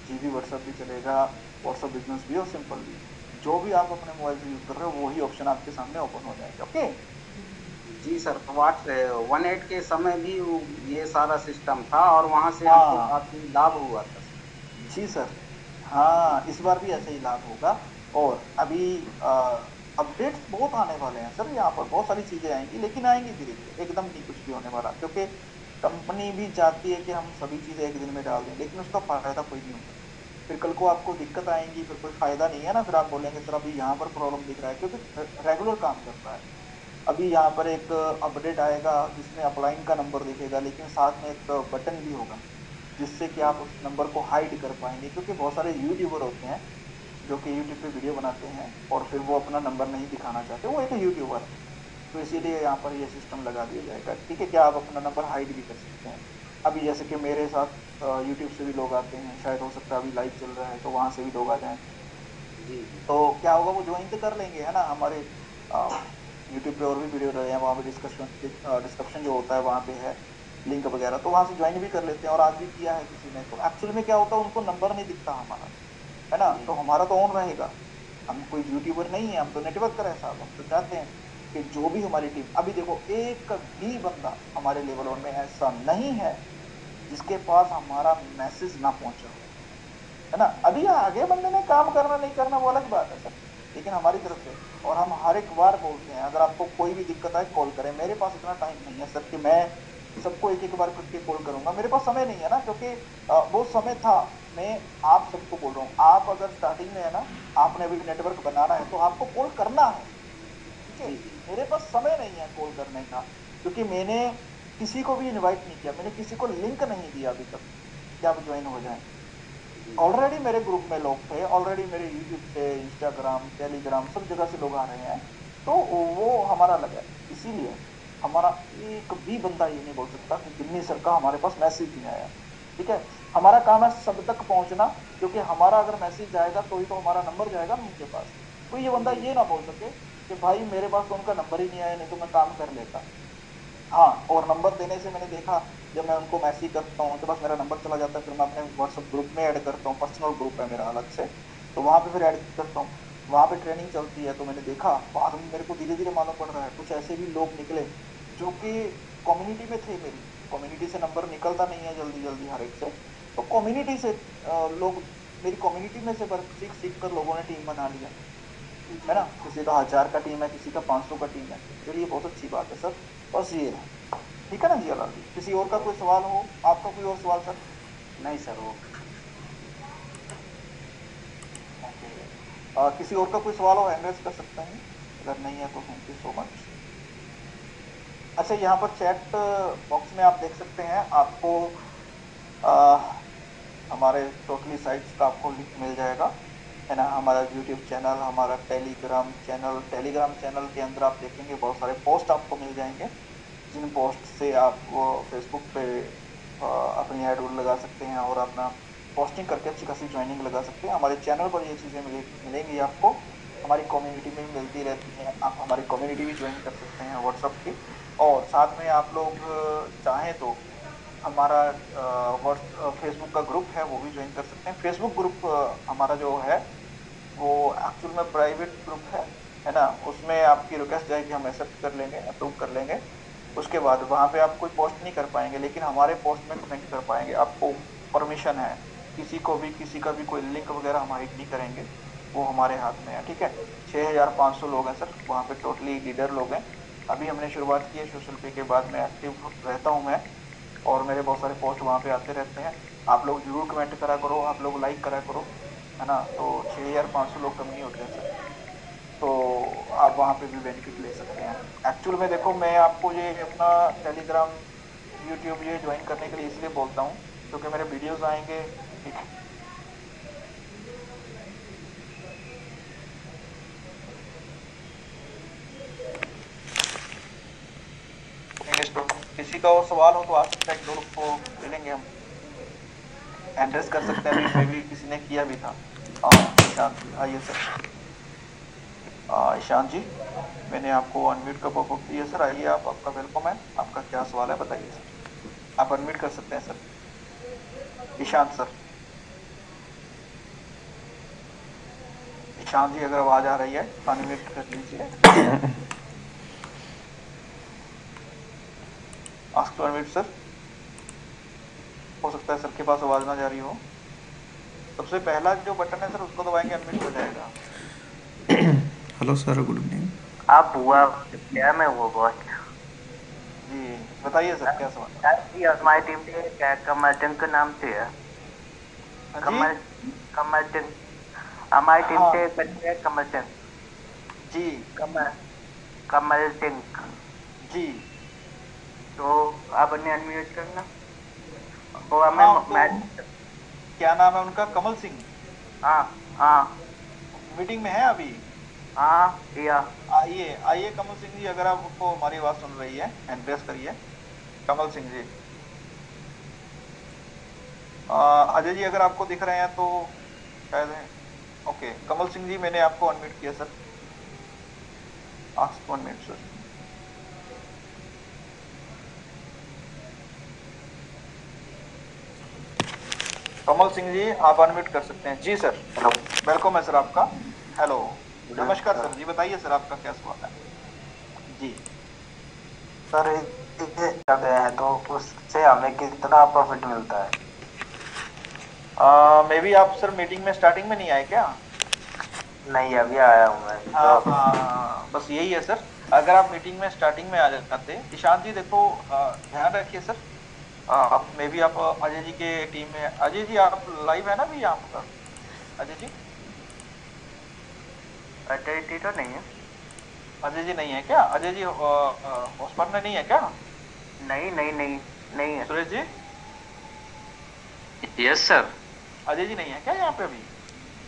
जीबी व्हाट्सअप भी चलेगा, व्हाट्सअप बिजनेस भी और सिंपल भी। जो भी आप अपने मोबाइल से यूज कर रहे हो वही ऑप्शन आपके सामने ओपन हो जाएगा। ओके।
जी सर, तो व्हाट 1.8 के समय भी ये सारा सिस्टम था और वहां से हमको
हाँ
काफी लाभ हुआ था।
जी सर। हाँ, इस बार भी ऐसे ही लाभ होगा। और अभी अपडेट्स बहुत आने वाले हैं सर, यहाँ पर बहुत सारी चीजें आएंगी, लेकिन आएंगी धीरे धीरे, एकदम नहीं कुछ भी होने वाला, क्योंकि कंपनी भी चाहती है कि हम सभी चीजें एक दिन में डाल दें, लेकिन उसका फायदा कोई नहीं होगा। फिर कल को आपको दिक्कत आएंगी, फिर कोई फायदा नहीं है ना, फिर आप बोलेंगे सर अभी यहाँ पर प्रॉब्लम दिख रहा है, क्योंकि रेगुलर काम कर रहा है। अभी यहाँ पर एक अपडेट आएगा जिसमें अपलाइन का नंबर दिखेगा, लेकिन साथ में एक बटन भी होगा जिससे कि आप उस नंबर को हाइड कर पाएंगे, क्योंकि बहुत सारे यूट्यूबर होते हैं जो कि यूट्यूब पे वीडियो बनाते हैं और फिर वो अपना नंबर नहीं दिखाना चाहते, वो एक यूट्यूबर है। तो इसीलिए यहाँ पर ये सिस्टम लगा दिया जाएगा। ठीक है, क्या आप अपना नंबर हाइड भी कर सकते हैं। अभी जैसे कि मेरे साथ यूट्यूब से भी लोग आते हैं, शायद हो सकता है अभी लाइव चल रहा है तो वहां से भी लोग आ जाएं।
जी
तो क्या होगा, वो ज्वाइन तो कर लेंगे, है ना, हमारे यूट्यूब पे और भी वीडियो रहे हैं, वहाँ पे डिस्कशन जो होता है वहाँ पे है लिंक वगैरह, तो वहां से ज्वाइन भी कर लेते हैं। और आज भी किया है किसी ने, तो एक्चुअली में क्या होता है, उनको नंबर नहीं दिखता हमारा, है ना,
जी
तो हमारा तो ऑन रहेगा। हम कोई यूट्यूबर नहीं है, हम तो नेटवर्क कर साहब, हम तो चाहते हैं कि जो भी हमारी टीम, अभी देखो एक भी बंदा हमारे लेवल वन में ऐसा नहीं है जिसके पास हमारा मैसेज ना पहुंचा हो, है ना। अभी आगे बंदे ने काम करना नहीं करना वो अलग बात है सर, लेकिन हमारी तरफ से, और हम हर एक बार बोलते हैं अगर आपको कोई भी दिक्कत आए कॉल करें। मेरे पास इतना टाइम नहीं है सर कि मैं सबको एक एक बार करके कॉल करूंगा, मेरे पास समय नहीं है ना, क्योंकि वो समय था। मैं आप सबको बोल रहा हूँ, आप अगर स्टार्टिंग में है ना, आपने अभी नेटवर्क बनाना है तो आपको कॉल करना है, ठीक है।
जी जी
मेरे पास समय नहीं है कॉल करने का, क्योंकि मैंने किसी को भी इनवाइट नहीं किया, मैंने किसी को लिंक नहीं दिया अभी तक कि आप ज्वाइन हो जाएं।
जी
ऑलरेडी मेरे ग्रुप में लोग थे, ऑलरेडी मेरे यूट्यूब से, इंस्टाग्राम, टेलीग्राम, सब जगह से लोग आ रहे हैं, तो वो हमारा लगा है। इसीलिए हमारा एक भी बंदा ये नहीं बोल सकता कि गिन्नी सर का हमारे पास मैसेज नहीं आया, ठीक है। हमारा काम है सब तक पहुंचना, क्योंकि हमारा अगर मैसेज जाएगा तो ही तो हमारा नंबर जाएगा ना उनके पास। तो ये बंदा
जी
ये ना बोल सके कि भाई मेरे पास तो उनका नंबर ही नहीं आया, नहीं तो मैं काम कर लेता। हाँ, और नंबर देने से मैंने देखा, जब मैं उनको मैसेज करता हूँ तो बस मेरा नंबर चला जाता है, फिर मैं अपने व्हाट्सएप ग्रुप में ऐड करता हूँ, पर्सनल ग्रुप है मेरा अलग से, तो वहां पे फिर ऐड करता हूँ। वहां पे ट्रेनिंग चलती है, तो मैंने देखा बाद में मेरे को धीरे धीरे मालूम पड़ रहा है कुछ ऐसे भी लोग निकले जो कि कम्युनिटी में थे मेरी। कम्युनिटी से नंबर निकलता नहीं है जल्दी जल्दी हर एक से, तो कम्युनिटी से लोग, मेरी कम्युनिटी में से सीख सीख कर लोगों ने टीम बना लिया, है ना। किसी का 1000 का टीम है, किसी का 500 का टीम है, चलिए बहुत अच्छी बात है सर। बस ये है, ठीक है ना जी अलाल जी। किसी और का कोई सवाल हो, आपका कोई और सवाल सर?
नहीं सर वो
ओके, किसी और का कोई सवाल हो, हैंड रेज कर सकते हैं, अगर नहीं है तो थैंक यू सो मच। अच्छा, यहाँ पर चैट बॉक्स में आप देख सकते हैं, आपको अ, हमारे टोटली साइट्स का आपको लिंक मिल जाएगा, है ना। हमारा यूट्यूब चैनल, हमारा टेलीग्राम चैनल के अंदर आप देखेंगे बहुत सारे पोस्ट आपको मिल जाएंगे, जिन पोस्ट से आप वो फेसबुक पे अपनी एड लगा सकते हैं और अपना पोस्टिंग करके अच्छी खासी ज्वाइनिंग लगा सकते हैं। हमारे चैनल पर ये चीज़ें मिलेंगी आपको, हमारी कम्युनिटी में भी मिलती रहती हैं। आप हमारी कम्युनिटी भी ज्वाइन कर सकते हैं व्हाट्सएप की, और साथ में आप लोग चाहें तो हमारा फेसबुक का ग्रुप है वो भी ज्वाइन कर सकते हैं। फेसबुक ग्रुप हमारा जो है वो एक्चुअल में प्राइवेट ग्रुप है ना। उसमें आपकी रिक्वेस्ट जाएगी, हम एक्सेप्ट कर लेंगे, अप्रूव कर लेंगे। उसके बाद वहां पे आप कोई पोस्ट नहीं कर पाएंगे, लेकिन हमारे पोस्ट में कमेंट कर पाएंगे, आपको परमिशन है। किसी को भी किसी का भी कोई लिंक वगैरह हम हाइड नहीं करेंगे, वो हमारे हाथ में है, ठीक है। 6500 लोग हैं सर वहाँ पे, टोटली लीडर लोग हैं। अभी हमने शुरुआत की है सोशल पे के बाद में एक्टिव रहता हूँ मैं, और मेरे बहुत सारे पोस्ट वहाँ पे आते रहते हैं। आप लोग जरूर कमेंट करा करो, आप लोग लाइक करा करो, है ना। तो 6500 लोग कम नहीं होते हैं सर, तो आप वहाँ पे भी बेनिफिट ले सकते हैं। एक्चुअल में देखो, मैं आपको ये अपना टेलीग्राम, यूट्यूब ये ज्वाइन करने के लिए इसलिए बोलता हूँ क्योंकि मेरे वीडियोस आएंगे, ठीक है। किसी का और सवाल हो तो आ सकता है, एक दो लोग को मिलेंगे, हम एड्रेस कर सकते हैं। अभी भी किसी ने किया भी था। ईशान जी आइए सर। ईशान जी, मैंने आपको अनम्यूट का पॉपअप दिया सर, आइए आप, आपका वेलकम है। आपका क्या सवाल है बताइए सर, आप अनम्यूट कर सकते हैं सर। ईशान सर, ईशान जी अगर आवाज आ रही है अनम्यूट कर लीजिए। Ask to unmute sir. हो सकता है सर के पास आवाज ना जा रही हो। सबसे पहला जो बटन है सर उसको दबाएंगे, अनम्यूट हो जाएगा।
Hello sir, good evening.
आप हुआ क्या मैं वो बहुत
जी बताइए सर, क्या सवाल है?
हमारी टीम से क्या कमल सिंह के नाम से है।
हाँ जी,
कमल कमल सिंह हमारी टीम
हाँ
से एक बच्चे हैं, कमल सिंह।
जी
कमल कमल सिंह।
जी।
तो आप उन्हें अनम्यूट करना। वो
हाँ,
हमें
तो क्या नाम है उनका? कमल सिंह।
हाँ हाँ
मीटिंग में है अभी?
हाँ या
आइए आइए कमल सिंह जी, अगर आपको हमारी आवाज सुन रही है हैंड प्रेस करिए। कमल सिंह जी, अजय जी अगर आपको दिख रहे हैं तो शायद है। ओके, कमल सिंह जी मैंने आपको अनम्यूट किया sir. Ask 1 minute sir. Kamal Singh ji आप अनम्यूट कर सकते हैं जी सर।
हेलो।
वेलकम है सर आपका। हेलो, नमस्कार सर जी, बताइए सर आपका क्या सवाल है जी।
सर ये कहते हैं तो उससे हमें कितना प्रॉफिट मिलता है?
मे बी आप सर मीटिंग में स्टार्टिंग में नहीं आए क्या?
नहीं, अभी आया हूँ मैं
हाँ
तो।
हाँ, बस यही है सर। अगर आप मीटिंग में स्टार्टिंग में आ जाते। ईशान जी देखो, ध्यान रखिए सर। आप मे बी आप अजय जी के टीम में। अजय जी आप लाइव है ना भी यहाँ पर? अजय जी,
अजय जी तो नहीं है।
अजय जी नहीं है क्या? अजय जी हॉटस्पॉट में नहीं है क्या?
नहीं नहीं नहीं, नहीं है।
Suresh ji,
yes sir.
अजय जी नहीं है क्या यहाँ पे अभी?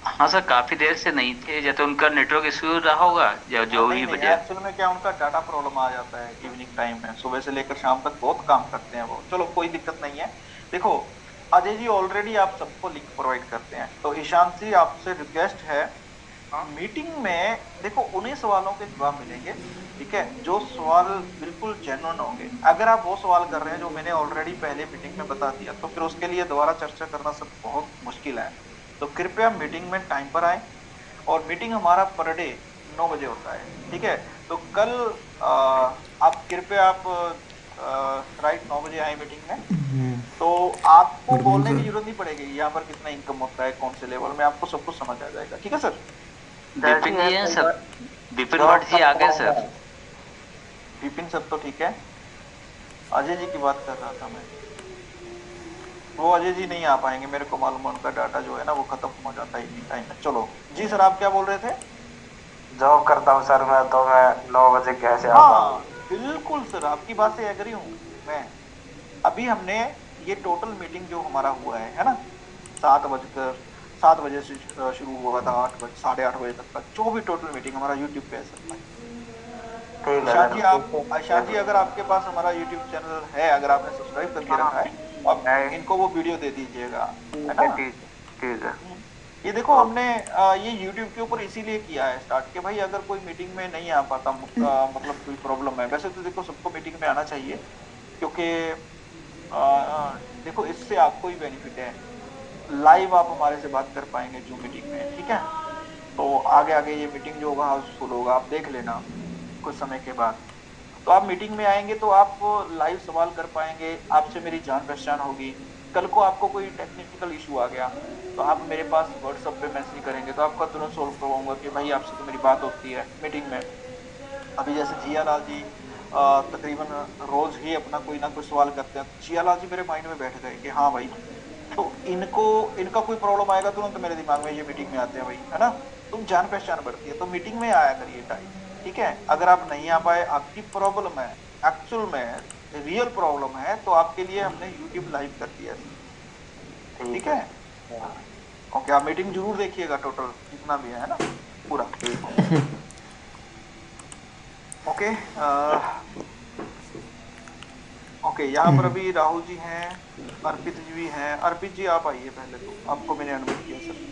हाँ सर, काफी देर से नहीं थे, या तो उनका नेटवर्क इश्यू रहा होगा या जो
नहीं
भी
नहीं,
वजह।
एक्चुअल में क्या उनका डाटा प्रॉब्लम आ जाता है इवनिंग टाइम में। सुबह से लेकर शाम तक बहुत काम करते हैं वो। चलो कोई दिक्कत नहीं है। देखो अजय जी ऑलरेडी आप सबको लिंक प्रोवाइड करते हैं, तो ईशांत जी आपसे रिक्वेस्ट है मीटिंग में देखो उन्हीं सवालों के जवाब मिलेंगे, ठीक है, जो सवाल बिल्कुल जेन्युइन होंगे। अगर आप वो सवाल कर रहे हैं जो मैंने ऑलरेडी पहले मीटिंग में बता दिया, तो फिर उसके लिए दोबारा चर्चा करना सब बहुत मुश्किल है। तो कृपया मीटिंग में टाइम पर आए। और मीटिंग हमारा पर डे 9 बजे होता है, ठीक है। तो कल आप कृपया आप राइट 9 बजे आए मीटिंग में। तो आपको
गुड मॉर्निंग
बोलने की
सर।
जरूरत नहीं पड़ेगी यहाँ पर कितना इनकम होता है कौन से लेवल में, आपको सब कुछ समझ आ जाएगा, ठीक है सर।
विपिन जी हैं सर, विपिन भट्ट जी आ गए सर।
विपिन सर तो ठीक है। अजय जी की बात कर रहा था मैं। वो अजय जी नहीं आ पाएंगे, मेरे को मालूम है। उनका डाटा जो है ना वो खत्म हो जाता है इसी टाइम में। चलो जी सर, आप क्या बोल रहे थे?
जॉब करता हूँ सर मैं, तो मैं 9 बजे कैसे आता हूँ?
हाँ बिल्कुल सर, आपकी बात से एग्री हूँ मैं। अभी हमने ये टोटल मीटिंग जो हमारा हुआ है ना, 7 बजे से शुरू हुआ था, 8 बजे 8:30 बजे तक का जो भी टोटल मीटिंग हमारा यूट्यूब पे है सर।
ठीक है
ईशान
सर।
जी आप, ईशान जी अगर आपके पास हमारा यूट्यूब चैनल है, अगर आपने सब्सक्राइब करके रखा है, आप इनको वो वीडियो दे दीजिएगा, है ना।
ठीक ठीक है।
ये देखो हमने ये YouTube के ऊपर इसीलिए किया है स्टार्ट कि भाई अगर कोई मीटिंग में नहीं आ पाता, मतलब कोई प्रॉब्लम है। वैसे तो देखो सबको मीटिंग में आना चाहिए, क्योंकि देखो इससे आपको ही बेनिफिट है। लाइव आप हमारे से बात कर पाएंगे जूम मीटिंग में, ठीक है। तो आगे आगे ये मीटिंग जो होगा हाउसफुल होगा, आप देख लेना कुछ समय के बाद। तो आप मीटिंग में आएंगे तो आप लाइव सवाल कर पाएंगे, आपसे मेरी जान पहचान होगी। कल को आपको कोई टेक्निकल इशू आ गया तो आप मेरे पास व्हाट्सएप पे मैसेज करेंगे, तो आपका तुरंत सोल्व करवाऊंगा कि भाई आपसे तो मेरी बात होती है मीटिंग में। अभी जैसे जिया लाल जी तकरीबन रोज ही अपना कोई ना कोई सवाल करते हैं। जिया लाल जी मेरे माइंड में बैठ गए कि हाँ भाई, तो इनको इनका कोई प्रॉब्लम आएगा तुरंत मेरे दिमाग में ये मीटिंग में आते हैं भाई, है ना। तुम जान पहचान बढ़ती है, तो मीटिंग में आया करिए टाइम, ठीक है। अगर आप नहीं आ पाए, आपकी प्रॉब्लम है, एक्चुअल में रियल प्रॉब्लम है, तो आपके लिए हमने यूट्यूब लाइव कर दिया, ठीक है। ओके, आप मीटिंग जरूर देखिएगा, टोटल जितना भी है ना पूरा। ओके ओके, यहाँ पर अभी राहुल जी हैं, अर्पित जी भी हैं। अर्पित जी आप आइए पहले, तो आपको मैंने अनुमति किया सर।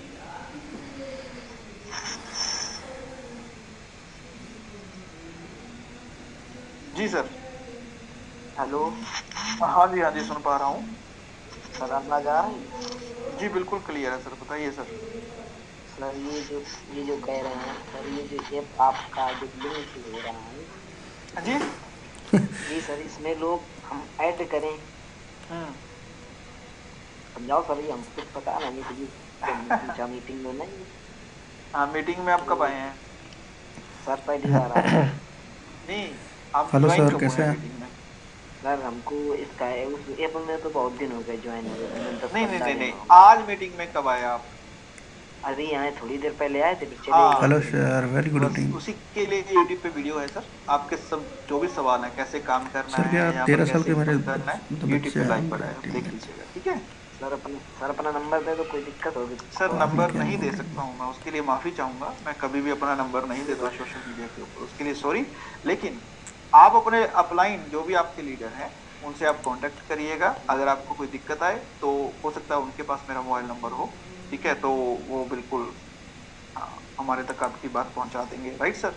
जी सर।
हेलो
हाँ जी सुन पा रहा हूँ
सर, अपना जा रहा है?
जी, बिल्कुल क्लियर है सर, बताइए सर।
सर ये जो कह रहे हैं सर, ये जो ऐप आपका जो लिंक हो रहा है
जी
जी सर, इसमें लोग हम ऐड करें, समझाओ सर, ये हमको कुछ पता नहीं है पूछा मीटिंग में नहीं।
हाँ, मीटिंग में आप कब आए हैं
सर? पहली बार आया।
नहीं, आप
हेलो
ज्वाइन
सर,
कब
कैसे
हुए हैं
हैं?
मीटिंग में?
सर हमको इसका उस ऐप में तो बहुत दिन हो गए ज्वाइन हुए,
नहीं, आज मीटिंग में कब आए आप?
अभी यहाँ थोड़ी देर पहले आए थे, फिर चले
हाँ,
गए।
हेलो सर, वेरी गुड
बस
इवनिंग।
उसी के लिए यूट्यूब पे वीडियो है सर। आपके सब जो भी सवाल है, कैसे काम करना
सर
है,
क्या
यहाँ
13
पर
साल
कैसे
के मेरे
इनकम करना है, यूट्यूब
बच्चे
पे
हैं
लाइव पर है,
टीम
देख
में।
लीजिएगा, ठीक है।
सर अपना नंबर दे दो, कोई दिक्कत होगी
सर
तो।
नंबर
क्या
नहीं दे
नहीं?
सकता हूँ मैं, उसके लिए माफी चाहूंगा। मैं कभी भी अपना नंबर नहीं देता सोशल मीडिया के ऊपर, उसके लिए सॉरी। लेकिन आप अपने अपलाइन जो भी आपके लीडर हैं उनसे आप कांटेक्ट करिएगा। अगर आपको कोई दिक्कत आए तो हो सकता है उनके पास मेरा मोबाइल नंबर हो, ठीक है, तो वो बिल्कुल हमारे तक आपकी बात पहुंचा देंगे। Right sir?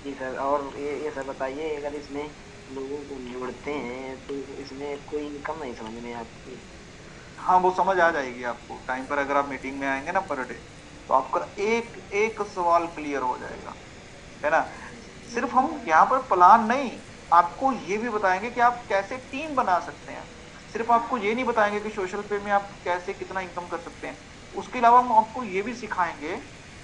जी सर, और ये सर बताइए, अगर इसमें लोगों को जोड़ते हैं तो इसमें कोई इनकम नहीं समझ में आती?
हाँ, वो समझ आ जाएगी आपको टाइम पर। अगर आप मीटिंग में आएंगे ना पर डे, तो आपका एक एक सवाल क्लियर हो जाएगा, है ना। सिर्फ हम यहाँ पर प्लान नहीं, आपको ये भी बताएंगे कि आप कैसे टीम बना सकते हैं। सिर्फ आपको ये नहीं बताएंगे कि सोशल पे में आप कैसे कितना इनकम कर सकते हैं, उसके अलावा हम आपको ये भी सिखाएंगे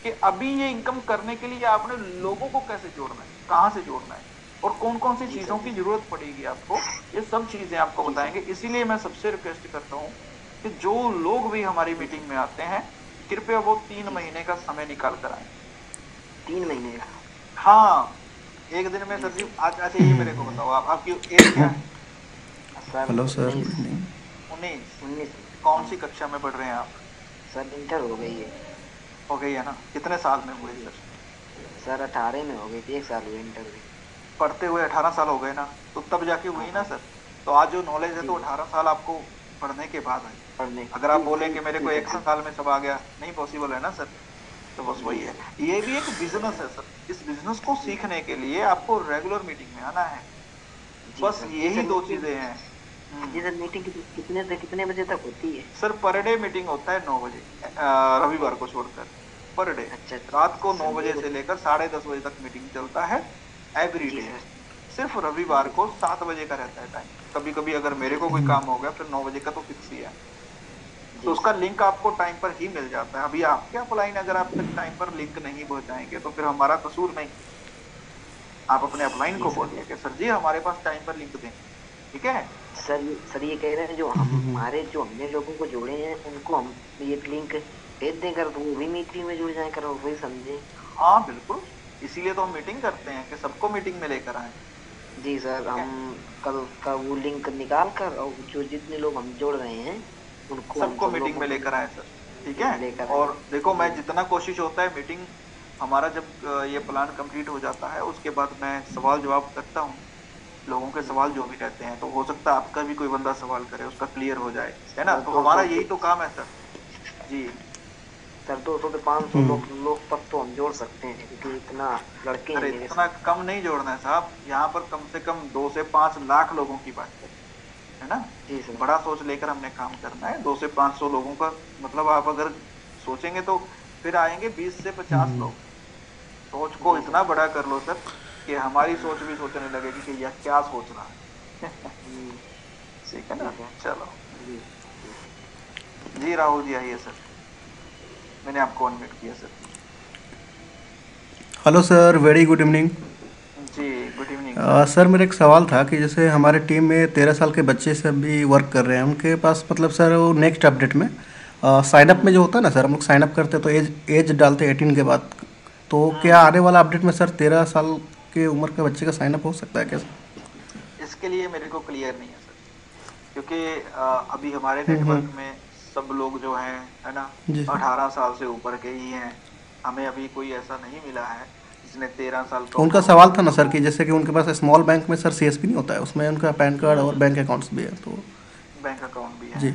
कि अभी ये इनकम करने के लिए आपने लोगों को कैसे जोड़ना है, कहाँ से जोड़ना है, और कौन कौन सी चीजों की जरूरत पड़ेगी आपको, ये सब चीजें आपको बताएंगे। इसीलिए मैं सबसे रिक्वेस्ट करता हूँ कि जो लोग भी हमारी मीटिंग में आते हैं, कृपया वो 3 महीने का समय निकाल कर आए।
3 महीने का?
हाँ, एक दिन में सर जी। आज अच्छा ये मेरे को बताओ, आपकी एज क्या है?
Sir
hello sir,
19।
Good evening.
19। कौन सी कक्षा में पढ़ रहे हैं आप?
सर इंटर हो गई है।
हो गई है ना? कितने साल में हुए सर?
सर 18 में हो गई थी, 1 साल हुए इंटर में।
पढ़ते हुए 18 साल हो गए ना, तो तब जाके हुई ना सर। तो आज जो नॉलेज है तो 18 साल आपको पढ़ने के बाद है।
पढ़ने
अगर आप बोले कि मेरे को 1 साल में सब आ गया, नहीं पॉसिबल है ना सर। तो बस वही है, ये भी एक बिजनेस है सर। इस बिजनेस को सीखने के लिए आपको रेगुलर मीटिंग में आना है, बस यही 2 चीजें हैं।
जी सर, मीटिंग कितने से कितने बजे तक होती है?
सर पर डे मीटिंग होता है 9 बजे, रविवार को छोड़कर पर डे।
अच्छा,
रात को 9 बजे से लेकर 10:30 बजे तक मीटिंग चलता है एवरी डे। सिर्फ रविवार को 7 बजे का रहता है टाइम। कभी कभी अगर मेरे को कोई काम हो गया फिर 9 बजे का तो फिक्स ही है, तो उसका लिंक आपको टाइम पर ही मिल जाता है। अभी आपके अपलाइन अगर आप तक टाइम पर लिंक नहीं पहुंचाएंगे तो फिर हमारा कसूर नहीं। आप अपने अपलाइन को बोलिए कि सर जी हमारे पास टाइम पर लिंक दें, ठीक है।
सर ये कह रहे हैं जो हमारे जो हमने लोगों को जोड़े हैं उनको हम ये लिंक भेज दें कर, तो वो भी मीटिंग में जुड़ जाए कर, वही समझे।
हाँ बिल्कुल, इसीलिए तो हम मीटिंग करते हैं कि सबको मीटिंग में लेकर आए।
जी सर, हम कल का वो लिंक निकाल कर और जो जितने लोग हम जोड़ रहे हैं उनको
सबको मीटिंग में लेकर आए सर, ठीक है। और देखो, मैं जितना कोशिश होता है मीटिंग हमारा जब ये प्लान कंप्लीट हो जाता है उसके बाद मैं सवाल जवाब करता हूँ, लोगों के सवाल जो भी रहते हैं। तो हो सकता है आपका भी कोई बंदा सवाल करे, उसका क्लियर हो जाए, है ना। तो हमारा यही तो काम है सर जी।
सर 200 से 500 लोग तक तो हम जोड़ सकते हैं, क्योंकि इतना लड़के
अरे
हैं।
इतना कम नहीं जोड़ना है साहब, यहाँ पर कम से कम 2 से 5 लाख लोगों की बात है ना।
जी सर,
बड़ा सोच लेकर हमने काम करना है। 200 से 500 लोगों का मतलब आप अगर सोचेंगे तो फिर आएंगे 20 से 50 लोग। सोच को इतना बड़ा कर लो सर कि हमारी सोच भी सोचने लगेगी कि यह क्या सोच रहा है। ठीक है ना। चलो जी राहुल जी आइए सर, मैंने आपको अनम्यूट किया sir.
Hello sir, very good evening.
जी गुड इवनिंग
सर, मेरा एक सवाल था कि जैसे हमारे टीम में 13 साल के बच्चे से भी वर्क कर रहे हैं, उनके पास मतलब सर वो नेक्स्ट अपडेट में साइन अप में जो होता है ना सर, हम लोग साइन अप करते हैं तो एज डालते हैं 18 के बाद। तो क्या आने वाला अपडेट में सर 13 साल के उम्र के बच्चे का साइन अप हो सकता है क्या सर?
इसके लिए मेरे को क्लियर नहीं है सर, क्योंकि अभी हमारे नेटवर्क में सब लोग जो हैं, है ना, 18 साल से ऊपर के ही हैं। हमें अभी कोई ऐसा नहीं मिला है जिसने 13 साल का।
उनका सवाल था ना सर कि जैसे कि उनके पास स्मॉल बैंक में सर सीएसपी नहीं होता है, उसमें उनका पैन कार्ड और बैंक अकाउंट्स भी है, तो
बैंक अकाउंट भी है
जी।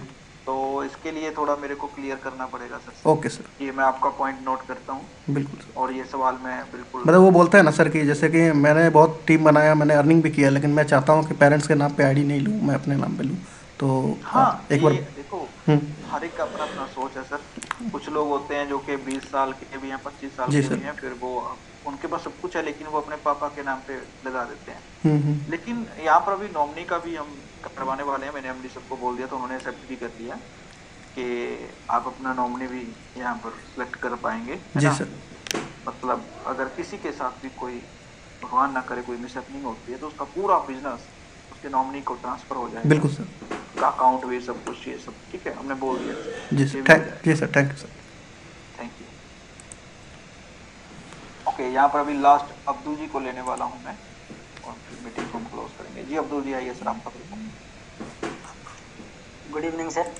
तो इसके लिए थोड़ा मेरे को क्लियर करना पड़ेगा सर।
ओके सर,
ये मैं आपका पॉइंट नोट करता हूँ।
बिल्कुल सर।
और ये सवाल मैं बिल्कुल
मतलब वो बोलता है ना सर कि जैसे कि मैंने बहुत टीम बनाया, मैंने अर्निंग भी किया, लेकिन मैं चाहता हूँ कि पेरेंट्स के नाम पे आईडी नहीं लूँ, मैं अपने नाम पे लूँ। तो
हाँ,
एक बार
देखो हर एक का अपना अपना सोच है सर। कुछ लोग होते हैं जो कि 20 साल के भी हैं, 25 साल के भी हैं, फिर वो उनके पास सब कुछ है लेकिन वो अपने पापा के नाम पे लगा देते हैं। लेकिन यहाँ पर अभी नॉमिनी का भी हम करवाने वाले हैं। मैंने एमडी सबको बोल दिया तो उन्होंने एक्सेप्ट भी कर लिया कि आप अपना नॉमिनी भी यहाँ पर सिलेक्ट कर पाएंगे, है ना।
सर।
मतलब अगर किसी के साथ भी कोई भगवान ना करे कोई मिसहैपनिंग होती है तो उसका पूरा बिजनेस उसके नॉमिनी को ट्रांसफर हो जाएगा।
बिल्कुल सर,
का अकाउंट भी सब कुछ, ये सब ठीक है, हमने बोल दिया।
जी सर, जी sir, thank you sir.
Thank you. Okay, यहाँ पर अभी लास्ट अब्दुल जी को लेने वाला हूँ मैं और फिर मीटिंग को क्लोज करेंगे। जी अब्दुल जी आइए सर, आपका
good evening sir.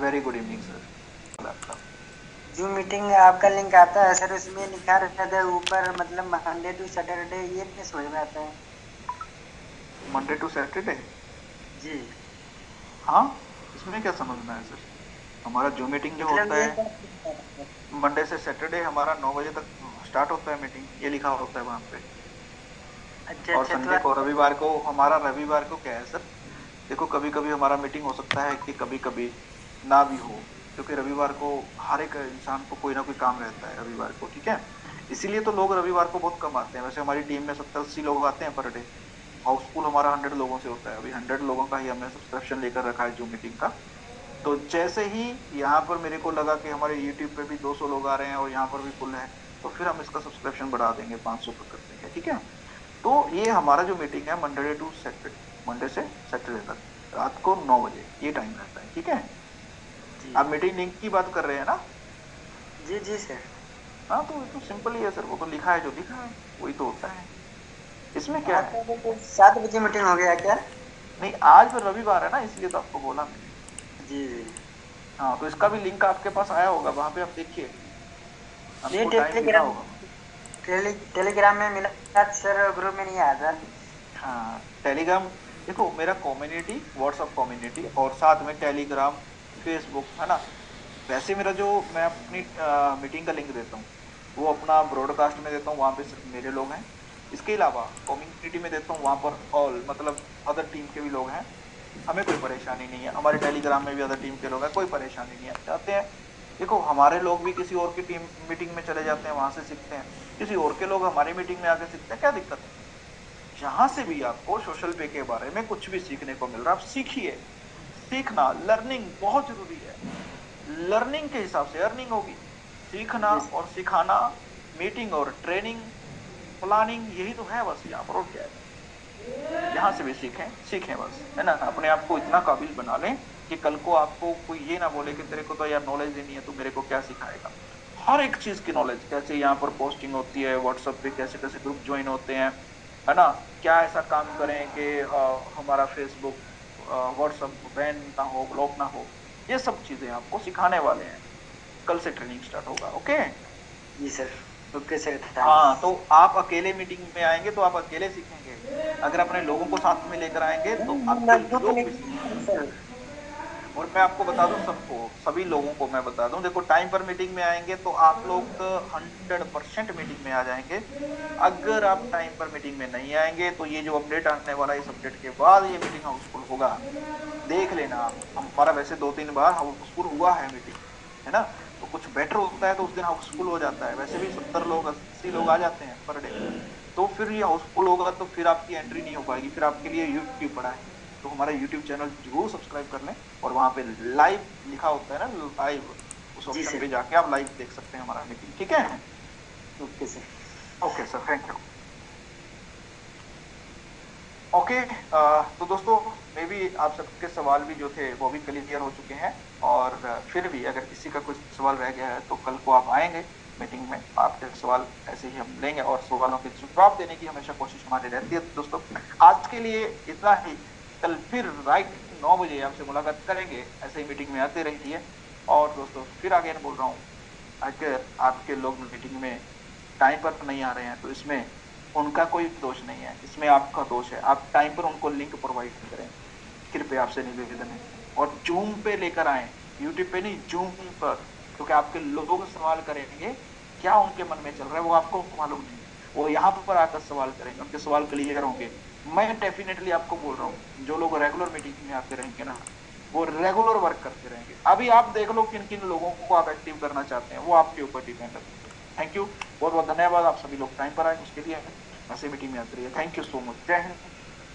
Very good evening sir. आपका
जो मीटिंग आपका लिंक आता है सर, उसमें लिखा रहता है ऊपर मतलब मंडे टू सैटरडे, ये नहीं समझ में आता है।
Monday to Saturday?
जी
हाँ, इसमें क्या समझना है सर? हमारा जो मीटिंग जो
मतलब
होता
ये
है मंडे से सैटरडे हमारा 9 बजे तक स्टार्ट होता है मीटिंग, ये लिखा होता है वहां पे।
अच्छा
और
अच्छा तो
संडे को रविवार को हमारा, रविवार को क्या है सर, देखो कभी कभी हमारा मीटिंग हो सकता है कि कभी कभी ना भी हो, क्योंकि रविवार को हर एक इंसान को कोई ना कोई काम रहता है रविवार को, ठीक है। इसीलिए तो लोग रविवार को बहुत कम आते हैं। वैसे हमारी टीम में 70-80 लोग आते हैं पर डे। हाउसफुल हमारा 100 लोगों से होता है। अभी 100 लोगों का ही हमने सब्सक्रिप्शन लेकर रखा है जूम मीटिंग का। तो जैसे ही यहाँ पर मेरे को लगा कि हमारे यूट्यूब पे भी 200 लोग आ रहे हैं और यहाँ पर भी फुल है, तो फिर हम इसका सब्सक्रिप्शन बढ़ा देंगे, 500 तक कर देंगे, ठीक है। तो ये हमारा जो मीटिंग है मंडे टू सैटरडे, मंडे से सैटरडे तक रात को 9 बजे ये टाइम रहता है, ठीक है।
जी
आप मीटिंग लिंक की बात कर रहे हैं ना?
जी जी सर।
हाँ, तो ये तो सिंपल ही है सर, वो तो लिखा है, जो लिखा है वही तो होता है। इसमें क्या है?
तो 7 बजे मीटिंग हो गया क्या?
नहीं, आज तो रविवार है ना, इसलिए तो आपको बोला मैंने।
जी जी
हाँ, तो इसका भी लिंक आपके पास आया होगा, वहां पे आप देखिए,
ये
आपको टाइम दिखा
टेलीग्राम,
होगा।
टेलीग्राम में मिला सर, ग्रुप में नहीं आया था।
हाँ, टेलीग्राम, देखो मेरा कम्युनिटी व्हाट्सएप कम्युनिटी और साथ में टेलीग्राम, फेसबुक है ना। वैसे मेरा जो मैं अपनी मीटिंग का लिंक देता हूँ वो अपना ब्रॉडकास्ट में देता हूँ, वहाँ पे सिर्फ मेरे लोग हैं। इसके अलावा कम्युनिटी में देता हूँ, वहाँ पर ऑल मतलब अदर टीम के भी लोग हैं। हमें कोई परेशानी नहीं है, हमारे टेलीग्राम में भी अदर टीम के लोग हैं, कोई परेशानी नहीं है। चाहते हैं, देखो हमारे लोग भी किसी और की टीम मीटिंग में चले जाते हैं, वहां से सीखते हैं, किसी और के लोग हमारी मीटिंग में आके सीखते हैं, क्या दिक्कत है? जहां से भी आपको सोशल पे के बारे में कुछ भी सीखने को मिल रहा है, आप सीखिए। सीखना, लर्निंग बहुत जरूरी है। लर्निंग के हिसाब से अर्निंग होगी। सीखना और सिखाना, मीटिंग और ट्रेनिंग, प्लानिंग, यही तो है बस यहाँ पर, और क्या है। यहाँ से भी सीखें, सीखें बस, है ना। अपने आप को इतना काबिल बना लें कि कल को आपको कोई ये ना बोले कि तेरे को तो यार नॉलेज ही नहीं है, तू मेरे को क्या सिखाएगा। हर एक चीज की नॉलेज, कैसे यहाँ पर पोस्टिंग होती है, व्हाट्सएप पे कैसे कैसे ग्रुप ज्वाइन होते हैं, है ना। क्या ऐसा काम करें कि हमारा फेसबुक व्हाट्सएप बैन ना हो, ब्लॉक ना हो, ये सब चीजें आपको सिखाने वाले हैं। कल से ट्रेनिंग स्टार्ट होगा, ओके।
जी सर, ओके सर।
हाँ, तो आप अकेले मीटिंग में आएंगे तो आप अकेले सीखेंगे, अगर अपने लोगों को साथ में लेकर आएंगे तो आपके लोग भी सीखेंगे। और मैं आपको बता दूं, सबको, सभी लोगों को मैं बता दूं, देखो टाइम पर मीटिंग में आएंगे तो आप लोग 100% मीटिंग में आ जाएंगे। अगर आप टाइम पर मीटिंग में नहीं आएंगे तो ये जो अपडेट आने वाला है, इस अपडेट के बाद ये मीटिंग हाउसफुल होगा, देख लेना। हमारा वैसे 2-3 बार हाउसफुल हुआ है मीटिंग, है ना। तो कुछ बेटर होता है तो उस दिन हाउसफुल हो जाता है। वैसे भी 70 लोग 80 लोग आ जाते हैं पर डे, तो फिर ये हाउसफुल होगा तो फिर आपकी एंट्री नहीं हो पाएगी, फिर आपके लिए यूट्यूब पड़ा है। तो हमारा यूट्यूब चैनल जरूर सब्सक्राइब कर लें, और वहां पे लाइव लिखा होता है ना, लाइव, उस ऑप्शन पे जाके आप लाइव देख सकते हैं हमारा मीटिंग, ठीक है।
Okay sir,
okay sir, thank you. Okay, तो दोस्तों मे भी आप सबके सवाल भी जो थे वो भी क्लियर हो चुके हैं। और फिर भी अगर किसी का कुछ सवाल रह गया है तो कल को आप आएंगे मीटिंग में, आपके सवाल ऐसे ही हम लेंगे और सवालों के जवाब देने की हमेशा कोशिश हमारी रहती है। दोस्तों आज के लिए इतना ही, कल फिर राइट 9 बजे आपसे मुलाकात करेंगे, ऐसे ही मीटिंग में आते रहिए। और दोस्तों फिर आगे बोल रहा हूँ, अगर आपके लोग मीटिंग में टाइम पर नहीं आ रहे हैं तो इसमें उनका कोई दोष नहीं है, इसमें आपका दोष है। आप टाइम पर उनको लिंक प्रोवाइड करें, कृपया आपसे निवेदन है। और जूम पे लेकर आए, यूट्यूब पे नहीं, जूम पर, क्योंकि आपके लोग सवाल करेंगे, क्या उनके मन में चल रहा है वो आपको मालूम नहीं, वो यहाँ पर आकर सवाल करेंगे, उनके सवाल क्लियर होंगे। मैं डेफिनेटली आपको बोल रहा हूँ, जो लोग रेगुलर मीटिंग में आते रहेंगे ना, वो रेगुलर वर्क करते रहेंगे। अभी आप देख लो किन किन लोगों को आप एक्टिव करना चाहते हैं, वो आपके ऊपर डिपेंड है। थैंक यू, बहुत बहुत धन्यवाद। आप सभी लोग टाइम पर आए उसके लिए, ऐसे मीटिंग में आते रहिए। Thank you so much. जय हिंद,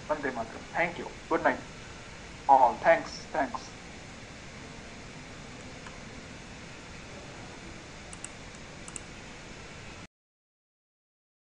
वंदे मातरम। Thank you, good night all, thanks.